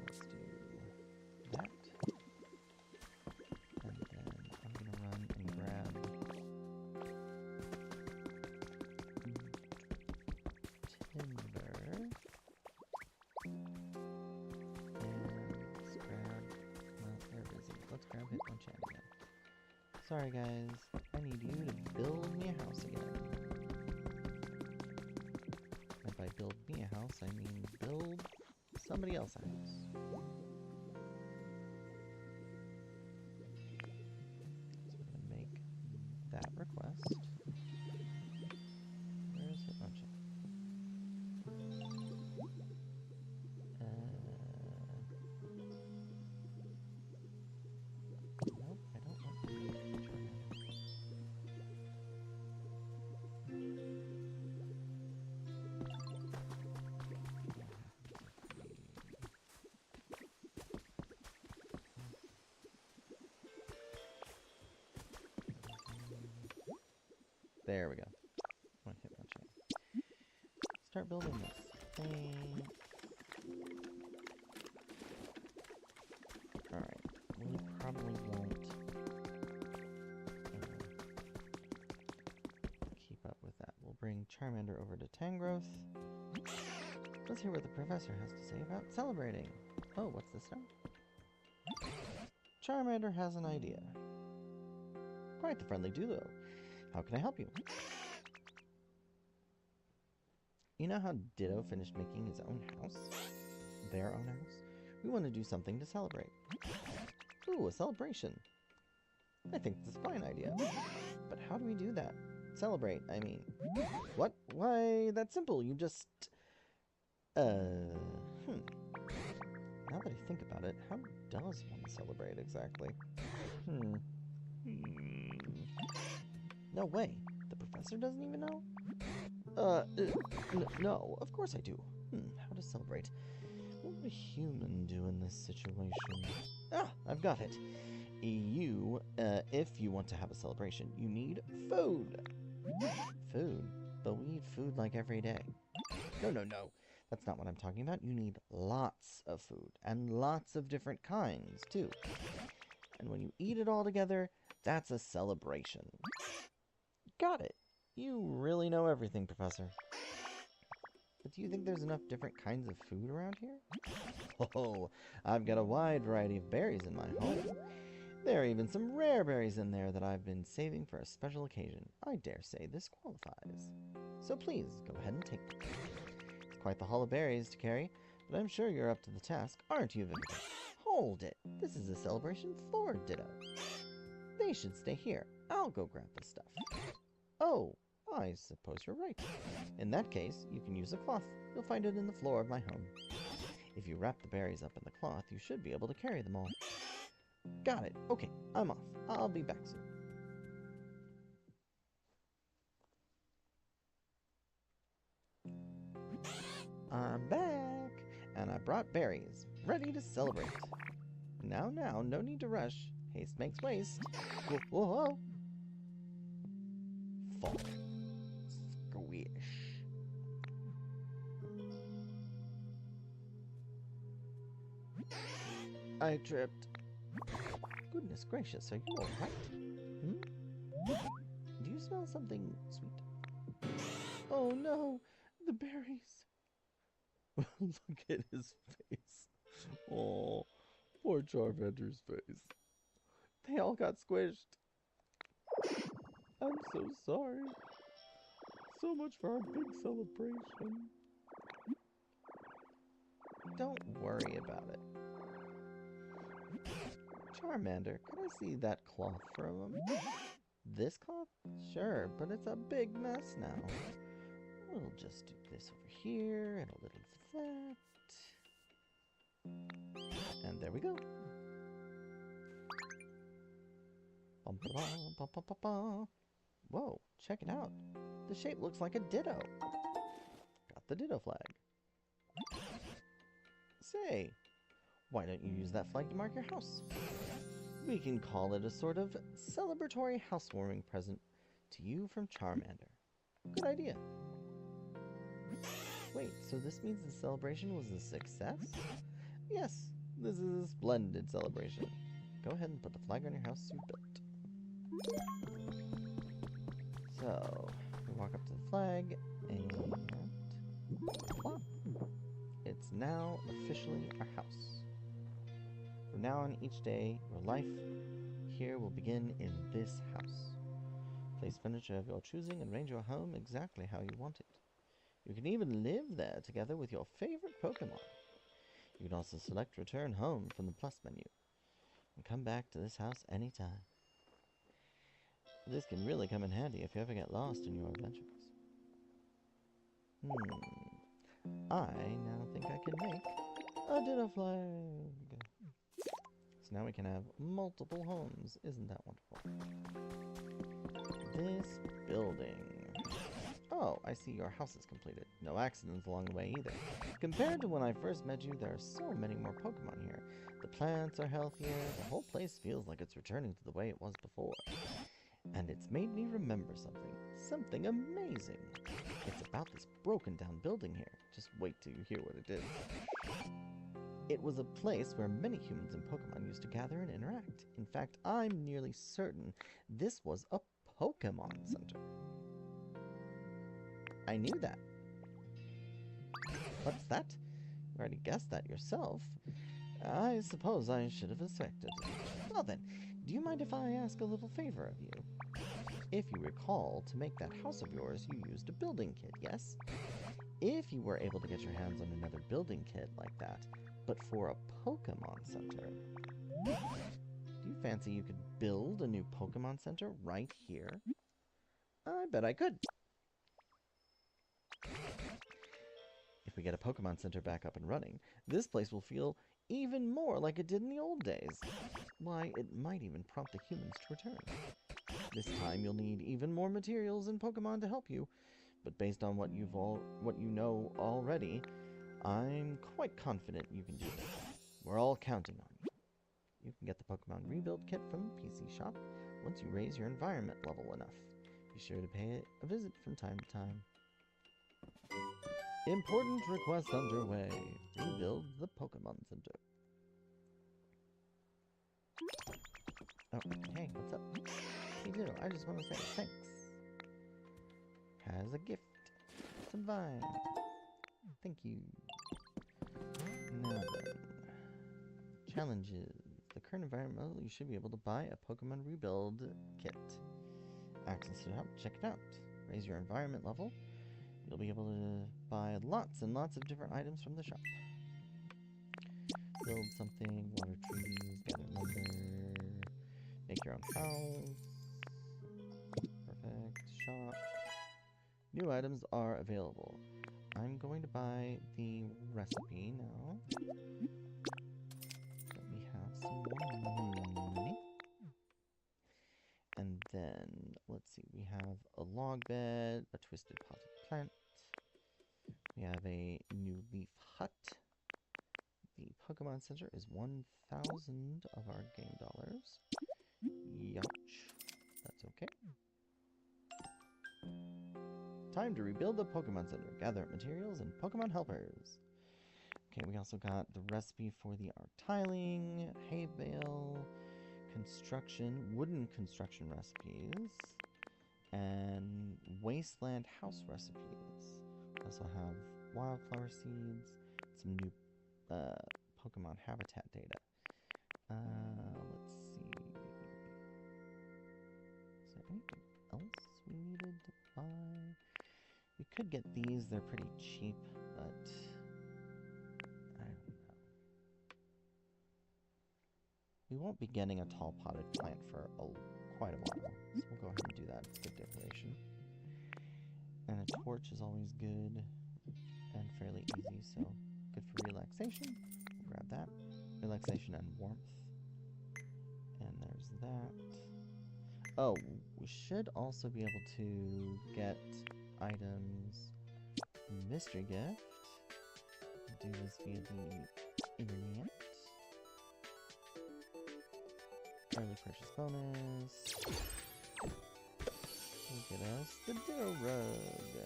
Speaker 1: Let's do that. And then I'm going to run and grab timber. And let's grab, well, there it is. Let's grab Hitmonchan again. Sorry guys, I need you to build me a house again. And by build me a house, I mean build somebody else a house. So we're going to make that request. Where's There we go. One hit, one chain. Start building this thing. Alright. We probably won't keep up with that. We'll bring Charmander over to Tangrowth. Let's hear what the professor has to say about celebrating. Oh, what's this now? Charmander has an idea. Quite the friendly duo. How can I help you? You know how Ditto finished making his own house? Their own house? We want to do something to celebrate. Ooh, a celebration. I think that's a fine idea. But how do we do that? Celebrate, I mean. What? Why, that's simple. You just... Now that I think about it, how does one celebrate exactly? No way. The professor doesn't even know? No, of course I do. How to celebrate? What would a human do in this situation? Ah, I've got it. If you want to have a celebration, you need food. Food? But we eat food like every day. No. That's not what I'm talking about. You need lots of food, and lots of different kinds, too. And when you eat it all together, that's a celebration. Got it. You really know everything, Professor. But do you think there's enough different kinds of food around here? Oh, I've got a wide variety of berries in my home. There are even some rare berries in there that I've been saving for a special occasion. I dare say this qualifies. So please, go ahead and take them. It's quite the haul of berries to carry, but I'm sure you're up to the task, aren't you, Vivica? Hold it! This is a celebration for Ditto. They should stay here. I'll go grab the stuff. Oh, I suppose you're right. In that case, you can use a cloth. You'll find it in the floor of my home. If you wrap the berries up in the cloth, you should be able to carry them all. Got it. Okay, I'm off. I'll be back soon. I'm back, and I brought berries, ready to celebrate. Now, no need to rush. Haste makes waste. Whoa. Fall. Squish. I tripped. Goodness gracious, are you alright? Do you smell something sweet? Oh no, the berries. Look at his face. Oh, poor Charmander's face. They all got squished. I'm so sorry. So much for our big celebration. Don't worry about it. Charmander, could I see that cloth for a moment? This cloth? Sure, but it's a big mess now. We'll just do this over here, and a little of that. And there we go. Whoa, check it out. The shape looks like a ditto. Got the ditto flag. Say, why don't you use that flag to mark your house? We can call it a sort of celebratory housewarming present to you from Charmander. Good idea. Wait, so this means the celebration was a success? Yes, this is a splendid celebration. Go ahead and put the flag on your house you built. So, we walk up to the flag, and voila. It's now officially our house. From now on, each day, your life here will begin in this house. Place furniture of your choosing and arrange your home exactly how you want it. You can even live there together with your favorite Pokemon. You can also select Return Home from the Plus menu, and come back to this house anytime. This can really come in handy if you ever get lost in your adventures. I now think I can make a ditto flag. So now we can have multiple homes. Isn't that wonderful? This building. Oh, I see your house is completed. No accidents along the way either. Compared to when I first met you, there are so many more Pokemon here. The plants are healthier. The whole place feels like it's returning to the way it was before. And it's made me remember something. Something amazing. It's about this broken down building here. Just wait till you hear what it is. It was a place where many humans and Pokemon used to gather and interact. In fact, I'm nearly certain this was a Pokémon Center. I knew that. What's that? You already guessed that yourself. I suppose I should have expected. Well then, do you mind if I ask a little favor of you? If you recall, to make that house of yours, you used a building kit, yes? If you were able to get your hands on another building kit like that, but for a Pokémon Center, do you fancy you could build a new Pokémon Center right here? I bet I could. If we get a Pokémon Center back up and running, this place will feel even more like it did in the old days. Why, it might even prompt the humans to return. This time you'll need even more materials and Pokemon to help you, but based on what you know already, I'm quite confident you can do this. We're all counting on you. You can get the Pokemon Rebuild Kit from the PC shop once you raise your environment level enough. Be sure to pay it a visit from time to time. Important request underway. Rebuild the Pokemon Center. Oh, hey, what's up? Hey, dude, I just want to say thanks. Has a gift. Some vines. Thank you. Now then. Challenges. The current environment, you should be able to buy a Pokemon Rebuild Kit. Access to help. Check it out. Raise your environment level. You'll be able to buy lots and lots of different items from the shop. Build something, water trees, gather lumber, make your own house. Perfect. Shop. New items are available. I'm going to buy the recipe now. So we have some more money. And then, let's see, we have a log bed, a twisted potted plant. We have a new leaf hut. The Pokemon Center is 1,000 of our game dollars. Yowch. That's okay. Time to rebuild the Pokemon Center. Gather up materials and Pokemon helpers. Okay, we also got the recipe for the art tiling, hay bale, construction, wooden construction recipes, and wasteland house recipes. We also have wildflower seeds, some new Pokemon habitat data. Let's see. Is there anything else we needed to buy? We could get these. They're pretty cheap, but I don't know. We won't be getting a tall potted plant for quite a while, so we'll go ahead and do that. It's good decoration. And a torch is always good and fairly easy, so good for relaxation. We'll grab that. Relaxation and warmth. And there's that. Oh, we should also be able to get items. Mystery gift. Do this via the internet. Early purchase bonus. We'll get us the Ditto Rug.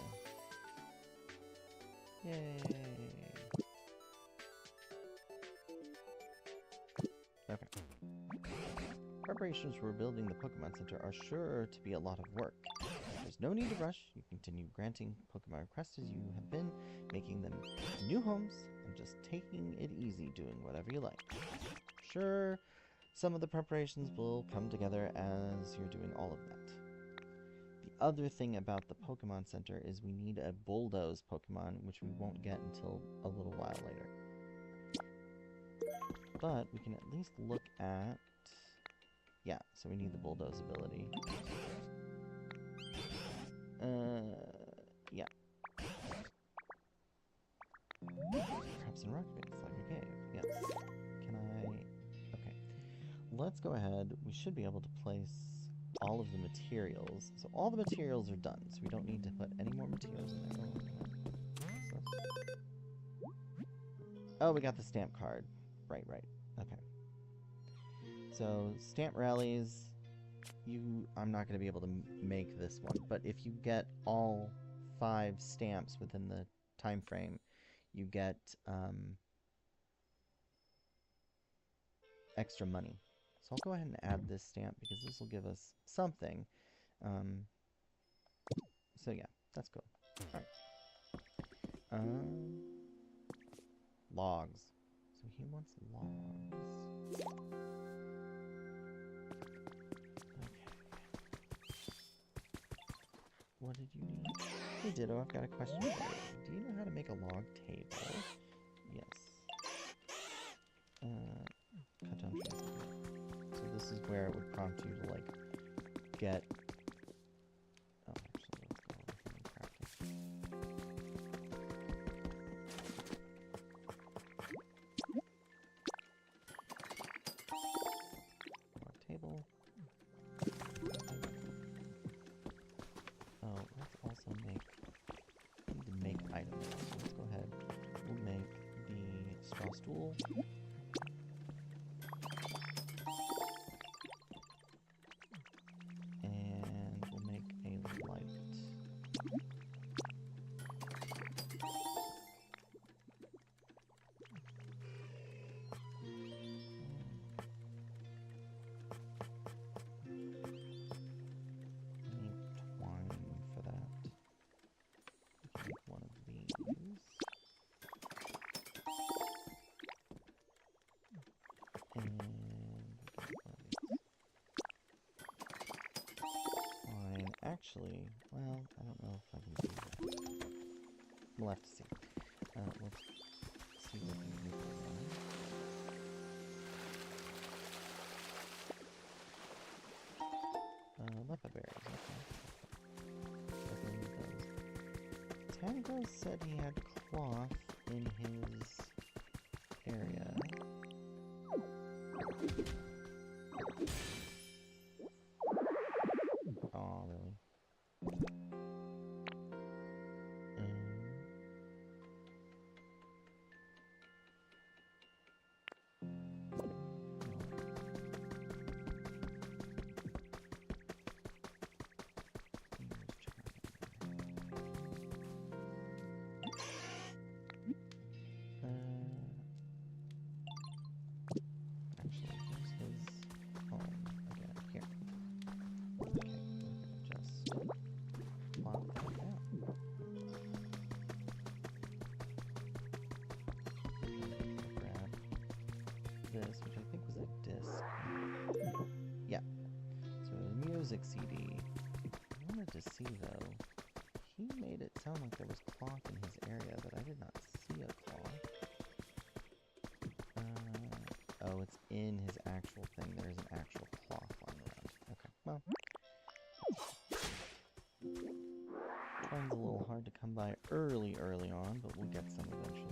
Speaker 1: Yay. Okay. Preparations for building the Pokemon Center are sure to be a lot of work. There's no need to rush. You continue granting Pokemon requests as you have been, making them new homes, and just taking it easy doing whatever you like. Sure, some of the preparations will come together as you're doing all of that. The other thing about the Pokemon Center is we need a Bulldoze Pokemon, which we won't get until a little while later. But we can at least look at... Yeah, so we need the Bulldoze ability. Yeah. Perhaps in Rock Base, like a cave. Yes. Can I... Okay. Let's go ahead. We should be able to place all of the materials. So all the materials are done, so we don't need to put any more materials in there. Oh, we got the stamp card. Right. Okay. So, stamp rallies I'm not going to be able to make this one, but if you get all 5 stamps within the time frame, you get extra money. So I'll go ahead and add this stamp because this will give us something. So yeah, that's cool. Alright. Logs. So he wants logs. Okay. What did you need? Hey Ditto, I've got a question for you. Do you know how to make a log table? Yes. Cut down trees. So this is where it would prompt you to, like, get... Oh, actually, let's go over here and crafting. Log table. Oh, let's also make... I need to make items. So let's go ahead. We'll make the straw stool. Actually, well, I don't know if I can do that. We'll have to see. Let's see what we can do for that. Lepa berries, okay. Tango said he had cloth in his area. Oh, really? This, which I think was a disc. Yeah. So the music CD. I wanted to see though. He made it sound like there was cloth in his area, but I did not see a cloth. Oh, it's in his actual thing. There is an actual cloth lying around. Okay, well. Twine's a little hard to come by early on, but we'll get some eventually.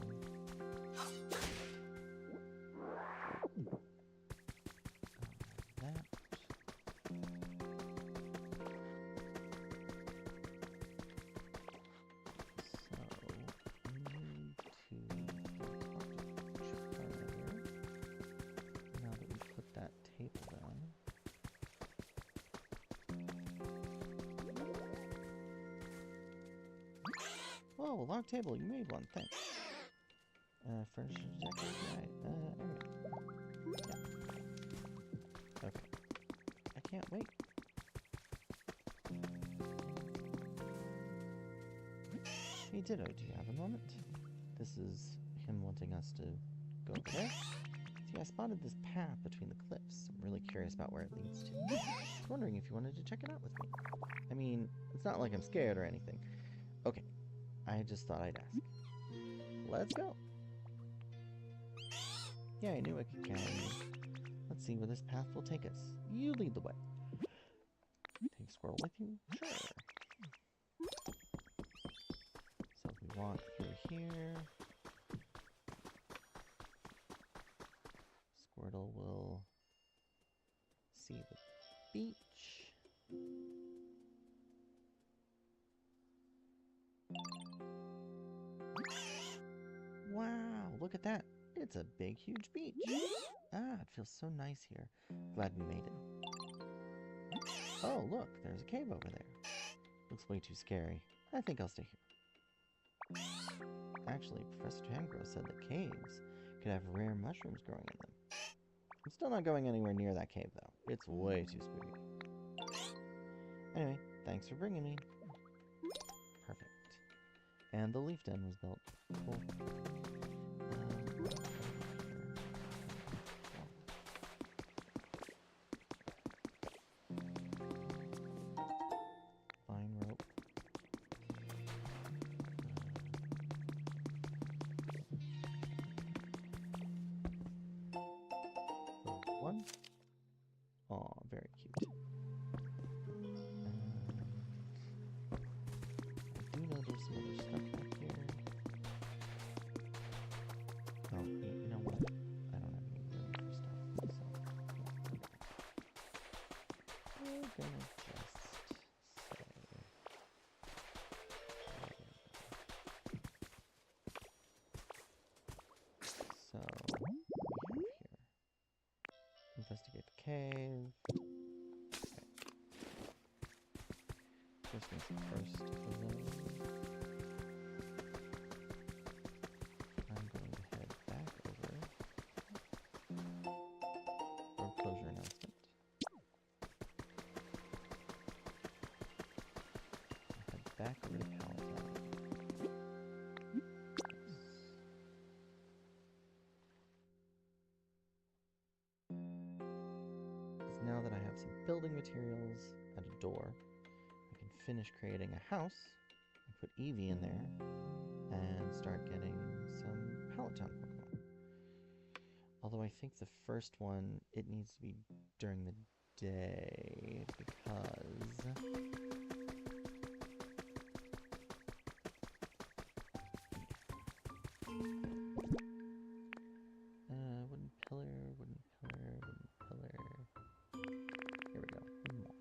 Speaker 1: Oh, a log table. You made one. Thanks. Furniture decorated. Right. Alright. Yeah. Okay. I can't wait. Hey, Ditto, do you have a moment? This is him wanting us to go over there. See, I spotted this path between the cliffs. I'm really curious about where it leads to. I was wondering if you wanted to check it out with me. I mean, it's not like I'm scared or anything. Okay. I just thought I'd ask. Let's go. Yeah, I knew I could count on you. Let's see where this path will take us. You lead the way. Take Squirrel with you? Sure. So if we walk through here, Squirtle will see the beach. Wow, look at that. It's a big, huge beach. Ah, it feels so nice here. Glad we made it. Oh, look, there's a cave over there. Looks way too scary. I think I'll stay here. Actually, Professor Tangro said that caves could have rare mushrooms growing in them. I'm still not going anywhere near that cave, though. It's way too spooky. Anyway, thanks for bringing me. Perfect. And the leaf den was built. Cool. Vine rope. One. Aw, very cute. I do know there's some other stuff back here. Oh, you know what? I don't have any room for stuff, so we're gonna just say... So, what do we have here? Investigate the cave. Okay. First things first for those. I'm going to head back over. Road closure announcement. I'll head back over to Pallet Town. Now that I have some building materials and a door, I can finish creating a house and put Eevee in there and start getting some Pallet Town Pokemon. Although I think the first one, it needs to be during the day because... wooden pillar, wooden pillar, wooden pillar... Here we go. One more.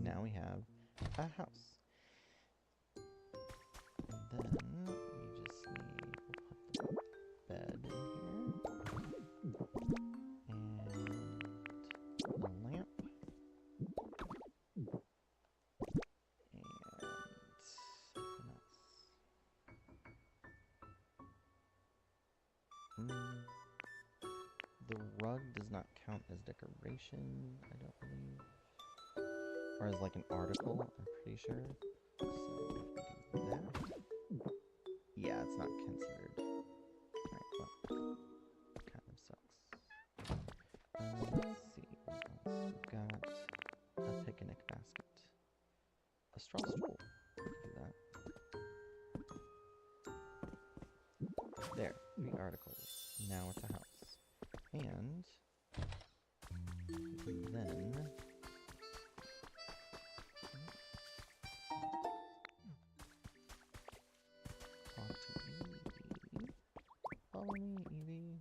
Speaker 1: Now we have a house. And then we just need, we'll put the bed in here. And a lamp. And something else. The rug does not count as decoration, I don't believe. Or as like an article, I'm pretty sure. So we do that. Yeah, it's not considered. Alright, well, kind of sucks. Let's see, what else? We've got a picnic basket. A straw stool. Do that. There, 3 articles. Now it's a house. And then talk to Eevee. Follow me, Eevee.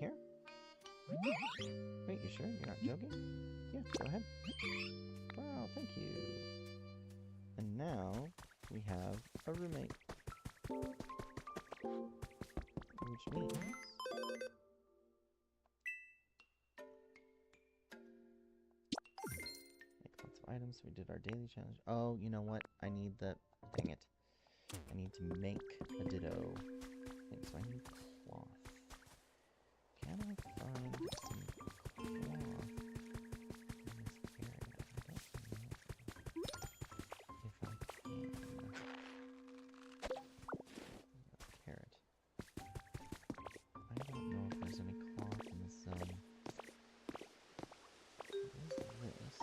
Speaker 1: Here? Wait, you sure? You're not joking? Yeah, go ahead. Wow, thank you. And now we have a roommate. Which means... make lots of items. We did our daily challenge. Oh, you know what? I need the... dang it. I need to make a ditto thing, so I need cloth. Can I find some cloth in this area? I don't know if I can. Carrot. I don't know if there's any cloth in this zone. What is this?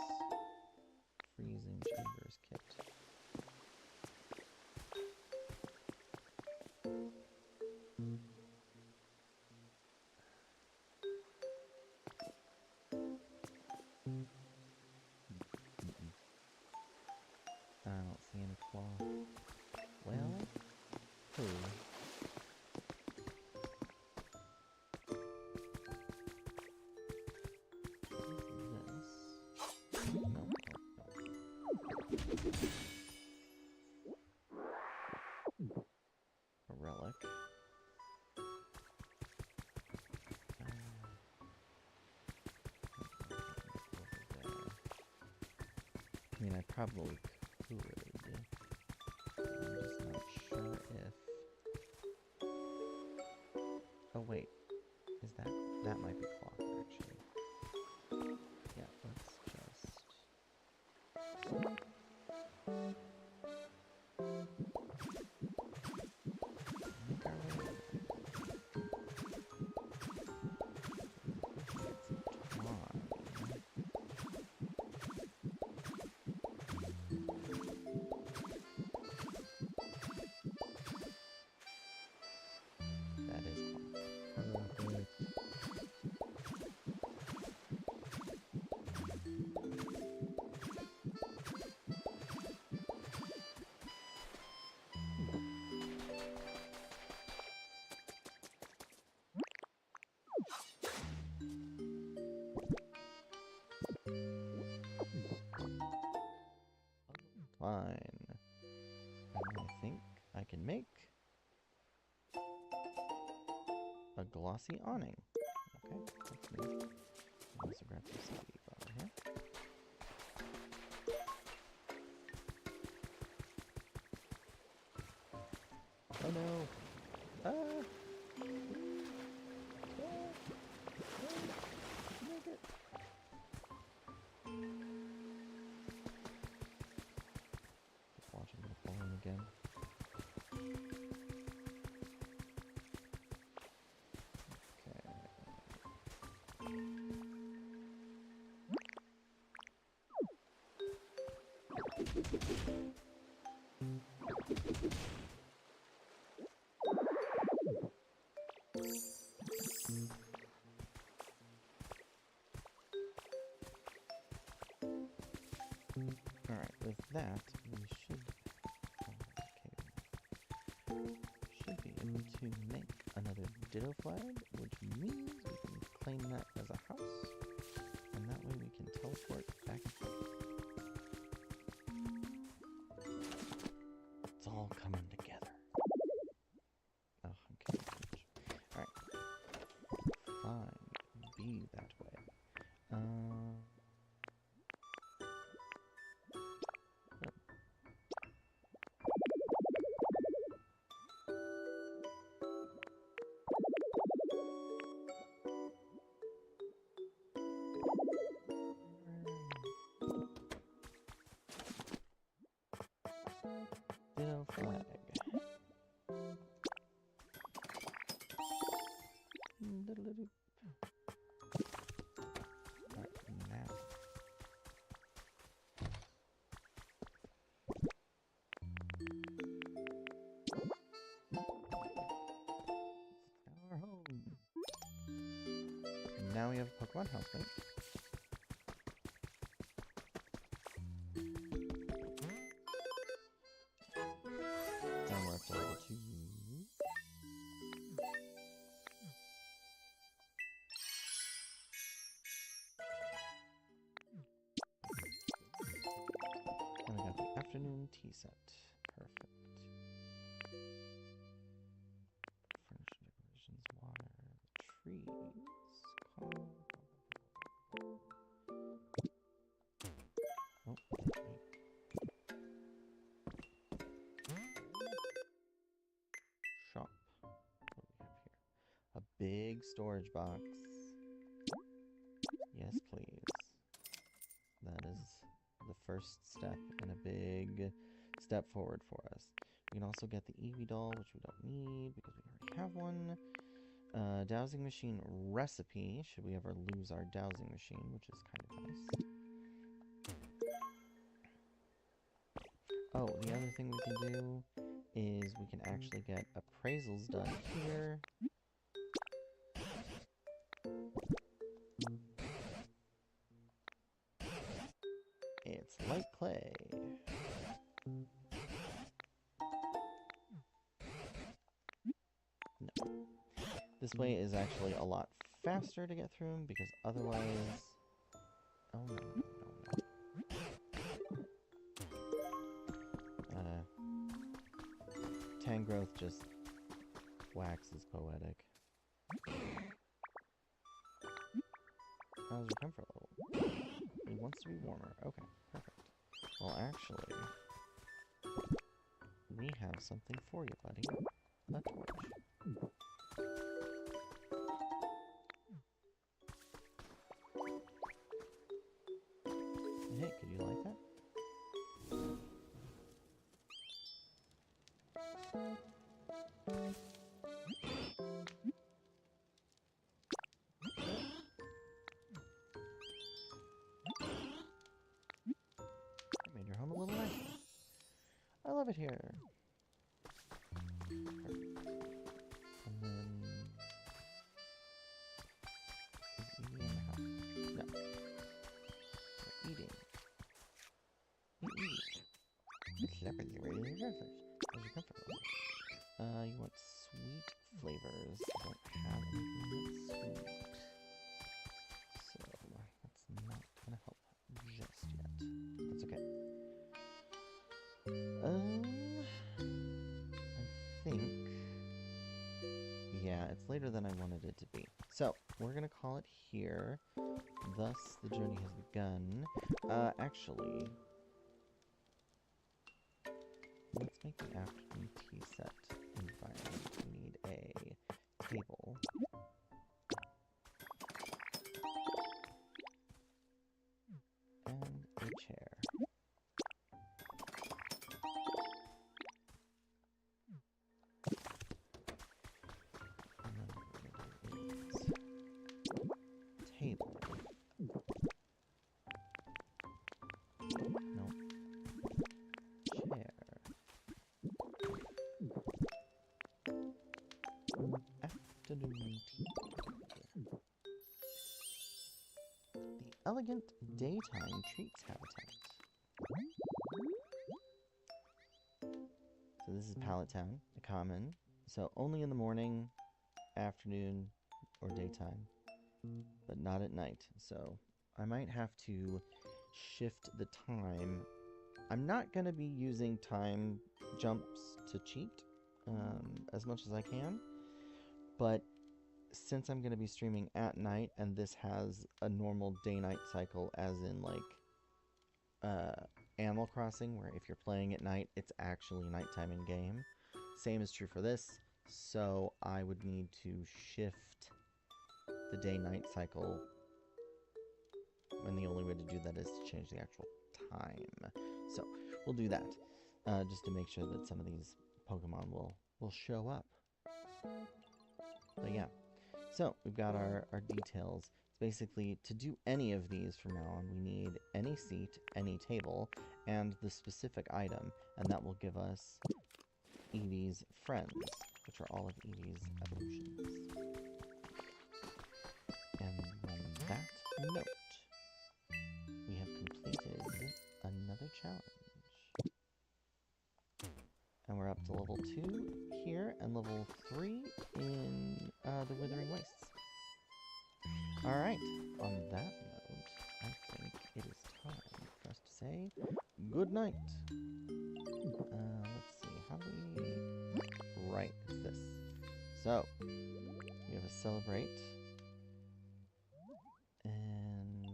Speaker 1: Freezing chambers kit. claw. Well, who? This? No. A relic. I mean, I probably could. I'm just not sure if... Oh, wait. Is that... That might be cloth, actually. Yeah, let's just... make our way over. That is cloth. Fine. And I think I can make a glossy awning. Okay, that's me. I'll also grab some seaweed while we're here. Oh no! Ah! Make it! Just watching the falling again. Alright, with that, we should be able to make another ditto flag, which means we can claim that as a house, and that way we can teleport back and forth. It's all coming together. Oh, I'm kidding. Alright. Fine. Be that way. Ditto flag. Alright, now. Our home. Now we have a Pokemon housemate. And we're up to level 2. And we got the afternoon tea set. Perfect. Furniture, decorations, water, trees. Calm. Oh, shop. What do we have here? A big storage box. Yes, please. That is the first step in a big step forward for us. We can also get the Eevee doll, which we don't need because we already have one. Dowsing machine recipe, should we ever lose our dowsing machine, which is kind of nice. Oh, the other thing we can do is we can actually get appraisals done here. It's light clay. This way is actually a lot faster to get through them, because otherwise... Oh no, no, no. Tangrowth just waxes poetic. How's your comfort level? It wants to be warmer. Okay, perfect. Well, actually, we have something for you, buddy. A torch. Hey, could you like that? It made your home a little nicer. I love it here. Perfect. And then... Is Evie in the house? No. We're eating. Celebrity ready to go first. How's your comfort level? You want sweet flavors. I don't have anything that's sweet. So, that's not gonna help just yet. That's okay. I think... Yeah, it's later than I wanted it to be. So, we're gonna call it here. Thus, the journey has begun. Actually... Let's make the afternoon tea set environment. We need a table. And a chair. And then what we're going to do is table. Nope. Chair. Afternoon tea. The elegant daytime treats habitat. So this is Pallet Town, a common. So only in the morning, afternoon, or daytime, but not at night. So I might have to shift the time. I'm not going to be using time jumps to cheat as much as I can, but since I'm going to be streaming at night and this has a normal day-night cycle, as in like Animal Crossing, where if you're playing at night, it's actually nighttime in game. Same is true for this, so I would need to shift the day-night cycle, and the only way to do that is to change the actual time. So we'll do that, just to make sure that some of these Pokemon will show up. But yeah, so we've got our details. It's basically, to do any of these from now on, we need any seat, any table, and the specific item, and that will give us Eevee's friends, which are all of Eevee's evolutions. And on that note, we have completed another challenge. And we're up to level 2 here, and level 3 in the Withering Wastes. Alright, on that note, I think it is time for us to say good night. Let's see, how do we... Right, it's this. So, we have a celebrate. And...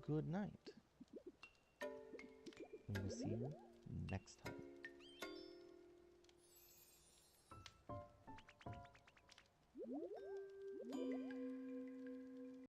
Speaker 1: Good night. We will see you next time.